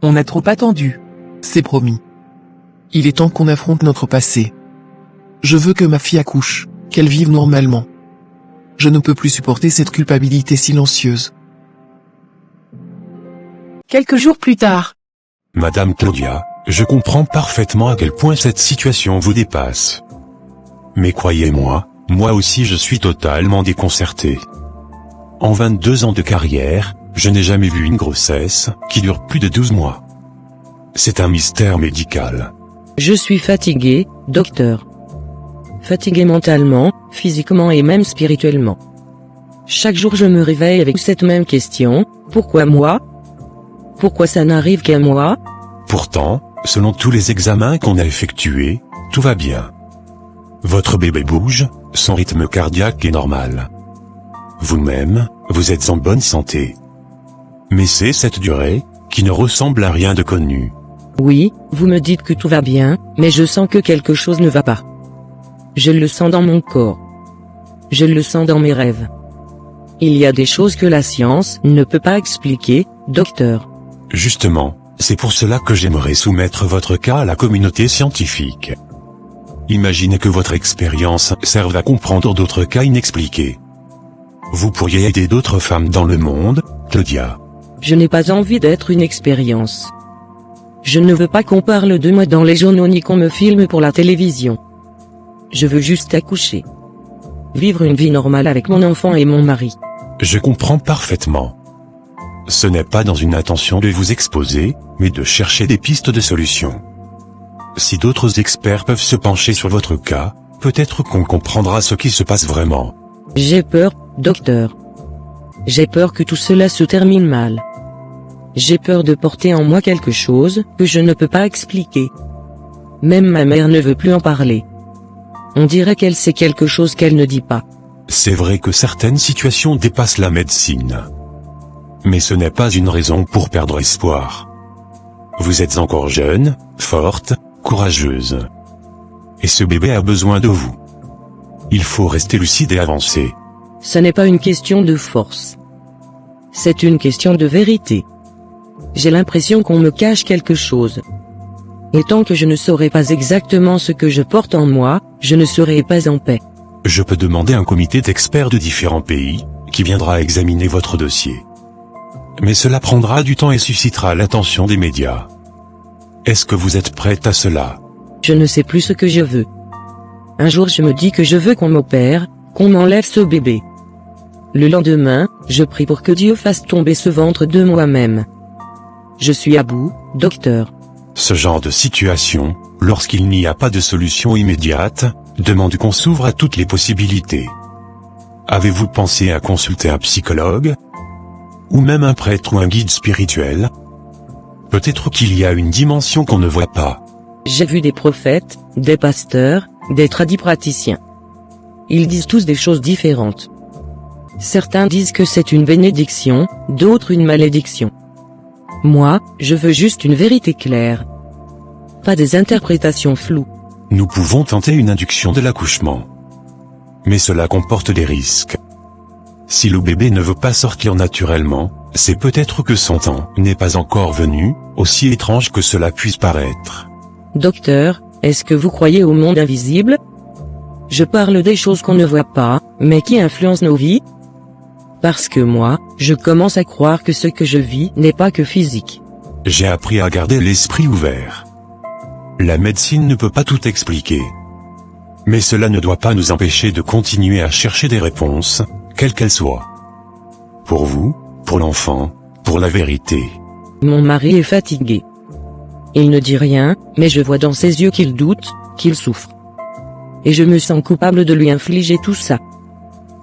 On a trop attendu. C'est promis. Il est temps qu'on affronte notre passé. Je veux que ma fille accouche, qu'elle vive normalement. Je ne peux plus supporter cette culpabilité silencieuse. Quelques jours plus tard. Madame Claudia, je comprends parfaitement à quel point cette situation vous dépasse. Mais croyez-moi, moi aussi je suis totalement déconcerté. En 22 ans de carrière, je n'ai jamais vu une grossesse qui dure plus de 12 mois. C'est un mystère médical. Je suis fatigué, docteur. Fatigué mentalement, physiquement et même spirituellement. Chaque jour je me réveille avec cette même question, pourquoi moi? Pourquoi ça n'arrive qu'à moi? Pourtant, selon tous les examens qu'on a effectués, tout va bien. Votre bébé bouge, son rythme cardiaque est normal. Vous-même, vous êtes en bonne santé. Mais c'est cette durée, qui ne ressemble à rien de connu. Oui, vous me dites que tout va bien, mais je sens que quelque chose ne va pas. Je le sens dans mon corps. Je le sens dans mes rêves. Il y a des choses que la science ne peut pas expliquer, docteur. Justement, c'est pour cela que j'aimerais soumettre votre cas à la communauté scientifique. Imaginez que votre expérience serve à comprendre d'autres cas inexpliqués. Vous pourriez aider d'autres femmes dans le monde, Claudia. Je n'ai pas envie d'être une expérience. Je ne veux pas qu'on parle de moi dans les journaux ni qu'on me filme pour la télévision. Je veux juste accoucher. Vivre une vie normale avec mon enfant et mon mari. Je comprends parfaitement. Ce n'est pas dans une intention de vous exposer, mais de chercher des pistes de solutions. Si d'autres experts peuvent se pencher sur votre cas, peut-être qu'on comprendra ce qui se passe vraiment. J'ai peur, docteur. J'ai peur que tout cela se termine mal. J'ai peur de porter en moi quelque chose que je ne peux pas expliquer. Même ma mère ne veut plus en parler. On dirait qu'elle sait quelque chose qu'elle ne dit pas. C'est vrai que certaines situations dépassent la médecine. Mais ce n'est pas une raison pour perdre espoir. vous êtes encore jeune, forte, courageuse. Et ce bébé a besoin de vous. Il faut rester lucide et avancer. Ce n'est pas une question de force. C'est une question de vérité. J'ai l'impression qu'on me cache quelque chose. Et tant que je ne saurai pas exactement ce que je porte en moi, je ne serai pas en paix. Je peux demander un comité d'experts de différents pays, qui viendra examiner votre dossier. Mais cela prendra du temps et suscitera l'attention des médias. Est-ce que vous êtes prête à cela? Je ne sais plus ce que je veux. Un jour je me dis que je veux qu'on m'opère, qu'on m'enlève ce bébé. Le lendemain, je prie pour que Dieu fasse tomber ce ventre de moi-même. Je suis à bout, docteur. Ce genre de situation, lorsqu'il n'y a pas de solution immédiate, demande qu'on s'ouvre à toutes les possibilités. Avez-vous pensé à consulter un psychologue? Ou même un prêtre ou un guide spirituel? Peut-être qu'il y a une dimension qu'on ne voit pas. J'ai vu des prophètes, des pasteurs, des tradipraticiens. Ils disent tous des choses différentes. Certains disent que c'est une bénédiction, d'autres une malédiction. Moi, je veux juste une vérité claire. Pas des interprétations floues. Nous pouvons tenter une induction de l'accouchement. Mais cela comporte des risques. Si le bébé ne veut pas sortir naturellement, c'est peut-être que son temps n'est pas encore venu, aussi étrange que cela puisse paraître. Docteur, est-ce que vous croyez au monde invisible? Je parle des choses qu'on ne voit pas, mais qui influencent nos vies. Parce que moi, je commence à croire que ce que je vis n'est pas que physique. J'ai appris à garder l'esprit ouvert. La médecine ne peut pas tout expliquer. Mais cela ne doit pas nous empêcher de continuer à chercher des réponses, quelles qu'elles soient. Pour vous, pour l'enfant, pour la vérité. Mon mari est fatigué. Il ne dit rien, mais je vois dans ses yeux qu'il doute, qu'il souffre. Et je me sens coupable de lui infliger tout ça.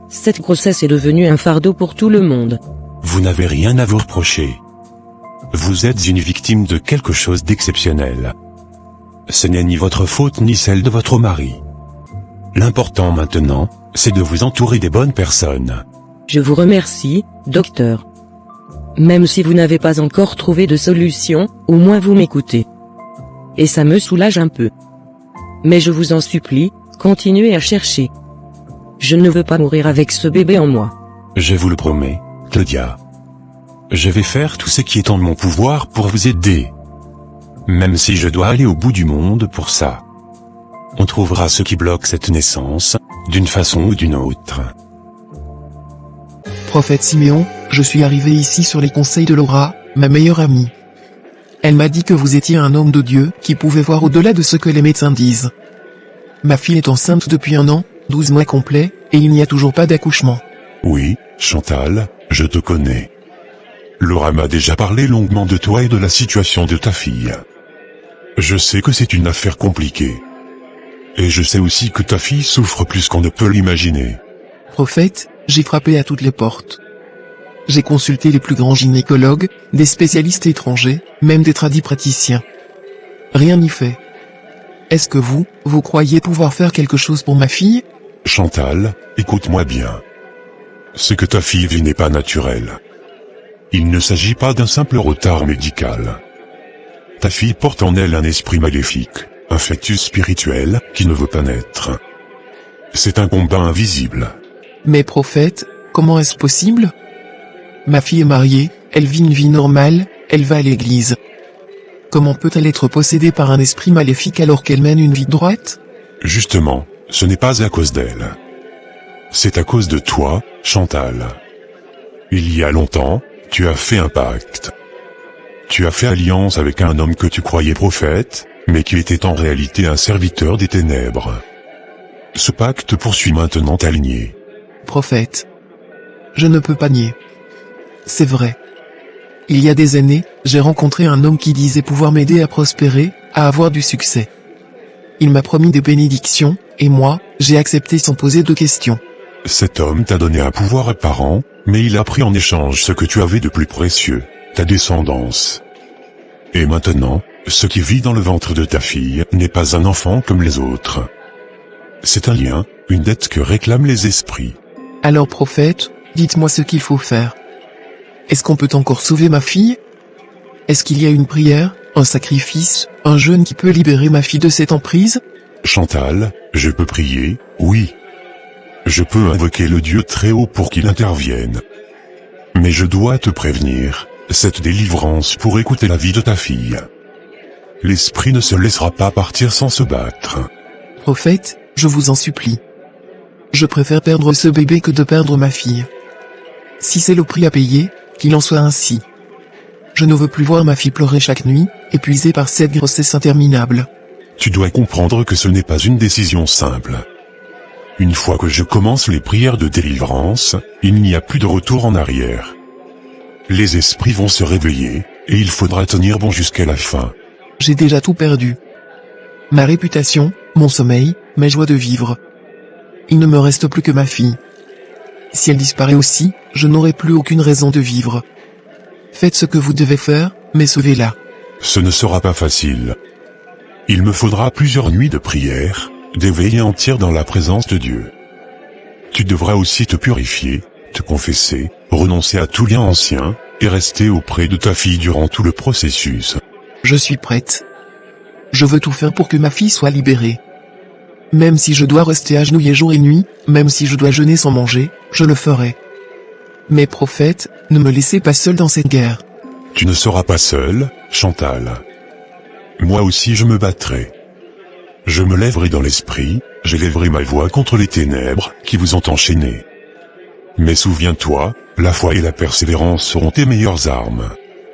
Cette grossesse est devenue un fardeau pour tout le monde. Vous n'avez rien à vous reprocher. Vous êtes une victime de quelque chose d'exceptionnel. Ce n'est ni votre faute ni celle de votre mari. L'important maintenant, c'est de vous entourer des bonnes personnes. Je vous remercie, docteur. Même si vous n'avez pas encore trouvé de solution, au moins vous m'écoutez. Et ça me soulage un peu. Mais je vous en supplie, continuez à chercher. Je ne veux pas mourir avec ce bébé en moi. Je vous le promets, Claudia. Je vais faire tout ce qui est en mon pouvoir pour vous aider. Même si je dois aller au bout du monde pour ça. On trouvera ce qui bloque cette naissance, d'une façon ou d'une autre. Prophète Siméon, je suis arrivé ici sur les conseils de Laura, ma meilleure amie. Elle m'a dit que vous étiez un homme de Dieu qui pouvait voir au-delà de ce que les médecins disent. Ma fille est enceinte depuis 1 an, 12 mois complets, et il n'y a toujours pas d'accouchement. Oui, Chantal, je te connais. Laura m'a déjà parlé longuement de toi et de la situation de ta fille. Je sais que c'est une affaire compliquée. Et je sais aussi que ta fille souffre plus qu'on ne peut l'imaginer. Prophète, j'ai frappé à toutes les portes. J'ai consulté les plus grands gynécologues, des spécialistes étrangers, même des tradipraticiens. Rien n'y fait. Est-ce que vous croyez pouvoir faire quelque chose pour ma fille? Chantal, écoute-moi bien. Ce que ta fille vit n'est pas naturel. Il ne s'agit pas d'un simple retard médical. Ta fille porte en elle un esprit maléfique, un fœtus spirituel, qui ne veut pas naître. C'est un combat invisible. Mais prophète, comment est-ce possible? Ma fille est mariée, elle vit une vie normale, elle va à l'église. Comment peut-elle être possédée par un esprit maléfique alors qu'elle mène une vie droite? Justement, ce n'est pas à cause d'elle. C'est à cause de toi, Chantal. Il y a longtemps, tu as fait un pacte. Tu as fait alliance avec un homme que tu croyais prophète, mais qui était en réalité un serviteur des ténèbres. Ce pacte poursuit maintenant ta lignée. Prophète. Je ne peux pas nier. C'est vrai. Il y a des années, j'ai rencontré un homme qui disait pouvoir m'aider à prospérer, à avoir du succès. Il m'a promis des bénédictions, et moi, j'ai accepté sans poser de questions. Cet homme t'a donné un pouvoir apparent, mais il a pris en échange ce que tu avais de plus précieux, ta descendance. Et maintenant, ce qui vit dans le ventre de ta fille n'est pas un enfant comme les autres. C'est un lien, une dette que réclament les esprits. Alors prophète, dites-moi ce qu'il faut faire. Est-ce qu'on peut encore sauver ma fille? Est-ce qu'il y a une prière, un sacrifice, un jeûne qui peut libérer ma fille de cette emprise? Chantal, je peux prier, oui. Je peux invoquer le Dieu très haut pour qu'il intervienne. Mais je dois te prévenir, cette délivrance pourrait coûter la vie de ta fille. L'esprit ne se laissera pas partir sans se battre. Prophète, je vous en supplie. Je préfère perdre ce bébé que de perdre ma fille. Si c'est le prix à payer, qu'il en soit ainsi. Je ne veux plus voir ma fille pleurer chaque nuit, épuisée par cette grossesse interminable. Tu dois comprendre que ce n'est pas une décision simple. Une fois que je commence les prières de délivrance, il n'y a plus de retour en arrière. Les esprits vont se réveiller, et il faudra tenir bon jusqu'à la fin. J'ai déjà tout perdu. Ma réputation, mon sommeil, mes joies de vivre. Il ne me reste plus que ma fille. Si elle disparaît aussi, je n'aurai plus aucune raison de vivre. Faites ce que vous devez faire, mais sauvez-la. Ce ne sera pas facile. Il me faudra plusieurs nuits de prière, des veillées entières dans la présence de Dieu. Tu devras aussi te purifier, te confesser, renoncer à tout lien ancien, et rester auprès de ta fille durant tout le processus. Je suis prête. Je veux tout faire pour que ma fille soit libérée. Même si je dois rester agenouillé jour et nuit, même si je dois jeûner sans manger, je le ferai. Mais prophète, ne me laissez pas seul dans cette guerre. Tu ne seras pas seul, Chantal. Moi aussi je me battrai. Je me lèverai dans l'esprit, j'élèverai ma voix contre les ténèbres qui vous ont enchaîné. Mais souviens-toi, la foi et la persévérance seront tes meilleures armes.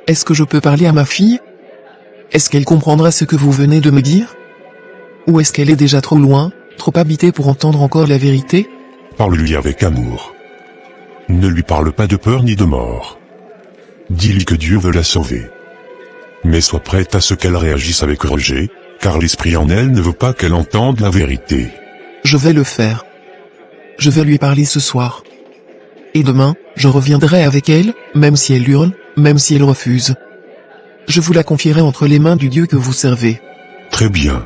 Est-ce que je peux parler à ma fille? Est-ce qu'elle comprendra ce que vous venez de me dire? Ou est-ce qu'elle est déjà trop loin, trop habitée pour entendre encore la vérité? Parle-lui avec amour. Ne lui parle pas de peur ni de mort. Dis-lui que Dieu veut la sauver. Mais sois prête à ce qu'elle réagisse avec rejet, car l'esprit en elle ne veut pas qu'elle entende la vérité. Je vais le faire. Je vais lui parler ce soir. Et demain, je reviendrai avec elle, même si elle hurle, même si elle refuse. Je vous la confierai entre les mains du Dieu que vous servez. Très bien.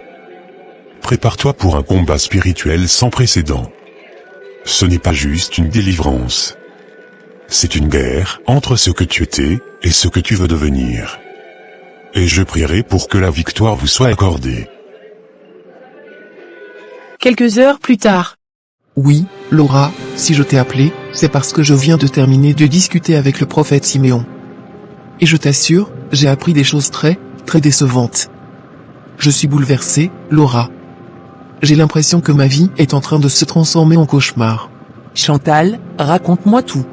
Prépare-toi pour un combat spirituel sans précédent. Ce n'est pas juste une délivrance. C'est une guerre entre ce que tu étais et ce que tu veux devenir. Et je prierai pour que la victoire vous soit accordée. Quelques heures plus tard. Oui, Laura, si je t'ai appelé, c'est parce que je viens de terminer de discuter avec le prophète Siméon. Et je t'assure, j'ai appris des choses très décevantes. Je suis bouleversé, Laura. J'ai l'impression que ma vie est en train de se transformer en cauchemar. Chantal, raconte-moi tout.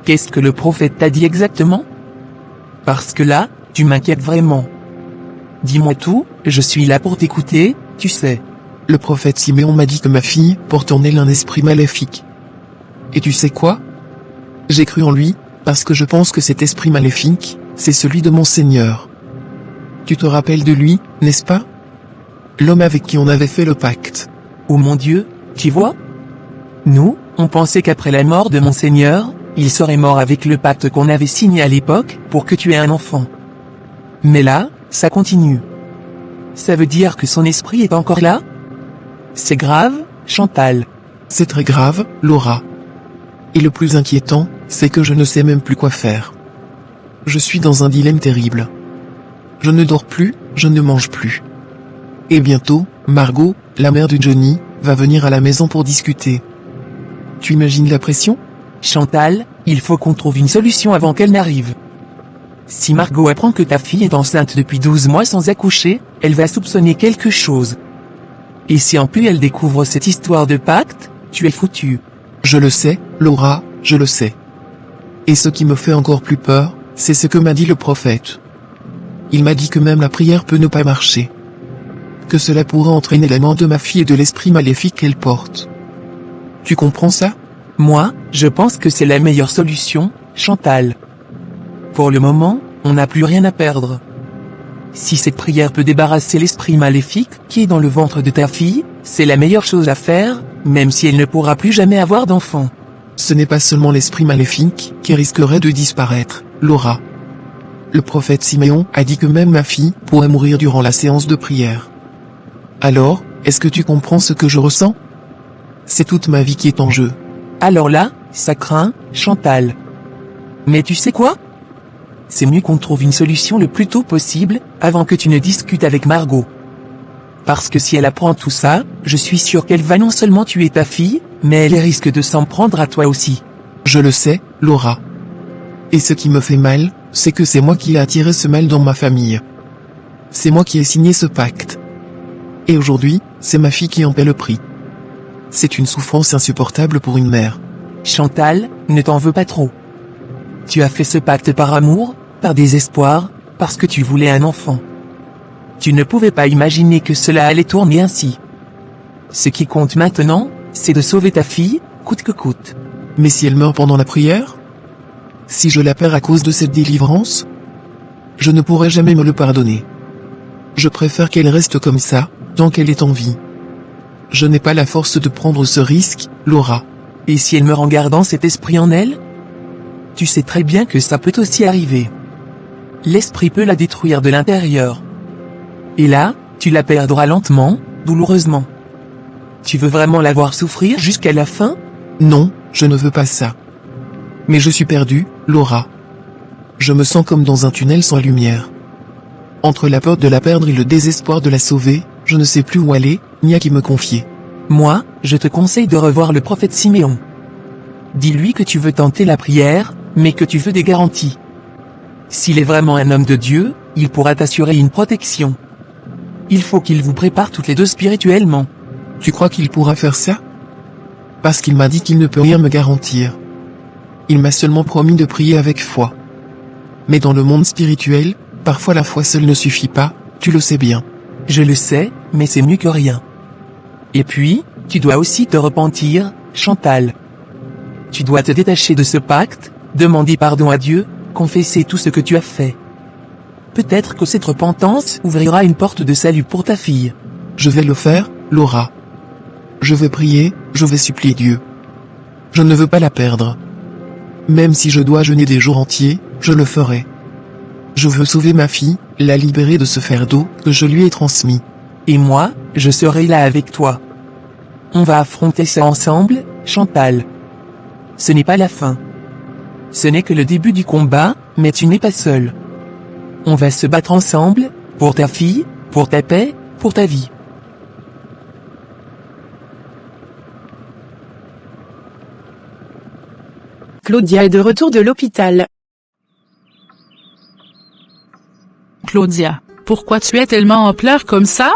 Qu'est-ce que le prophète t'a dit exactement? Parce que là, tu m'inquiètes vraiment. Dis-moi tout, je suis là pour t'écouter, tu sais. Le prophète Siméon m'a dit que ma fille porte en elle un esprit maléfique. Et tu sais quoi? J'ai cru en lui, parce que je pense que cet esprit maléfique, c'est celui de mon Seigneur. Tu te rappelles de lui, n'est-ce pas? L'homme avec qui on avait fait le pacte. Oh mon Dieu, tu vois? Nous, on pensait qu'après la mort de mon Seigneur, il serait mort avec le pacte qu'on avait signé à l'époque, pour que tu aies un enfant. Mais là, ça continue. Ça veut dire que son esprit est encore là? C'est grave, Chantal. C'est très grave, Laura. Et le plus inquiétant, c'est que je ne sais même plus quoi faire. Je suis dans un dilemme terrible. Je ne dors plus, je ne mange plus. Et bientôt, Margot, la mère de Johnny, va venir à la maison pour discuter. Tu imagines la pression? Chantal, il faut qu'on trouve une solution avant qu'elle n'arrive. Si Margot apprend que ta fille est enceinte depuis 12 mois sans accoucher, elle va soupçonner quelque chose. Et si en plus elle découvre cette histoire de pacte, tu es foutu. Je le sais, Laura, je le sais. Et ce qui me fait encore plus peur, c'est ce que m'a dit le prophète. Il m'a dit que même la prière peut ne pas marcher. Que cela pourrait entraîner la mort de ma fille et de l'esprit maléfique qu'elle porte. Tu comprends ça? Moi, je pense que c'est la meilleure solution, Chantal. Pour le moment, on n'a plus rien à perdre. Si cette prière peut débarrasser l'esprit maléfique qui est dans le ventre de ta fille, c'est la meilleure chose à faire, même si elle ne pourra plus jamais avoir d'enfant. Ce n'est pas seulement l'esprit maléfique qui risquerait de disparaître, Laura. Le prophète Siméon a dit que même ma fille pourrait mourir durant la séance de prière. Alors, est-ce que tu comprends ce que je ressens? C'est toute ma vie qui est en jeu. Alors là, ça craint, Chantal. Mais tu sais quoi? c'est mieux qu'on trouve une solution le plus tôt possible, avant que tu ne discutes avec Margot. Parce que si elle apprend tout ça, je suis sûr qu'elle va non seulement tuer ta fille, mais elle risque de s'en prendre à toi aussi. Je le sais, Laura. Et ce qui me fait mal, c'est que c'est moi qui ai attiré ce mal dans ma famille. C'est moi qui ai signé ce pacte. Et aujourd'hui, c'est ma fille qui en paie le prix. C'est une souffrance insupportable pour une mère. Chantal, ne t'en veux pas trop. Tu as fait ce pacte par amour, par désespoir, parce que tu voulais un enfant. Tu ne pouvais pas imaginer que cela allait tourner ainsi. Ce qui compte maintenant, c'est de sauver ta fille, coûte que coûte. Mais si elle meurt pendant la prière? Si je la perds à cause de cette délivrance? Je ne pourrai jamais me le pardonner. Je préfère qu'elle reste comme ça, tant qu'elle est en vie. Je n'ai pas la force de prendre ce risque, Laura. Et si elle meurt en gardant cet esprit en elle? Tu sais très bien que ça peut aussi arriver. L'esprit peut la détruire de l'intérieur. Et là, tu la perdras lentement, douloureusement. Tu veux vraiment la voir souffrir jusqu'à la fin? Non, je ne veux pas ça. Mais je suis perdu, Laura. Je me sens comme dans un tunnel sans lumière. Entre la peur de la perdre et le désespoir de la sauver, je ne sais plus où aller, ni à qui me confier. Moi, je te conseille de revoir le prophète Siméon. Dis-lui que tu veux tenter la prière, mais que tu veux des garanties. S'il est vraiment un homme de Dieu, il pourra t'assurer une protection. Il faut qu'il vous prépare toutes les deux spirituellement. Tu crois qu'il pourra faire ça? Parce qu'il m'a dit qu'il ne peut rien me garantir. Il m'a seulement promis de prier avec foi. Mais dans le monde spirituel, parfois la foi seule ne suffit pas, tu le sais bien. Je le sais, mais c'est mieux que rien. Et puis, tu dois aussi te repentir, Chantal. Tu dois te détacher de ce pacte, demander pardon à Dieu, confesser tout ce que tu as fait. Peut-être que cette repentance ouvrira une porte de salut pour ta fille. Je vais le faire, Laura. Je vais prier, je vais supplier Dieu. Je ne veux pas la perdre. Même si je dois jeûner des jours entiers, je le ferai. Je veux sauver ma fille, la libérer de ce fardeau que je lui ai transmis. Et moi, je serai là avec toi. On va affronter ça ensemble, Chantal. Ce n'est pas la fin. Ce n'est que le début du combat, mais tu n'es pas seul. On va se battre ensemble, pour ta fille, pour ta paix, pour ta vie. Claudia est de retour de l'hôpital. Claudia, pourquoi tu es tellement en pleurs comme ça?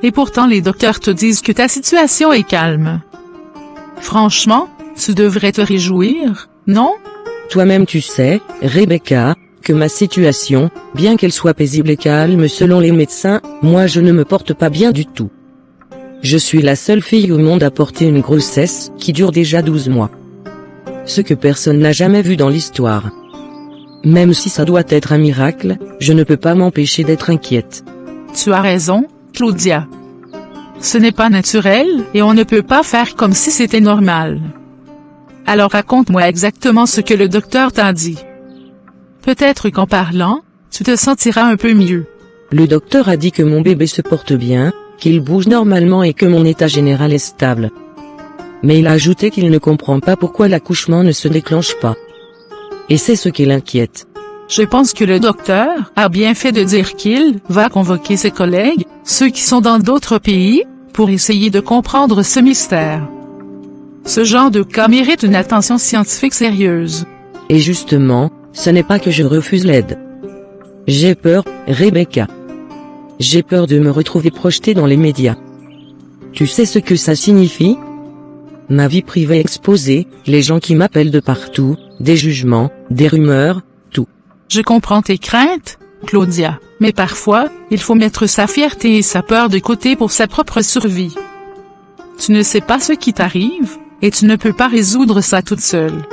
Et pourtant les docteurs te disent que ta situation est calme. Franchement, tu devrais te réjouir, non? Toi-même tu sais, Rebecca, que ma situation, bien qu'elle soit paisible et calme selon les médecins, moi je ne me porte pas bien du tout. Je suis la seule fille au monde à porter une grossesse qui dure déjà 12 mois. Ce que personne n'a jamais vu dans l'histoire. Même si ça doit être un miracle, je ne peux pas m'empêcher d'être inquiète. Tu as raison, Claudia. Ce n'est pas naturel, et on ne peut pas faire comme si c'était normal. Alors raconte-moi exactement ce que le docteur t'a dit. Peut-être qu'en parlant, tu te sentiras un peu mieux. Le docteur a dit que mon bébé se porte bien, qu'il bouge normalement et que mon état général est stable. Mais il a ajouté qu'il ne comprend pas pourquoi l'accouchement ne se déclenche pas. Et c'est ce qui l'inquiète. Je pense que le docteur a bien fait de dire qu'il va convoquer ses collègues, ceux qui sont dans d'autres pays, pour essayer de comprendre ce mystère. Ce genre de cas mérite une attention scientifique sérieuse. Et justement, ce n'est pas que je refuse l'aide. J'ai peur, Rebecca. J'ai peur de me retrouver projetée dans les médias. Tu sais ce que ça signifie? Ma vie privée exposée, les gens qui m'appellent de partout, des jugements, des rumeurs, tout. Je comprends tes craintes, Claudia, mais parfois, il faut mettre sa fierté et sa peur de côté pour sa propre survie. Tu ne sais pas ce qui t'arrive, et tu ne peux pas résoudre ça toute seule.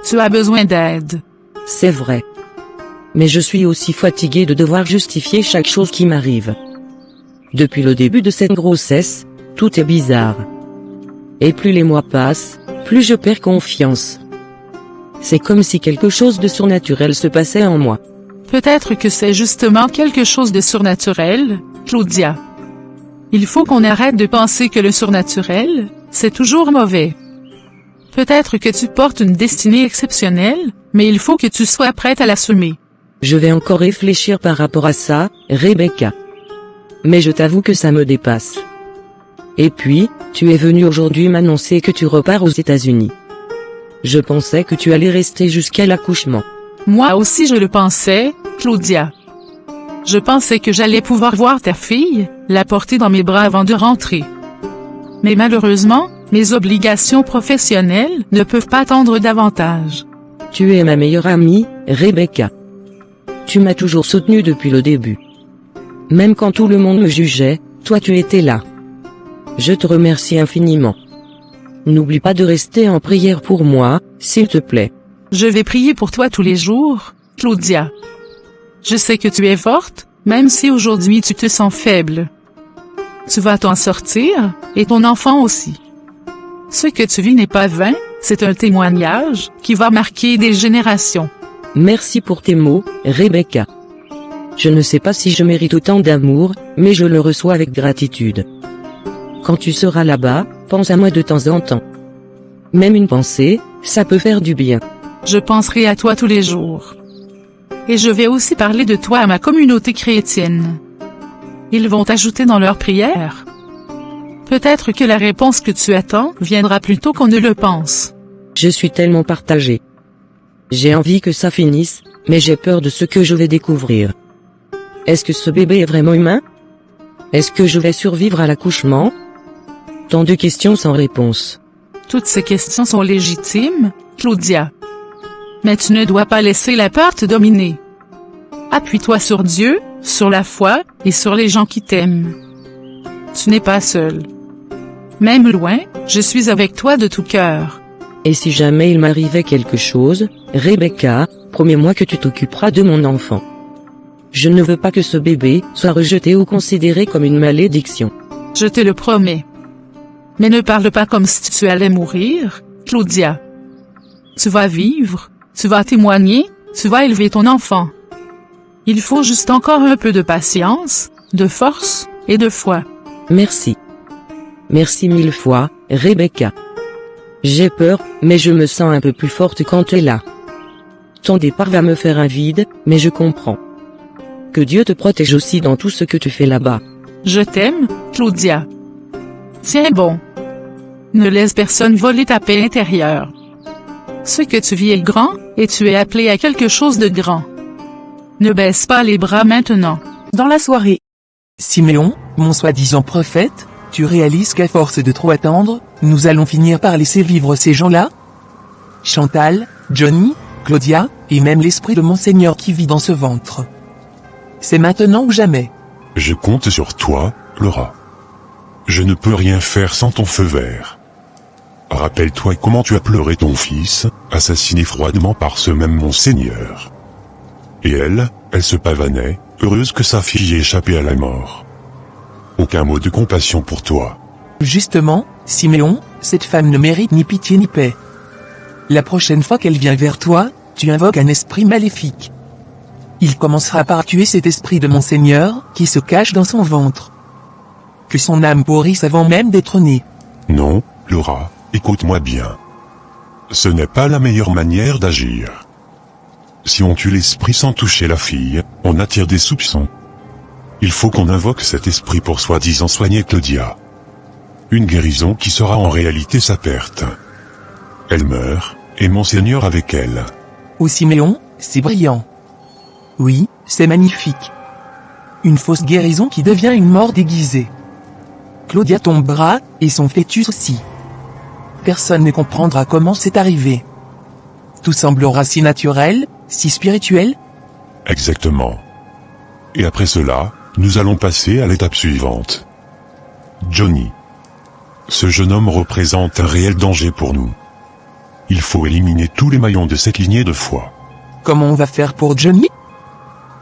Tu as besoin d'aide. C'est vrai. Mais je suis aussi fatiguée de devoir justifier chaque chose qui m'arrive. Depuis le début de cette grossesse, tout est bizarre. Et plus les mois passent, plus je perds confiance. C'est comme si quelque chose de surnaturel se passait en moi. Peut-être que c'est justement quelque chose de surnaturel, Claudia. Il faut qu'on arrête de penser que le surnaturel, c'est toujours mauvais. Peut-être que tu portes une destinée exceptionnelle, mais il faut que tu sois prête à l'assumer. Je vais encore réfléchir par rapport à ça, Rebecca. Mais je t'avoue que ça me dépasse. Et puis, tu es venu aujourd'hui m'annoncer que tu repars aux États-Unis. Je pensais que tu allais rester jusqu'à l'accouchement. Moi aussi je le pensais, Claudia. Je pensais que j'allais pouvoir voir ta fille, la porter dans mes bras avant de rentrer. Mais malheureusement, mes obligations professionnelles ne peuvent pas attendre davantage. Tu es ma meilleure amie, Rebecca. Tu m'as toujours soutenue depuis le début. Même quand tout le monde me jugeait, toi tu étais là. Je te remercie infiniment. N'oublie pas de rester en prière pour moi, s'il te plaît. Je vais prier pour toi tous les jours, Claudia. Je sais que tu es forte, même si aujourd'hui tu te sens faible. Tu vas t'en sortir, et ton enfant aussi. Ce que tu vis n'est pas vain, c'est un témoignage qui va marquer des générations. Merci pour tes mots, Rebecca. Je ne sais pas si je mérite autant d'amour, mais je le reçois avec gratitude. Quand tu seras là-bas, pense à moi de temps en temps. Même une pensée, ça peut faire du bien. Je penserai à toi tous les jours. Et je vais aussi parler de toi à ma communauté chrétienne. Ils vont t'ajouter dans leurs prières. Peut-être que la réponse que tu attends viendra plus tôt qu'on ne le pense. Je suis tellement partagée. J'ai envie que ça finisse, mais j'ai peur de ce que je vais découvrir. Est-ce que ce bébé est vraiment humain? Est-ce que je vais survivre à l'accouchement? Tant de questions sans réponse. Toutes ces questions sont légitimes, Claudia. Mais tu ne dois pas laisser la peur te dominer. Appuie-toi sur Dieu, sur la foi, et sur les gens qui t'aiment. Tu n'es pas seul. Même loin, je suis avec toi de tout cœur. Et si jamais il m'arrivait quelque chose, Rebecca, promets-moi que tu t'occuperas de mon enfant. Je ne veux pas que ce bébé soit rejeté ou considéré comme une malédiction. Je te le promets. Mais ne parle pas comme si tu allais mourir, Claudia. Tu vas vivre, tu vas témoigner, tu vas élever ton enfant. Il faut juste encore un peu de patience, de force, et de foi. Merci. Merci 1000 fois, Rebecca. J'ai peur, mais je me sens un peu plus forte quand tu es là. Ton départ va me faire un vide, mais je comprends. Que Dieu te protège aussi dans tout ce que tu fais là-bas. Je t'aime, Claudia. Tiens bon. Ne laisse personne voler ta paix intérieure. Ce que tu vis est grand, et tu es appelé à quelque chose de grand. Ne baisse pas les bras maintenant. Dans la soirée. Siméon, mon soi-disant prophète, tu réalises qu'à force de trop attendre, nous allons finir par laisser vivre ces gens-là? Chantal, Johnny, Claudia, et même l'esprit de mon Seigneur qui vit dans ce ventre. C'est maintenant ou jamais. Je compte sur toi, Laura. Je ne peux rien faire sans ton feu vert. Rappelle-toi comment tu as pleuré ton fils, assassiné froidement par ce même mon Seigneur. Et elle se pavanait, heureuse que sa fille ait échappé à la mort. Aucun mot de compassion pour toi. Justement, Siméon, cette femme ne mérite ni pitié ni paix. La prochaine fois qu'elle vient vers toi, tu invoques un esprit maléfique. Il commencera par tuer cet esprit de mon Seigneur, qui se cache dans son ventre. Que son âme pourrisse avant même d'être née. Non, Laura, écoute-moi bien. Ce n'est pas la meilleure manière d'agir. Si on tue l'esprit sans toucher la fille, on attire des soupçons. Il faut qu'on invoque cet esprit pour soi-disant soigner Claudia. Une guérison qui sera en réalité sa perte. Elle meurt, et mon Seigneur avec elle. Ô Siméon, c'est brillant. Oui, c'est magnifique. Une fausse guérison qui devient une mort déguisée. Claudia tombera, et son fœtus aussi. Personne ne comprendra comment c'est arrivé. Tout semblera si naturel, si spirituel. Exactement. Et après cela, nous allons passer à l'étape suivante. Johnny. Ce jeune homme représente un réel danger pour nous. Il faut éliminer tous les maillons de cette lignée de foi. Comment on va faire pour Johnny?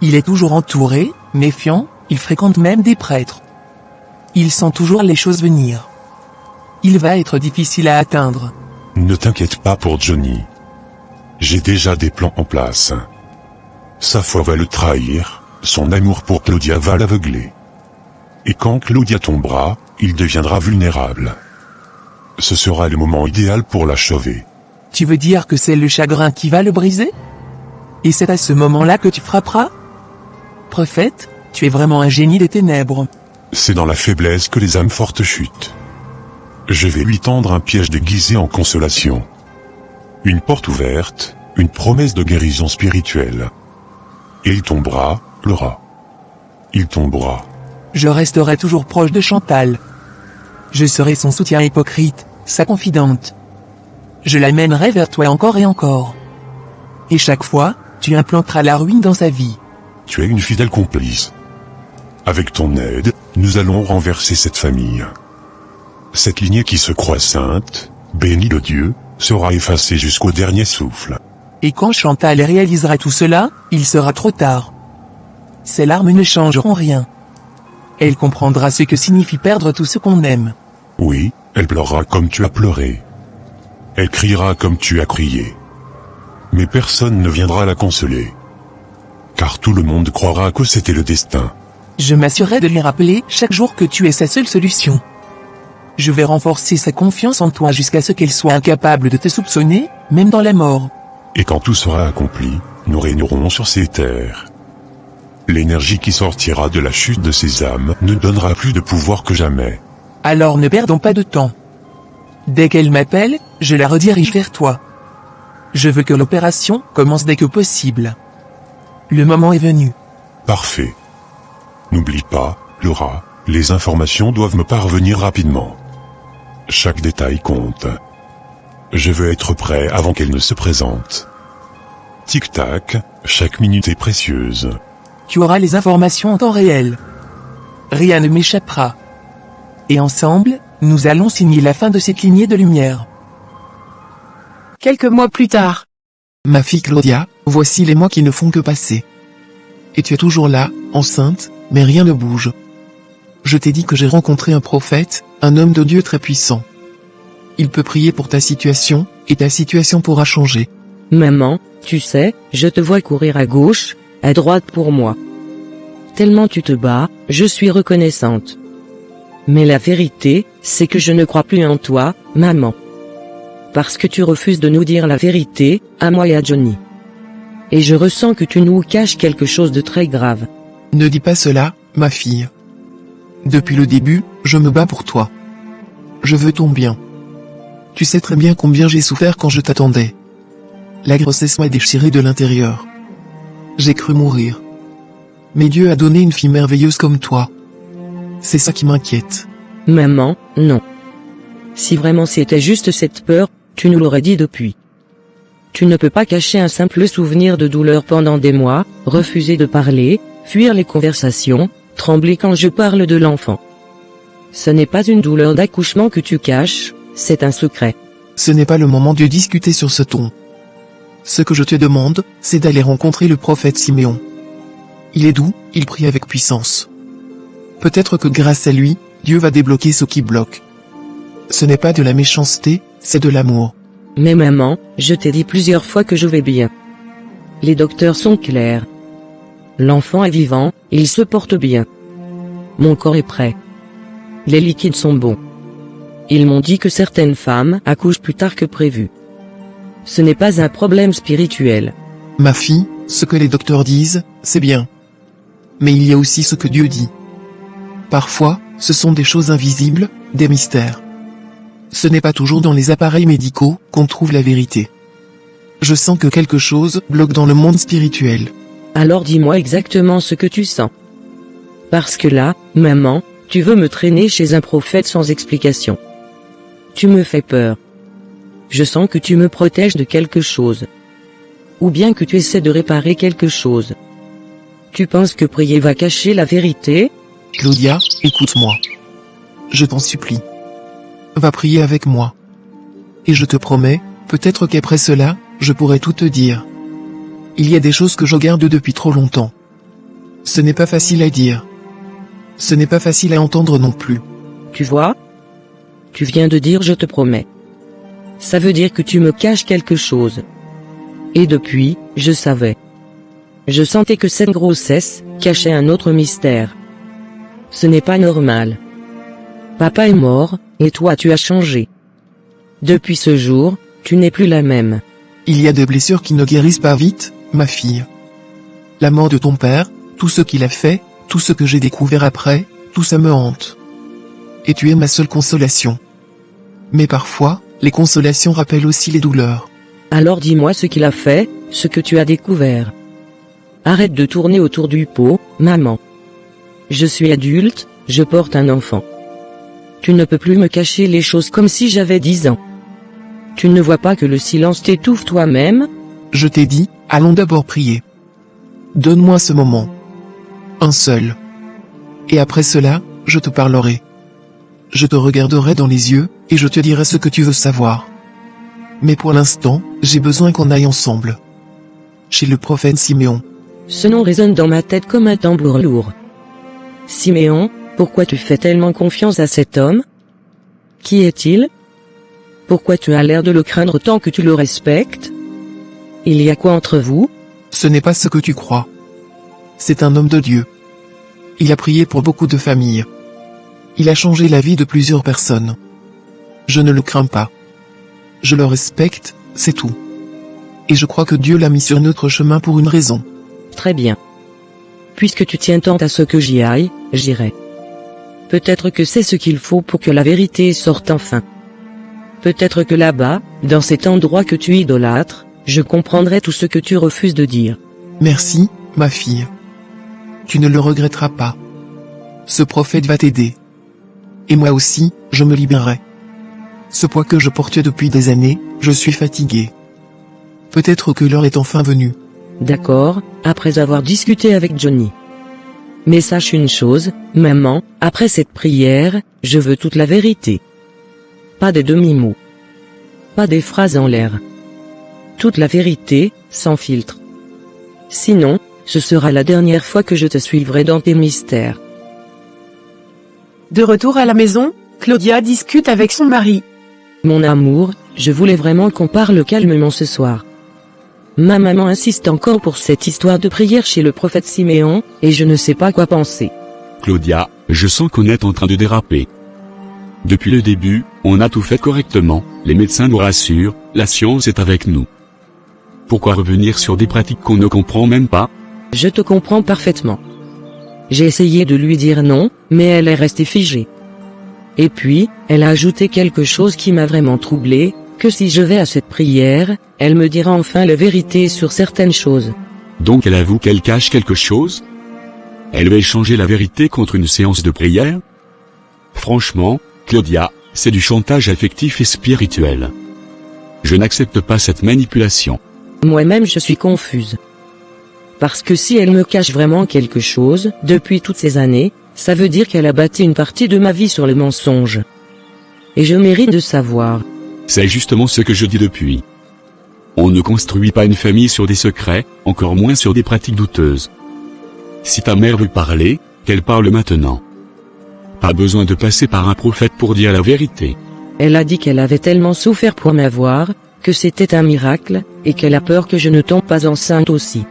Il est toujours entouré, méfiant, il fréquente même des prêtres. Il sent toujours les choses venir. Il va être difficile à atteindre. Ne t'inquiète pas pour Johnny. J'ai déjà des plans en place. Sa foi va le trahir, son amour pour Claudia va l'aveugler. Et quand Claudia tombera, il deviendra vulnérable. ce sera le moment idéal pour l'achever. Tu veux dire que c'est le chagrin qui va le briser? Et c'est à ce moment-là que tu frapperas? Prophète, tu es vraiment un génie des ténèbres. C'est dans la faiblesse que les âmes fortes chutent. Je vais lui tendre un piège déguisé en consolation. Une porte ouverte, une promesse de guérison spirituelle. Et il tombera, Laura. Il tombera. Je resterai toujours proche de Chantal. Je serai son soutien hypocrite, sa confidente. Je l'amènerai vers toi encore et encore. Et chaque fois, tu implanteras la ruine dans sa vie. Tu es une fidèle complice. Avec ton aide, nous allons renverser cette famille. Cette lignée qui se croit sainte, bénie de Dieu, sera effacée jusqu'au dernier souffle. Et quand Chantal réalisera tout cela, il sera trop tard. Ses larmes ne changeront rien. Elle comprendra ce que signifie perdre tout ce qu'on aime. Oui, elle pleurera comme tu as pleuré. Elle criera comme tu as crié. Mais personne ne viendra la consoler. Car tout le monde croira que c'était le destin. Je m'assurerai de lui rappeler chaque jour que tu es sa seule solution. Je vais renforcer sa confiance en toi jusqu'à ce qu'elle soit incapable de te soupçonner, même dans la mort. Et quand tout sera accompli, nous régnerons sur ces terres. L'énergie qui sortira de la chute de ces âmes ne donnera plus de pouvoir que jamais. Alors ne perdons pas de temps. Dès qu'elle m'appelle, je la redirige vers toi. Je veux que l'opération commence dès que possible. Le moment est venu. Parfait. N'oublie pas, Laura, les informations doivent me parvenir rapidement. Chaque détail compte. Je veux être prêt avant qu'elle ne se présente. Tic-tac, chaque minute est précieuse. Tu auras les informations en temps réel. Rien ne m'échappera. Et ensemble, nous allons signer la fin de cette lignée de lumière. Quelques mois plus tard. Ma fille Claudia, voici les mois qui ne font que passer. Et tu es toujours là, enceinte, mais rien ne bouge. Je t'ai dit que j'ai rencontré un prophète, un homme de Dieu très puissant. Il peut prier pour ta situation, et ta situation pourra changer. Maman, tu sais, je te vois courir à gauche, à droite pour moi. Tellement tu te bats, je suis reconnaissante. Mais la vérité, c'est que je ne crois plus en toi, maman. Parce que tu refuses de nous dire la vérité, à moi et à Johnny. Et je ressens que tu nous caches quelque chose de très grave. Ne dis pas cela, ma fille. Depuis le début, je me bats pour toi. Je veux ton bien. Tu sais très bien combien j'ai souffert quand je t'attendais. La grossesse m'a déchiré de l'intérieur. J'ai cru mourir. Mais Dieu a donné une fille merveilleuse comme toi. C'est ça qui m'inquiète. Maman, non. Si vraiment c'était juste cette peur, tu nous l'aurais dit depuis. Tu ne peux pas cacher un simple souvenir de douleur pendant des mois, refuser de parler, fuir les conversations, trembler quand je parle de l'enfant. Ce n'est pas une douleur d'accouchement que tu caches, c'est un secret. Ce n'est pas le moment de discuter sur ce ton. Ce que je te demande, c'est d'aller rencontrer le prophète Siméon. Il est doux, il prie avec puissance. Peut-être que grâce à lui, Dieu va débloquer ce qui bloque. Ce n'est pas de la méchanceté, c'est de l'amour. Mais maman, je t'ai dit plusieurs fois que je vais bien. Les docteurs sont clairs. L'enfant est vivant, il se porte bien. Mon corps est prêt. Les liquides sont bons. Ils m'ont dit que certaines femmes accouchent plus tard que prévu. Ce n'est pas un problème spirituel. Ma fille, ce que les docteurs disent, c'est bien. Mais il y a aussi ce que Dieu dit. Parfois, ce sont des choses invisibles, des mystères. Ce n'est pas toujours dans les appareils médicaux qu'on trouve la vérité. Je sens que quelque chose bloque dans le monde spirituel. Alors dis-moi exactement ce que tu sens. Parce que là, maman, tu veux me traîner chez un prophète sans explication. Tu me fais peur. Je sens que tu me protèges de quelque chose. Ou bien que tu essaies de réparer quelque chose. Tu penses que prier va cacher la vérité? Claudia, écoute-moi. Je t'en supplie. Va prier avec moi. Et je te promets, peut-être qu'après cela, je pourrai tout te dire. Il y a des choses que je garde depuis trop longtemps. Ce n'est pas facile à dire. Ce n'est pas facile à entendre non plus. Tu vois? Tu viens de dire je te promets. Ça veut dire que tu me caches quelque chose. Et depuis, je savais. Je sentais que cette grossesse cachait un autre mystère. Ce n'est pas normal. Papa est mort, et toi tu as changé. Depuis ce jour, tu n'es plus la même. Il y a des blessures qui ne guérissent pas vite, ma fille. La mort de ton père, tout ce qu'il a fait, tout ce que j'ai découvert après, tout ça me hante. Et tu es ma seule consolation. Mais parfois, les consolations rappellent aussi les douleurs. Alors dis-moi ce qu'il a fait, ce que tu as découvert. Arrête de tourner autour du pot, maman. Je suis adulte, je porte un enfant. Tu ne peux plus me cacher les choses comme si j'avais 10 ans. Tu ne vois pas que le silence t'étouffe toi-même? Je t'ai dit, allons d'abord prier. Donne-moi ce moment. Un seul. Et après cela, je te parlerai. Je te regarderai dans les yeux, et je te dirai ce que tu veux savoir. Mais pour l'instant, j'ai besoin qu'on aille ensemble. Chez le prophète Siméon. Ce nom résonne dans ma tête comme un tambour lourd. Siméon, pourquoi tu fais tellement confiance à cet homme? Qui est-il? Pourquoi tu as l'air de le craindre tant que tu le respectes? Il y a quoi entre vous? Ce n'est pas ce que tu crois. C'est un homme de Dieu. Il a prié pour beaucoup de familles. Il a changé la vie de plusieurs personnes. Je ne le crains pas. Je le respecte, c'est tout. Et je crois que Dieu l'a mis sur notre chemin pour une raison. Très bien. Puisque tu tiens tant à ce que j'y aille, j'irai. Peut-être que c'est ce qu'il faut pour que la vérité sorte enfin. Peut-être que là-bas, dans cet endroit que tu idolâtres, je comprendrai tout ce que tu refuses de dire. Merci, ma fille. Tu ne le regretteras pas. Ce prophète va t'aider. Et moi aussi, je me libérerai. Ce poids que je portais depuis des années, je suis fatigué. Peut-être que l'heure est enfin venue. D'accord, après avoir discuté avec Johnny. Mais sache une chose, maman, après cette prière, je veux toute la vérité. Pas des demi-mots. Pas des phrases en l'air. Toute la vérité, sans filtre. Sinon, ce sera la dernière fois que je te suivrai dans tes mystères. De retour à la maison, Claudia discute avec son mari. Mon amour, je voulais vraiment qu'on parle calmement ce soir. Ma maman insiste encore pour cette histoire de prière chez le prophète Siméon, et je ne sais pas quoi penser. Claudia, je sens qu'on est en train de déraper. Depuis le début, on a tout fait correctement, les médecins nous rassurent, la science est avec nous. Pourquoi revenir sur des pratiques qu'on ne comprend même pas? Je te comprends parfaitement. J'ai essayé de lui dire non, mais elle est restée figée. Et puis, elle a ajouté quelque chose qui m'a vraiment troublé, que si je vais à cette prière, elle me dira enfin la vérité sur certaines choses. Donc elle avoue qu'elle cache quelque chose? Elle va échanger la vérité contre une séance de prière? Franchement, Claudia, c'est du chantage affectif et spirituel. Je n'accepte pas cette manipulation. Moi-même je suis confuse. Parce que si elle me cache vraiment quelque chose, depuis toutes ces années, ça veut dire qu'elle a bâti une partie de ma vie sur le mensonge. Et je mérite de savoir. C'est justement ce que je dis depuis. On ne construit pas une famille sur des secrets, encore moins sur des pratiques douteuses. Si ta mère veut parler, qu'elle parle maintenant. Pas besoin de passer par un prophète pour dire la vérité. Elle a dit qu'elle avait tellement souffert pour m'avoir, que c'était un miracle, et qu'elle a peur que je ne tombe pas enceinte aussi.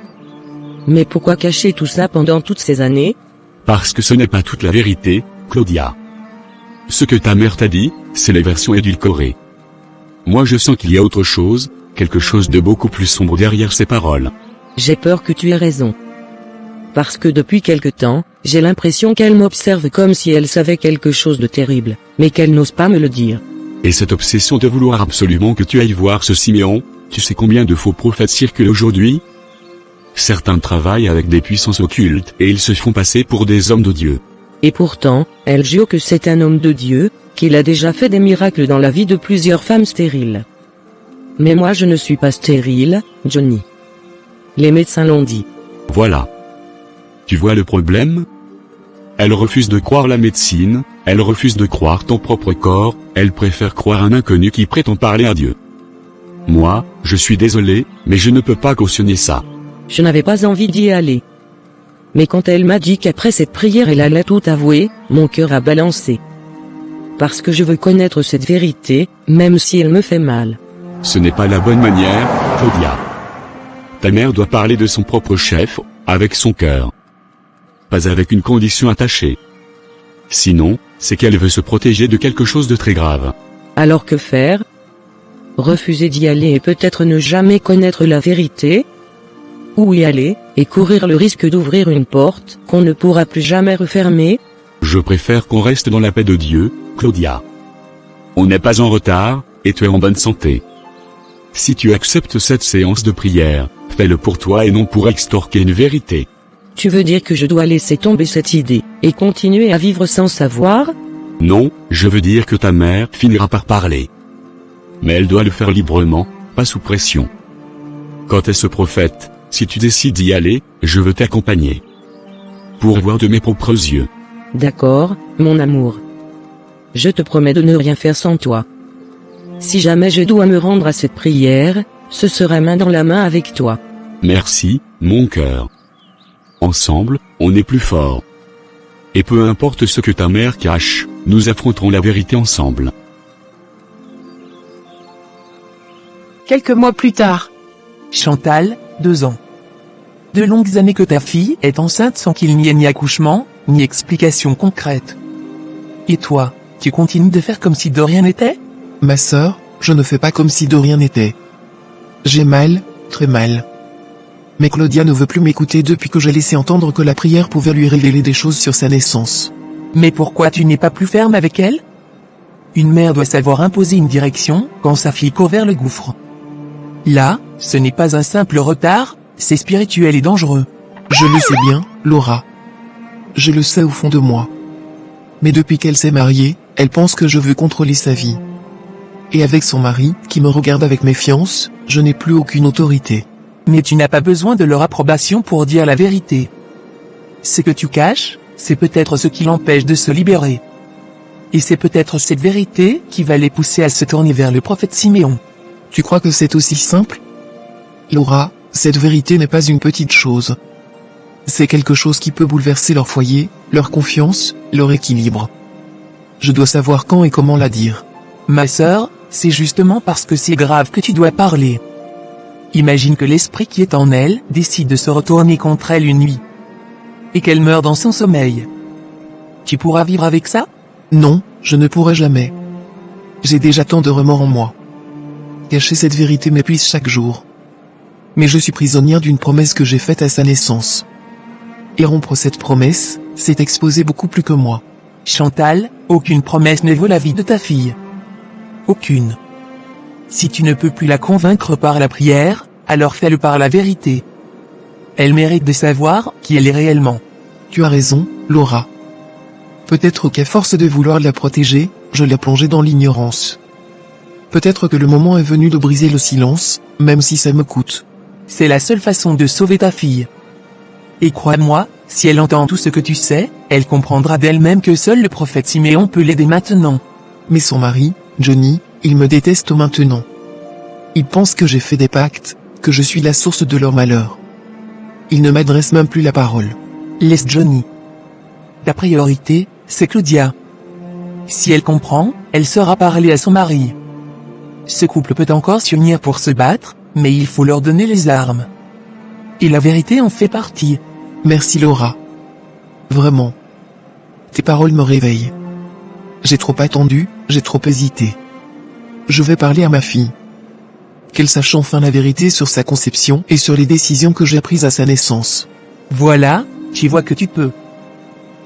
Mais pourquoi cacher tout ça pendant toutes ces années? Parce que ce n'est pas toute la vérité, Claudia. Ce que ta mère t'a dit, c'est les versions édulcorées. Moi je sens qu'il y a autre chose, quelque chose de beaucoup plus sombre derrière ces paroles. J'ai peur que tu aies raison. Parce que depuis quelque temps, j'ai l'impression qu'elle m'observe comme si elle savait quelque chose de terrible, mais qu'elle n'ose pas me le dire. Et cette obsession de vouloir absolument que tu ailles voir ce Siméon, tu sais combien de faux prophètes circulent aujourd'hui? Certains travaillent avec des puissances occultes et ils se font passer pour des hommes de Dieu. Et pourtant, elle jure que c'est un homme de Dieu, qu'il a déjà fait des miracles dans la vie de plusieurs femmes stériles. Mais moi je ne suis pas stérile, Johnny. Les médecins l'ont dit. Voilà. Tu vois le problème? Elle refuse de croire la médecine, elle refuse de croire ton propre corps, elle préfère croire un inconnu qui prétend parler à Dieu. Moi, je suis désolé, mais je ne peux pas cautionner ça. Je n'avais pas envie d'y aller. Mais quand elle m'a dit qu'après cette prière elle allait tout avouer, mon cœur a balancé. Parce que je veux connaître cette vérité, même si elle me fait mal. Ce n'est pas la bonne manière, Claudia. Ta mère doit parler de son propre chef, avec son cœur. Pas avec une condition attachée. Sinon, c'est qu'elle veut se protéger de quelque chose de très grave. Alors que faire? refuser d'y aller et peut-être ne jamais connaître la vérité? Ou y aller, et courir le risque d'ouvrir une porte, qu'on ne pourra plus jamais refermer? Je préfère qu'on reste dans la paix de Dieu, Claudia. On n'est pas en retard, et tu es en bonne santé. Si tu acceptes cette séance de prière, fais-le pour toi et non pour extorquer une vérité. Tu veux dire que je dois laisser tomber cette idée, et continuer à vivre sans savoir? Non, je veux dire que ta mère finira par parler. Mais elle doit le faire librement, pas sous pression. Quand est ce prophète, si tu décides d'y aller, je veux t'accompagner. Pour voir de mes propres yeux. D'accord, mon amour. Je te promets de ne rien faire sans toi. Si jamais je dois me rendre à cette prière, ce sera main dans la main avec toi. Merci, mon cœur. Ensemble, on est plus fort. Et peu importe ce que ta mère cache, nous affronterons la vérité ensemble. Quelques mois plus tard. Chantal, 2 ans. De longues années que ta fille est enceinte sans qu'il n'y ait ni accouchement, ni explication concrète. Et toi, tu continues de faire comme si de rien n'était? Ma sœur, je ne fais pas comme si de rien n'était. J'ai mal, très mal. Mais Claudia ne veut plus m'écouter depuis que j'ai laissé entendre que la prière pouvait lui révéler des choses sur sa naissance. Mais pourquoi tu n'es pas plus ferme avec elle? Une mère doit savoir imposer une direction quand sa fille court vers le gouffre. Là, ce n'est pas un simple retard, c'est spirituel et dangereux. Je le sais bien, Laura. Je le sais au fond de moi. Mais depuis qu'elle s'est mariée, elle pense que je veux contrôler sa vie. Et avec son mari, qui me regarde avec méfiance, je n'ai plus aucune autorité. Mais tu n'as pas besoin de leur approbation pour dire la vérité. Ce que tu caches, c'est peut-être ce qui l'empêche de se libérer. Et c'est peut-être cette vérité qui va les pousser à se tourner vers le prophète Siméon. Tu crois que c'est aussi simple? Laura, cette vérité n'est pas une petite chose. C'est quelque chose qui peut bouleverser leur foyer, leur confiance, leur équilibre. Je dois savoir quand et comment la dire. Ma sœur, c'est justement parce que c'est grave que tu dois parler. Imagine que l'esprit qui est en elle décide de se retourner contre elle une nuit. Et qu'elle meurt dans son sommeil. Tu pourras vivre avec ça? Non, je ne pourrai jamais. J'ai déjà tant de remords en moi. Cacher cette vérité m'épuise chaque jour. Mais je suis prisonnière d'une promesse que j'ai faite à sa naissance. Et rompre cette promesse, c'est exposer beaucoup plus que moi. Chantal, aucune promesse ne vaut la vie de ta fille. Aucune. Si tu ne peux plus la convaincre par la prière, alors fais-le par la vérité. Elle mérite de savoir qui elle est réellement. Tu as raison, Laura. Peut-être qu'à force de vouloir la protéger, je l'ai plongée dans l'ignorance. Peut-être que le moment est venu de briser le silence, même si ça me coûte. C'est la seule façon de sauver ta fille. Et crois-moi, si elle entend tout ce que tu sais, elle comprendra d'elle-même que seul le prophète Siméon peut l'aider maintenant. Mais son mari, Johnny, il me déteste maintenant. Il pense que j'ai fait des pactes, que je suis la source de leur malheur. Il ne m'adresse même plus la parole. Laisse Johnny. Ta priorité, c'est Claudia. Si elle comprend, elle saura parler à son mari. Ce couple peut encore s'unir pour se battre, mais il faut leur donner les armes. Et la vérité en fait partie. Merci Laura. Vraiment. Tes paroles me réveillent. J'ai trop attendu, j'ai trop hésité. Je vais parler à ma fille. Qu'elle sache enfin la vérité sur sa conception et sur les décisions que j'ai prises à sa naissance. Voilà, tu vois que tu peux.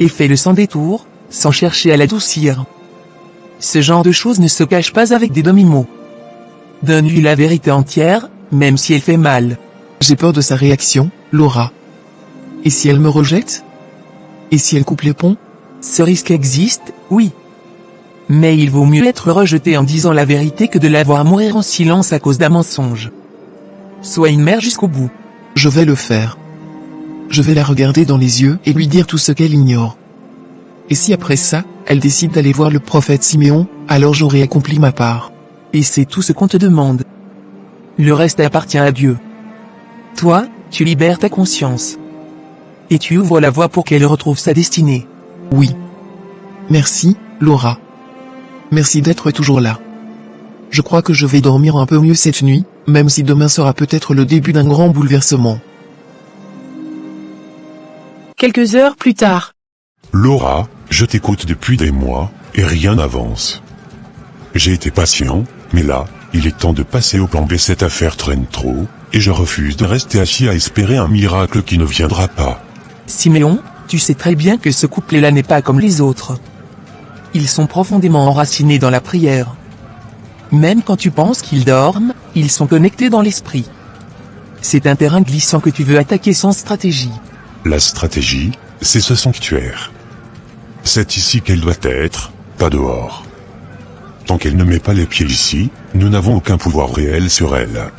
Et fais-le sans détour, sans chercher à l'adoucir. Ce genre de choses ne se cache pas avec des demi-mots. Donne-lui la vérité entière, même si elle fait mal. J'ai peur de sa réaction, Laura. Et si elle me rejette? Et si elle coupe les ponts? Ce risque existe, oui. Mais il vaut mieux être rejeté en disant la vérité que de la voir mourir en silence à cause d'un mensonge. Sois une mère jusqu'au bout. Je vais le faire. Je vais la regarder dans les yeux et lui dire tout ce qu'elle ignore. Et si après ça, elle décide d'aller voir le prophète Siméon, alors j'aurai accompli ma part. Et c'est tout ce qu'on te demande. Le reste appartient à Dieu. Toi, tu libères ta conscience. Et tu ouvres la voie pour qu'elle retrouve sa destinée. Oui. Merci, Laura. Merci d'être toujours là. Je crois que je vais dormir un peu mieux cette nuit, même si demain sera peut-être le début d'un grand bouleversement. Quelques heures plus tard. Laura, je t'écoute depuis des mois, et rien n'avance. J'ai été patient, mais là, Il est temps de passer au plan B, cette affaire traîne trop, et je refuse de rester assis à espérer un miracle qui ne viendra pas. Siméon, tu sais très bien que ce couple-là n'est pas comme les autres. Ils sont profondément enracinés dans la prière. Même quand tu penses qu'ils dorment, ils sont connectés dans l'esprit. C'est un terrain glissant que tu veux attaquer sans stratégie. La stratégie, c'est ce sanctuaire. C'est ici qu'elle doit être, pas dehors. Tant qu'elle ne met pas les pieds ici, nous n'avons aucun pouvoir réel sur elle.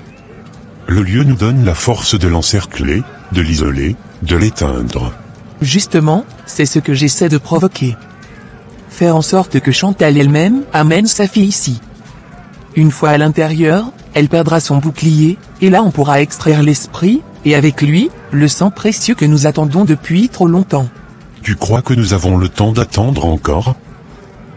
Le lieu nous donne la force de l'encercler, de l'isoler, de l'éteindre. Justement, c'est ce que j'essaie de provoquer. Faire en sorte que Chantal elle-même amène sa fille ici. Une fois à l'intérieur, elle perdra son bouclier, et là on pourra extraire l'esprit, et avec lui, le sang précieux que nous attendons depuis trop longtemps. Tu crois que nous avons le temps d'attendre encore ?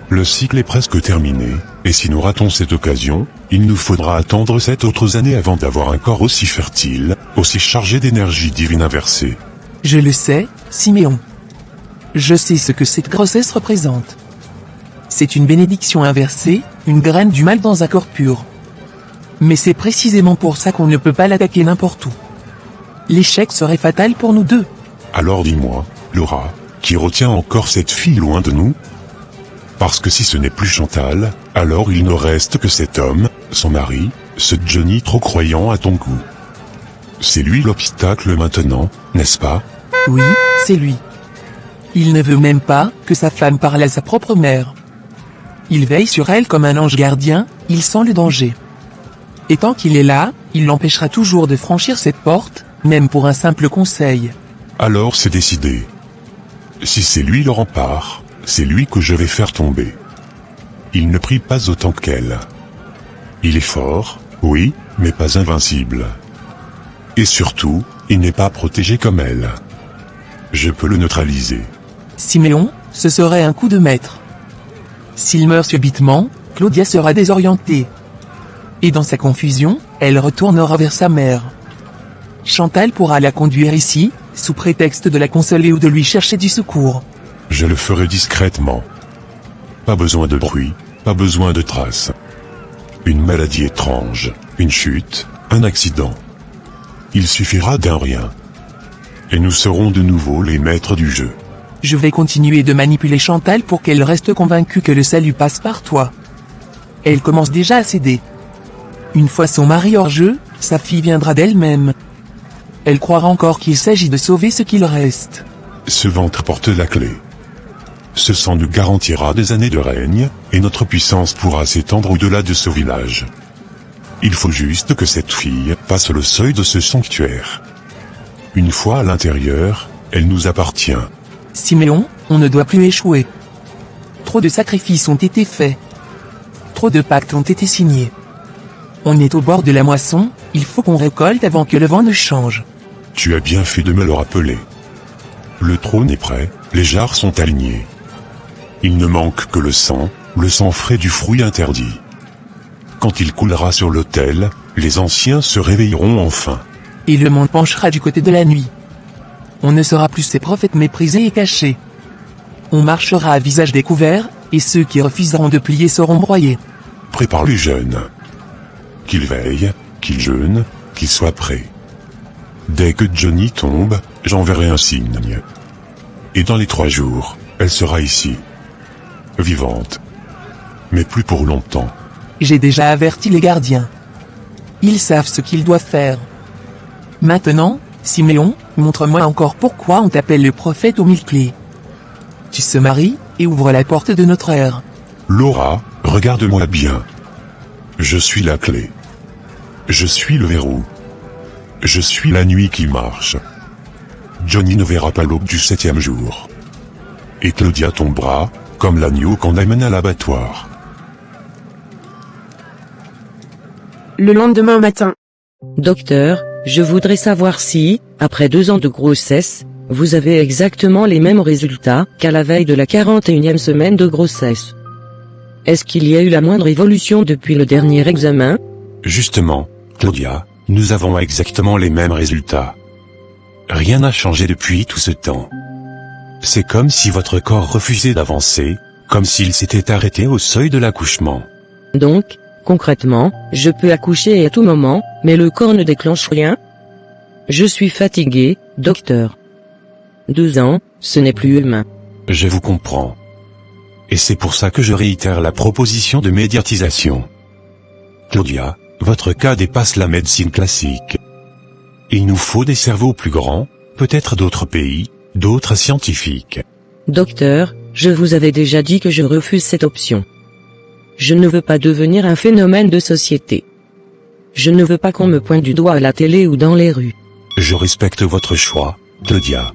Le cycle est presque terminé, et si nous ratons cette occasion, il nous faudra attendre 7 autres années avant d'avoir un corps aussi fertile, aussi chargé d'énergie divine inversée. Je le sais, Siméon. Je sais ce que cette grossesse représente. C'est une bénédiction inversée, une graine du mal dans un corps pur. Mais c'est précisément pour ça qu'on ne peut pas l'attaquer n'importe où. L'échec serait fatal pour nous deux. Alors dis-moi, Laura, qui retient encore cette fille loin de nous ? Parce que si ce n'est plus Chantal, alors il ne reste que cet homme, son mari, ce Johnny trop croyant à ton goût. C'est lui l'obstacle maintenant, n'est-ce pas ? Oui, c'est lui. Il ne veut même pas que sa femme parle à sa propre mère. Il veille sur elle comme un ange gardien, il sent le danger. Et tant qu'il est là, il l'empêchera toujours de franchir cette porte, même pour un simple conseil. Alors c'est décidé. Si c'est lui le rempart, c'est lui que je vais faire tomber. Il ne prie pas autant qu'elle. Il est fort, oui, mais pas invincible. Et surtout, il n'est pas protégé comme elle. Je peux le neutraliser. Siméon, ce serait un coup de maître. S'il meurt subitement, Claudia sera désorientée. Et dans sa confusion, elle retournera vers sa mère. Chantal pourra la conduire ici, sous prétexte de la consoler ou de lui chercher du secours. Je le ferai discrètement. Pas besoin de bruit, pas besoin de traces. Une maladie étrange, une chute, un accident. Il suffira d'un rien. Et nous serons de nouveau les maîtres du jeu. Je vais continuer de manipuler Chantal pour qu'elle reste convaincue que le salut passe par toi. Elle commence déjà à céder. Une fois son mari hors jeu, sa fille viendra d'elle-même. Elle croira encore qu'il s'agit de sauver ce qu'il reste. Ce ventre porte la clé. Ce sang nous garantira des années de règne, et notre puissance pourra s'étendre au-delà de ce village. Il faut juste que cette fille passe le seuil de ce sanctuaire. Une fois à l'intérieur, elle nous appartient. Siméon, on ne doit plus échouer. Trop de sacrifices ont été faits. Trop de pactes ont été signés. On est au bord de la moisson, il faut qu'on récolte avant que le vent ne change. Tu as bien fait de me le rappeler. Le trône est prêt, les jarres sont alignés. Il ne manque que le sang frais du fruit interdit. Quand il coulera sur l'autel, les anciens se réveilleront enfin. Et le monde penchera du côté de la nuit. On ne sera plus ces prophètes méprisés et cachés. On marchera à visage découvert, et ceux qui refuseront de plier seront broyés. Prépare les jeunes. Qu'ils veillent, qu'ils jeûnent, qu'ils soient prêts. Dès que Johnny tombe, j'enverrai un signe. Et dans les 3 jours, elle sera ici. Vivante. Mais plus pour longtemps. J'ai déjà averti les gardiens. Ils savent ce qu'ils doivent faire. Maintenant, Siméon, montre-moi encore pourquoi on t'appelle le prophète aux 1000 clés. Tu se maries, et ouvres la porte de notre ère. Laura, regarde-moi bien. Je suis la clé. Je suis le verrou. Je suis la nuit qui marche. Johnny ne verra pas l'aube du 7e jour. Et Claudia tombera, comme l'agneau qu'on amène à l'abattoir. Le lendemain matin. Docteur, je voudrais savoir si, après 2 ans de grossesse, vous avez exactement les mêmes résultats qu'à la veille de la 41e semaine de grossesse. Est-ce qu'il y a eu la moindre évolution depuis le dernier examen ? Justement, Claudia, nous avons exactement les mêmes résultats. Rien n'a changé depuis tout ce temps. C'est comme si votre corps refusait d'avancer, comme s'il s'était arrêté au seuil de l'accouchement. Donc, Concrètement, je peux accoucher à tout moment, mais le corps ne déclenche rien. Je suis fatigué, docteur. 2 ans, ce n'est plus humain. Je vous comprends. Et c'est pour ça que je réitère la proposition de médiatisation. Claudia, votre cas dépasse la médecine classique. Il nous faut des cerveaux plus grands, peut-être d'autres pays, d'autres scientifiques. Docteur, je vous avais déjà dit que je refuse cette option. Je ne veux pas devenir un phénomène de société. Je ne veux pas qu'on me pointe du doigt à la télé ou dans les rues. Je respecte votre choix, Claudia.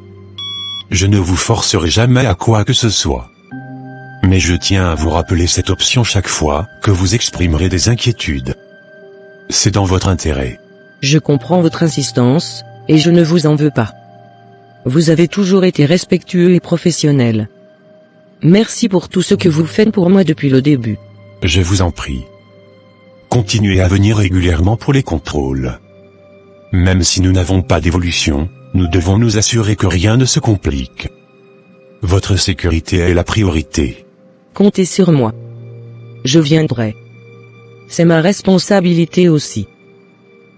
Je ne vous forcerai jamais à quoi que ce soit. Mais je tiens à vous rappeler cette option chaque fois que vous exprimerez des inquiétudes. C'est dans votre intérêt. Je comprends votre insistance, et je ne vous en veux pas. Vous avez toujours été respectueux et professionnel. Merci pour tout ce que vous faites pour moi depuis le début. Je vous en prie. Continuez à venir régulièrement pour les contrôles. Même si nous n'avons pas d'évolution, nous devons nous assurer que rien ne se complique. Votre sécurité est la priorité. Comptez sur moi. Je viendrai. C'est ma responsabilité aussi.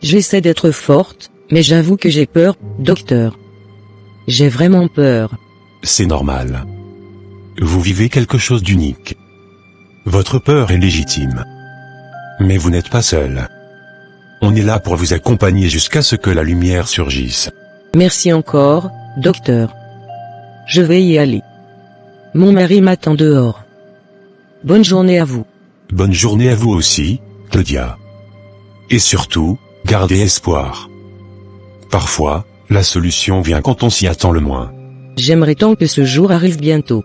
J'essaie d'être forte, mais j'avoue que j'ai peur, docteur. J'ai vraiment peur. C'est normal. Vous vivez quelque chose d'unique. Votre peur est légitime. Mais vous n'êtes pas seul. On est là pour vous accompagner jusqu'à ce que la lumière surgisse. Merci encore, docteur. Je vais y aller. Mon mari m'attend dehors. Bonne journée à vous. Bonne journée à vous aussi, Claudia. Et surtout, gardez espoir. Parfois, la solution vient quand on s'y attend le moins. J'aimerais tant que ce jour arrive bientôt.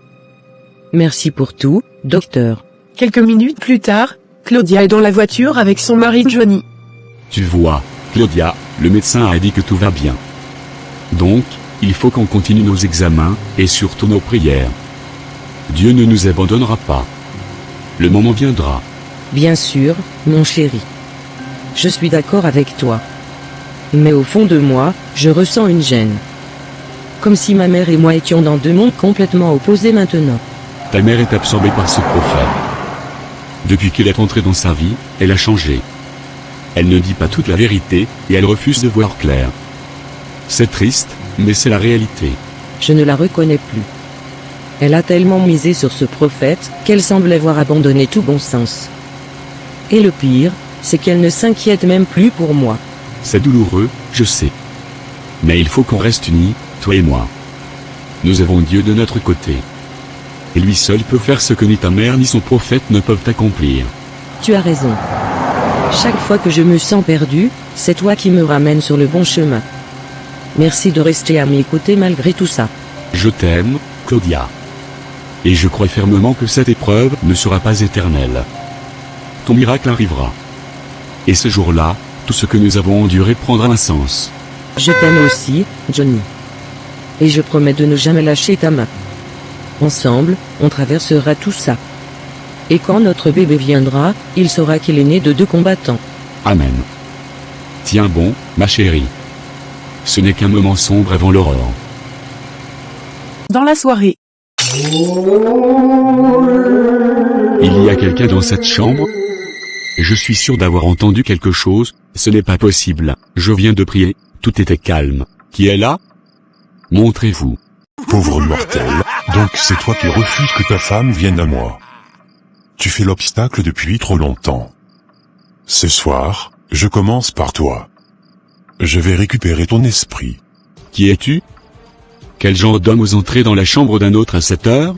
Merci pour tout, docteur. Quelques minutes plus tard, Claudia est dans la voiture avec son mari Johnny. Tu vois, Claudia, le médecin a dit que tout va bien. Donc, il faut qu'on continue nos examens, et surtout nos prières. Dieu ne nous abandonnera pas. Le moment viendra. Bien sûr, mon chéri. Je suis d'accord avec toi. Mais au fond de moi, je ressens une gêne. Comme si ma mère et moi étions dans 2 mondes complètement opposés maintenant. Ta mère est absorbée par ce prophète. Depuis qu'elle est entrée dans sa vie, elle a changé. Elle ne dit pas toute la vérité, et elle refuse de voir clair. C'est triste, mais c'est la réalité. Je ne la reconnais plus. Elle a tellement misé sur ce prophète, qu'elle semble avoir abandonné tout bon sens. Et le pire, c'est qu'elle ne s'inquiète même plus pour moi. C'est douloureux, je sais. Mais il faut qu'on reste unis, toi et moi. Nous avons Dieu de notre côté. Et lui seul peut faire ce que ni ta mère ni son prophète ne peuvent accomplir. Tu as raison. Chaque fois que je me sens perdu, c'est toi qui me ramènes sur le bon chemin. Merci de rester à mes côtés malgré tout ça. Je t'aime, Claudia. Et je crois fermement que cette épreuve ne sera pas éternelle. Ton miracle arrivera. Et ce jour-là, tout ce que nous avons enduré prendra un sens. Je t'aime aussi, Johnny. Et je promets de ne jamais lâcher ta main. Ensemble, on traversera tout ça. Et quand notre bébé viendra, il saura qu'il est né de 2 combattants. Amen. Tiens bon, ma chérie. Ce n'est qu'un moment sombre avant l'aurore. Dans la soirée. Il y a quelqu'un dans cette chambre? Je suis sûr d'avoir entendu quelque chose, ce n'est pas possible. Je viens de prier, tout était calme. Qui est là? Montrez-vous. Pauvre mortel, donc c'est toi qui refuses que ta femme vienne à moi. Tu fais l'obstacle depuis trop longtemps. Ce soir, je commence par toi. Je vais récupérer ton esprit. Qui es-tu? Quel genre d'homme ose entrer dans la chambre d'un autre à cette heure?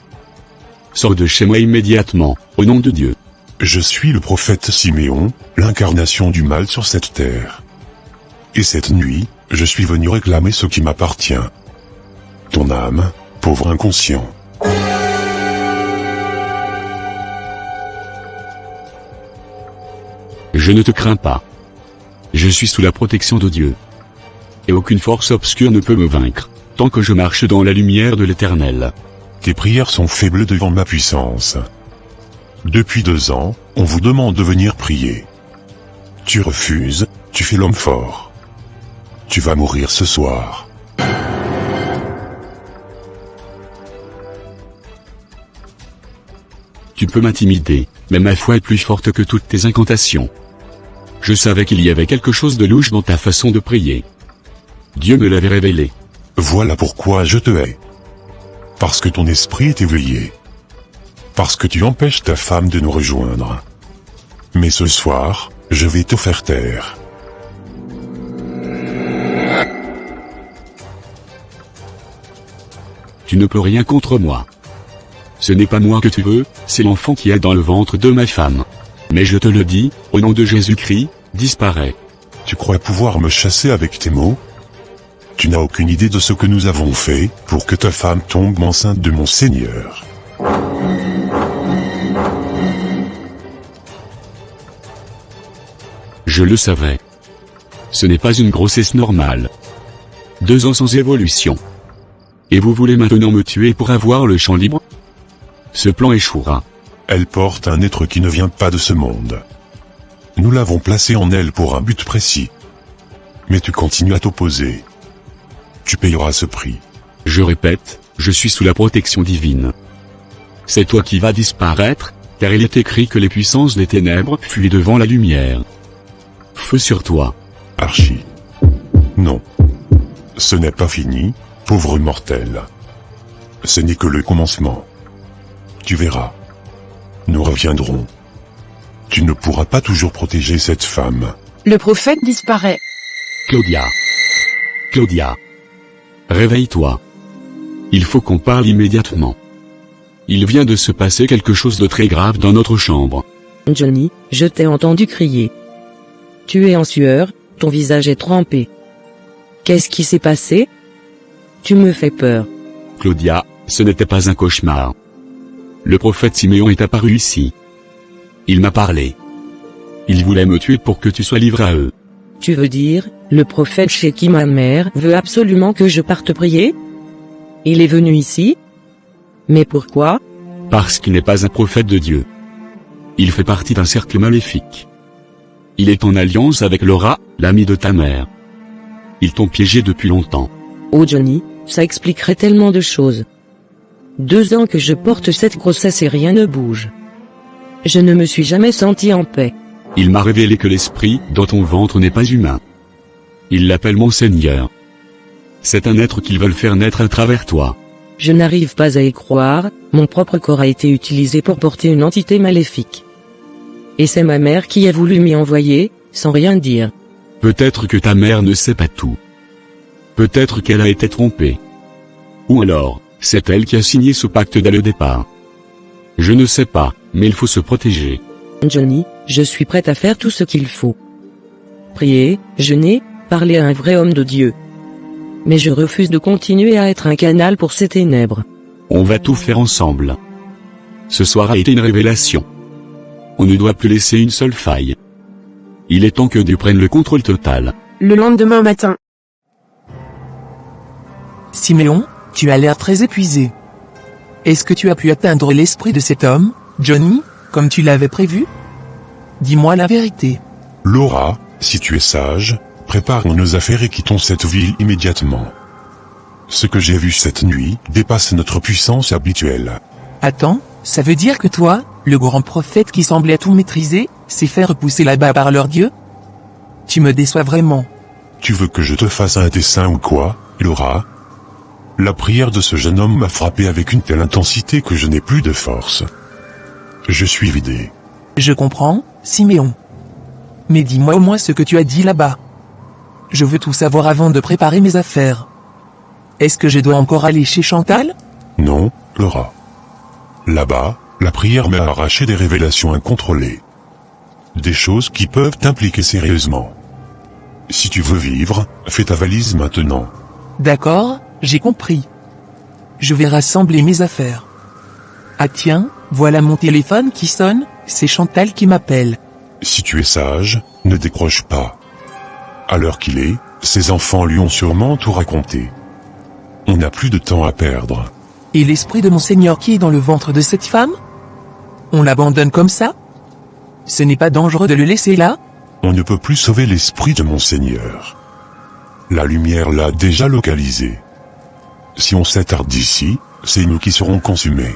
Sors de chez moi immédiatement, au nom de Dieu. Je suis le prophète Siméon, l'incarnation du mal sur cette terre. Et cette nuit, je suis venu réclamer ce qui m'appartient. Ton âme, pauvre inconscient. Je ne te crains pas. Je suis sous la protection de Dieu. Et aucune force obscure ne peut me vaincre, tant que je marche dans la lumière de l'Éternel. Tes prières sont faibles devant ma puissance. Depuis 2 ans, on vous demande de venir prier. Tu refuses, tu fais l'homme fort. Tu vas mourir ce soir. Tu peux m'intimider, Mais ma foi est plus forte que toutes tes incantations. Je savais qu'il y avait quelque chose de louche dans ta façon de prier. Dieu me l'avait révélé. Voilà pourquoi je te hais. Parce que ton esprit est éveillé. Parce que tu empêches ta femme de nous rejoindre. Mais ce soir, je vais te faire taire. Tu ne peux rien contre moi. Ce n'est pas moi que tu veux, c'est l'enfant qui est dans le ventre de ma femme. Mais je te le dis, au nom de Jésus-Christ, disparais. Tu crois pouvoir me chasser avec tes mots? Tu n'as aucune idée de ce que nous avons fait pour que ta femme tombe enceinte de mon Seigneur. Je le savais. Ce n'est pas une grossesse normale. 2 ans sans évolution. Et vous voulez maintenant me tuer pour avoir le champ libre? Ce plan échouera. Elle porte un être qui ne vient pas de ce monde. Nous l'avons placé en elle pour un but précis. Mais tu continues à t'opposer. Tu payeras ce prix. Je répète, je suis sous la protection divine. C'est toi qui vas disparaître, car il est écrit que les puissances des ténèbres fuient devant la lumière. Feu sur toi. Archie. Non. Ce n'est pas fini, pauvre mortel. Ce n'est que le commencement. Tu verras. Nous reviendrons. Tu ne pourras pas toujours protéger cette femme. Le prophète disparaît. Claudia. Claudia. Réveille-toi. Il faut qu'on parle immédiatement. Il vient de se passer quelque chose de très grave dans notre chambre. Johnny, je t'ai entendu crier. Tu es en sueur, ton visage est trempé. Qu'est-ce qui s'est passé? Tu me fais peur. Claudia, ce n'était pas un cauchemar. Le prophète Siméon est apparu ici. Il m'a parlé. Il voulait me tuer pour que tu sois livré à eux. Tu veux dire, le prophète chez qui ma mère veut absolument que je parte prier? Il est venu ici? Mais pourquoi? Parce qu'il n'est pas un prophète de Dieu. Il fait partie d'un cercle maléfique. Il est en alliance avec Laura, l'amie de ta mère. Ils t'ont piégé depuis longtemps. Oh Johnny, ça expliquerait tellement de choses. 2 ans que je porte cette grossesse et rien ne bouge. Je ne me suis jamais senti en paix. Il m'a révélé que l'esprit dans ton ventre n'est pas humain. Il l'appelle mon Seigneur. C'est un être qu'ils veulent faire naître à travers toi. Je n'arrive pas à y croire, mon propre corps a été utilisé pour porter une entité maléfique. Et c'est ma mère qui a voulu m'y envoyer, sans rien dire. Peut-être que ta mère ne sait pas tout. Peut-être qu'elle a été trompée. Ou alors, c'est elle qui a signé ce pacte dès le départ. Je ne sais pas, mais il faut se protéger. Johnny, je suis prête à faire tout ce qu'il faut. Prier, jeûner, parler à un vrai homme de Dieu. Mais je refuse de continuer à être un canal pour ces ténèbres. On va tout faire ensemble. Ce soir a été une révélation. On ne doit plus laisser une seule faille. Il est temps que Dieu prenne le contrôle total. Le lendemain matin. Siméon, tu as l'air très épuisé. Est-ce que tu as pu atteindre l'esprit de cet homme, Johnny, comme tu l'avais prévu? Dis-moi la vérité. Laura, si tu es sage, préparons nos affaires et quittons cette ville immédiatement. Ce que j'ai vu cette nuit dépasse notre puissance habituelle. Attends, ça veut dire que toi, le grand prophète qui semblait tout maîtriser, s'est fait repousser là-bas par leur Dieu? Tu me déçois vraiment. Tu veux que je te fasse un dessin ou quoi, Laura? La prière de ce jeune homme m'a frappé avec une telle intensité que je n'ai plus de force. Je suis vidé. Je comprends, Siméon. Mais dis-moi au moins ce que tu as dit là-bas. Je veux tout savoir avant de préparer mes affaires. Est-ce que je dois encore aller chez Chantal? Non, Laura. Là-bas, la prière m'a arraché des révélations incontrôlées. Des choses qui peuvent t'impliquer sérieusement. Si tu veux vivre, fais ta valise maintenant. D'accord, j'ai compris. Je vais rassembler mes affaires. Ah tiens, voilà mon téléphone qui sonne, c'est Chantal qui m'appelle. Si tu es sage, ne décroche pas. À l'heure qu'il est, ses enfants lui ont sûrement tout raconté. On n'a plus de temps à perdre. Et l'esprit de mon Seigneur qui est dans le ventre de cette femme? On l'abandonne comme ça? Ce n'est pas dangereux de le laisser là? On ne peut plus sauver l'esprit de mon Seigneur. La lumière l'a déjà localisé. Si on s'attarde d'ici, c'est nous qui serons consumés.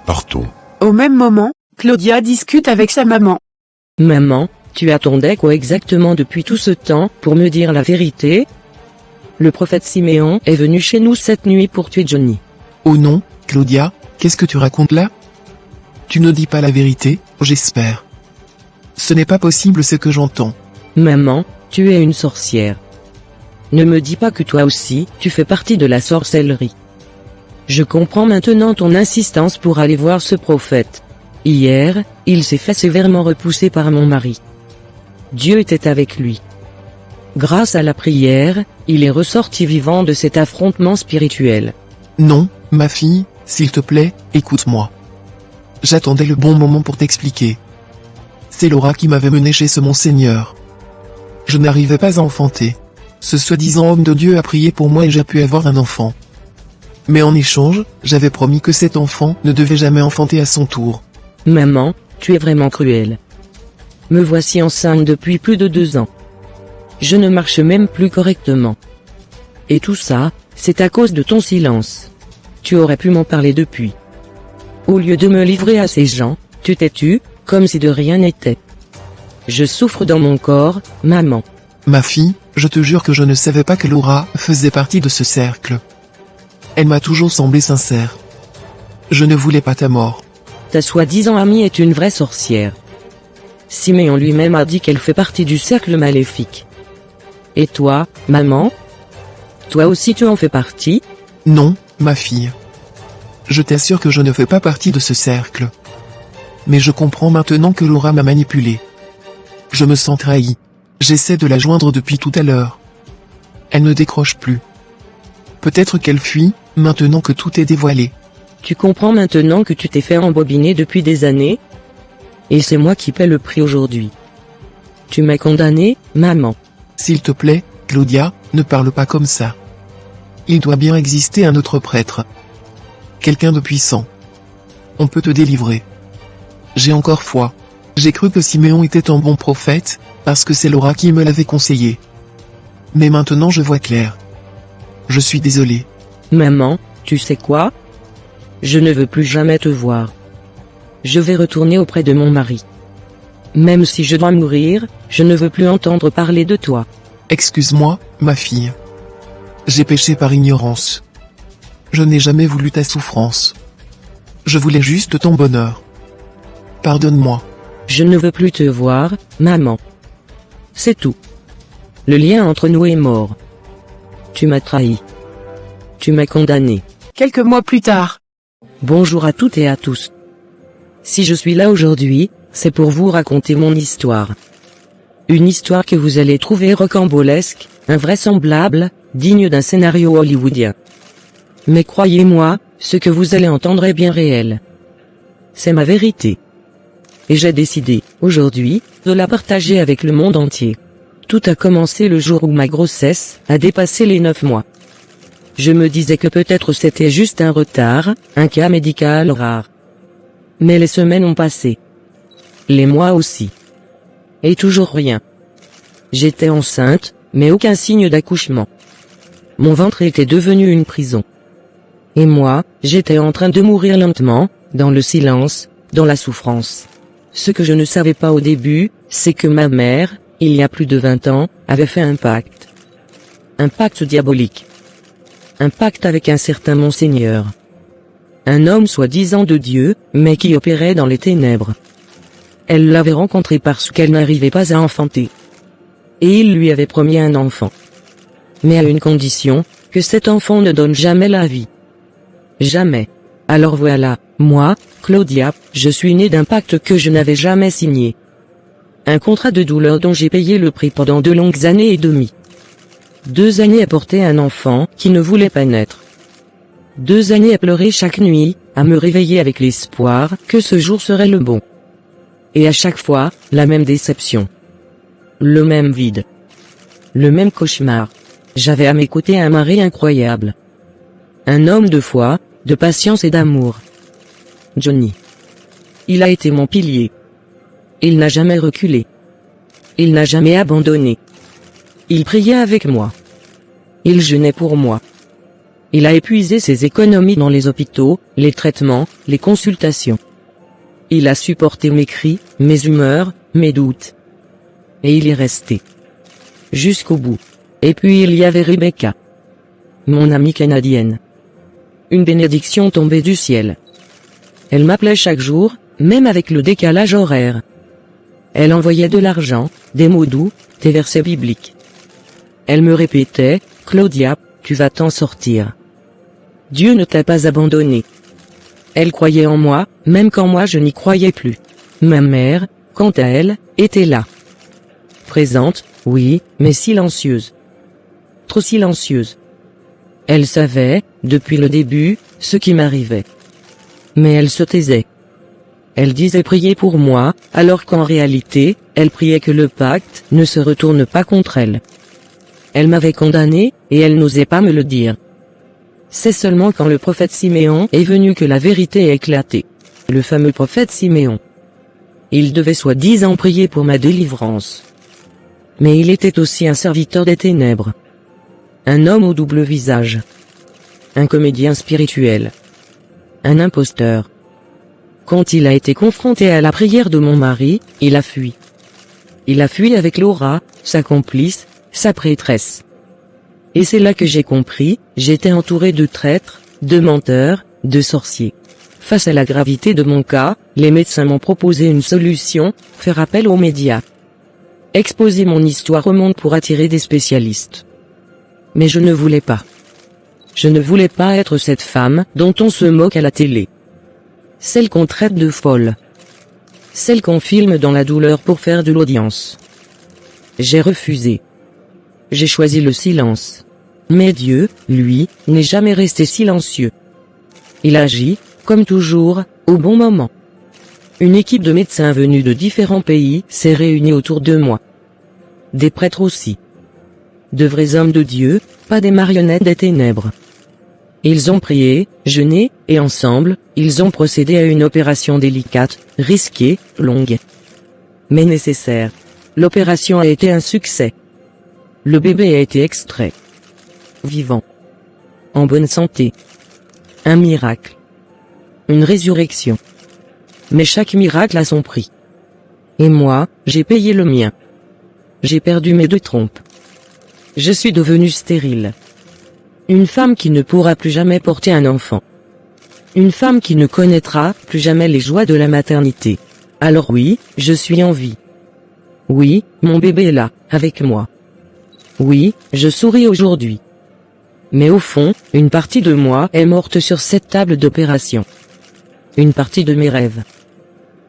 Partons. Au même moment, Claudia discute avec sa maman. Maman, tu attendais quoi exactement depuis tout ce temps pour me dire la vérité? Le prophète Siméon est venu chez nous cette nuit pour tuer Johnny. Oh non, Claudia, qu'est-ce que tu racontes là? Tu ne dis pas la vérité, j'espère. Ce n'est pas possible ce que j'entends. Maman, tu es une sorcière. Ne me dis pas que toi aussi, tu fais partie de la sorcellerie. Je comprends maintenant ton insistance pour aller voir ce prophète. Hier, il s'est fait sévèrement repousser par mon mari. Dieu était avec lui. Grâce à la prière, il est ressorti vivant de cet affrontement spirituel. Non, ma fille, s'il te plaît, écoute-moi. J'attendais le bon moment pour t'expliquer. C'est Laura qui m'avait mené chez ce monseigneur. Je n'arrivais pas à enfanter. Ce soi-disant homme de Dieu a prié pour moi et j'ai pu avoir un enfant. Mais en échange, j'avais promis que cet enfant ne devait jamais enfanter à son tour. Maman, tu es vraiment cruelle. Me voici enceinte depuis plus de 2 ans. Je ne marche même plus correctement. Et tout ça, c'est à cause de ton silence. Tu aurais pu m'en parler depuis. Au lieu de me livrer à ces gens, tu t'es tue, comme si de rien n'était. Je souffre dans mon corps, maman. Ma fille, je te jure que je ne savais pas que Laura faisait partie de ce cercle. Elle m'a toujours semblé sincère. Je ne voulais pas ta mort. Ta soi-disant amie est une vraie sorcière. Siméon lui-même a dit qu'elle fait partie du cercle maléfique. Et toi, maman? Toi aussi tu en fais partie? Non, ma fille. Je t'assure que je ne fais pas partie de ce cercle. Mais je comprends maintenant que Laura m'a manipulé. Je me sens trahi. J'essaie de la joindre depuis tout à l'heure. Elle ne décroche plus. Peut-être qu'elle fuit, maintenant que tout est dévoilé. Tu comprends maintenant que tu t'es fait embobiner depuis des années? Et c'est moi qui paie le prix aujourd'hui. Tu m'as condamné, maman. S'il te plaît, Claudia, ne parle pas comme ça. Il doit bien exister un autre prêtre. Quelqu'un de puissant. On peut te délivrer. J'ai encore foi. J'ai cru que Siméon était un bon prophète, parce que c'est Laura qui me l'avait conseillé. Mais maintenant je vois clair. Je suis désolé. Maman, tu sais quoi? Je ne veux plus jamais te voir. Je vais retourner auprès de mon mari. Même si je dois mourir, je ne veux plus entendre parler de toi. Excuse-moi, ma fille. J'ai péché par ignorance. Je n'ai jamais voulu ta souffrance. Je voulais juste ton bonheur. Pardonne-moi. Je ne veux plus te voir, maman. C'est tout. Le lien entre nous est mort. Tu m'as trahi. Tu m'as condamné. Quelques mois plus tard. Bonjour à toutes et à tous. Si je suis là aujourd'hui, c'est pour vous raconter mon histoire. Une histoire que vous allez trouver rocambolesque, invraisemblable, digne d'un scénario hollywoodien. Mais croyez-moi, ce que vous allez entendre est bien réel. C'est ma vérité. Et j'ai décidé, aujourd'hui, de la partager avec le monde entier. Tout a commencé le jour où ma grossesse a dépassé les 9 mois. Je me disais que peut-être c'était juste un retard, un cas médical rare. Mais les semaines ont passé. Les mois aussi. Et toujours rien. J'étais enceinte, mais aucun signe d'accouchement. Mon ventre était devenu une prison. Et moi, j'étais en train de mourir lentement, dans le silence, dans la souffrance. Ce que je ne savais pas au début, c'est que ma mère, il y a plus de 20 ans, avait fait un pacte. Un pacte diabolique. Un pacte avec un certain monseigneur. Un homme soi-disant de Dieu, mais qui opérait dans les ténèbres. Elle l'avait rencontré parce qu'elle n'arrivait pas à enfanter. Et il lui avait promis un enfant. Mais à une condition, que cet enfant ne donne jamais la vie. Jamais. Alors voilà, moi, Claudia, je suis née d'un pacte que je n'avais jamais signé. Un contrat de douleur dont j'ai payé le prix pendant 2 longues années et demie. 2 années à porter un enfant qui ne voulait pas naître. 2 années à pleurer chaque nuit, à me réveiller avec l'espoir que ce jour serait le bon. Et à chaque fois, la même déception. Le même vide. Le même cauchemar. J'avais à mes côtés un mari incroyable. Un homme de foi, de patience et d'amour. Johnny. Il a été mon pilier. Il n'a jamais reculé. Il n'a jamais abandonné. Il priait avec moi. Il jeûnait pour moi. Il a épuisé ses économies dans les hôpitaux, les traitements, les consultations. il a supporté mes cris, mes humeurs, mes doutes. Et il y est resté. Jusqu'au bout. Et puis il y avait Rebecca. Mon amie canadienne. Une bénédiction tombée du ciel. Elle m'appelait chaque jour, même avec le décalage horaire. Elle envoyait de l'argent, des mots doux, des versets bibliques. Elle me répétait, Claudia, tu vas t'en sortir. Dieu ne t'a pas abandonné. Elle croyait en moi, même quand moi je n'y croyais plus. Ma mère, quant à elle, était là. Présente, oui, mais silencieuse. Trop silencieuse. Elle savait, depuis le début, ce qui m'arrivait. Mais elle se taisait. Elle disait prier pour moi, alors qu'en réalité, elle priait que le pacte ne se retourne pas contre elle. Elle m'avait condamné, et elle n'osait pas me le dire. C'est seulement quand le prophète Siméon est venu que la vérité a éclaté. Le fameux prophète Siméon. Il devait soi-disant prier pour ma délivrance. Mais il était aussi un serviteur des ténèbres. Un homme au double visage. Un comédien spirituel. Un imposteur. Quand il a été confronté à la prière de mon mari, il a fui. Il a fui avec Laura, sa complice, sa prêtresse. Et c'est là que j'ai compris, j'étais entouré de traîtres, de menteurs, de sorciers. Face à la gravité de mon cas, les médecins m'ont proposé une solution, faire appel aux médias. Exposer mon histoire au monde pour attirer des spécialistes. Mais je ne voulais pas. Je ne voulais pas être cette femme dont on se moque à la télé. Celle qu'on traite de folle. Celle qu'on filme dans la douleur pour faire de l'audience. J'ai refusé. J'ai choisi le silence. Mais Dieu, lui, n'est jamais resté silencieux. Il agit, comme toujours, au bon moment. Une équipe de médecins venus de différents pays s'est réunie autour de moi. Des prêtres aussi. De vrais hommes de Dieu, pas des marionnettes des ténèbres. Ils ont prié, jeûné, et ensemble, ils ont procédé à une opération délicate, risquée, longue. Mais nécessaire. L'opération a été un succès. Le bébé a été extrait. Vivant. En bonne santé. Un miracle. Une résurrection. Mais chaque miracle a son prix. Et moi, j'ai payé le mien. J'ai perdu mes 2 trompes. Je suis devenue stérile. Une femme qui ne pourra plus jamais porter un enfant. Une femme qui ne connaîtra plus jamais les joies de la maternité. Alors oui, je suis en vie. Oui, mon bébé est là, avec moi. Oui, je souris aujourd'hui. Mais au fond, une partie de moi est morte sur cette table d'opération. Une partie de mes rêves.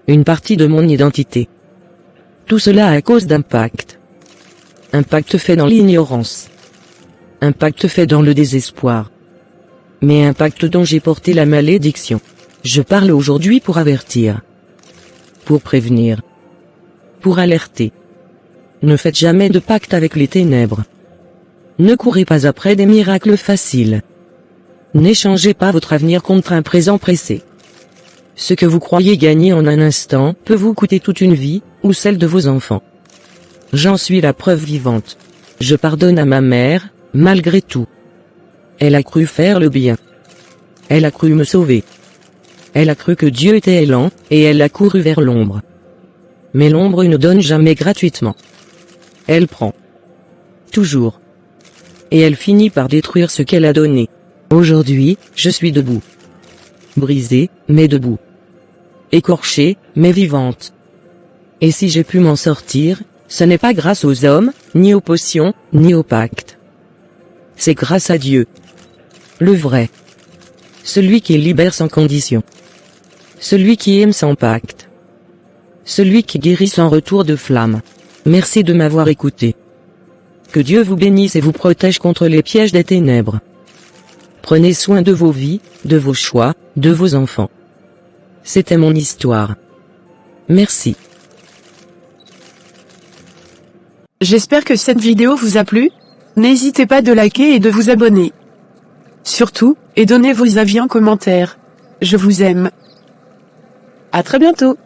Une partie de mon identité. Tout cela à cause d'un pacte. Un pacte fait dans l'ignorance. Un pacte fait dans le désespoir. Mais un pacte dont j'ai porté la malédiction. Je parle aujourd'hui pour avertir. Pour prévenir. Pour alerter. Ne faites jamais de pacte avec les ténèbres. Ne courez pas après des miracles faciles. N'échangez pas votre avenir contre un présent pressé. Ce que vous croyez gagner en un instant peut vous coûter toute une vie, ou celle de vos enfants. J'en suis la preuve vivante. Je pardonne à ma mère, malgré tout. Elle a cru faire le bien. Elle a cru me sauver. Elle a cru que Dieu était lent, et elle a couru vers l'ombre. Mais l'ombre ne donne jamais gratuitement. Elle prend. Toujours. Et elle finit par détruire ce qu'elle a donné. Aujourd'hui, je suis debout. Brisée, mais debout. Écorchée, mais vivante. Et si j'ai pu m'en sortir, ce n'est pas grâce aux hommes, ni aux potions, ni aux pactes. C'est grâce à Dieu. Le vrai. Celui qui libère sans condition. Celui qui aime sans pacte. Celui qui guérit sans retour de flamme. Merci de m'avoir écouté. Que Dieu vous bénisse et vous protège contre les pièges des ténèbres. Prenez soin de vos vies, de vos choix, de vos enfants. C'était mon histoire. Merci. J'espère que cette vidéo vous a plu. N'hésitez pas de liker et de vous abonner. Surtout, et donnez vos avis en commentaire. Je vous aime. À très bientôt.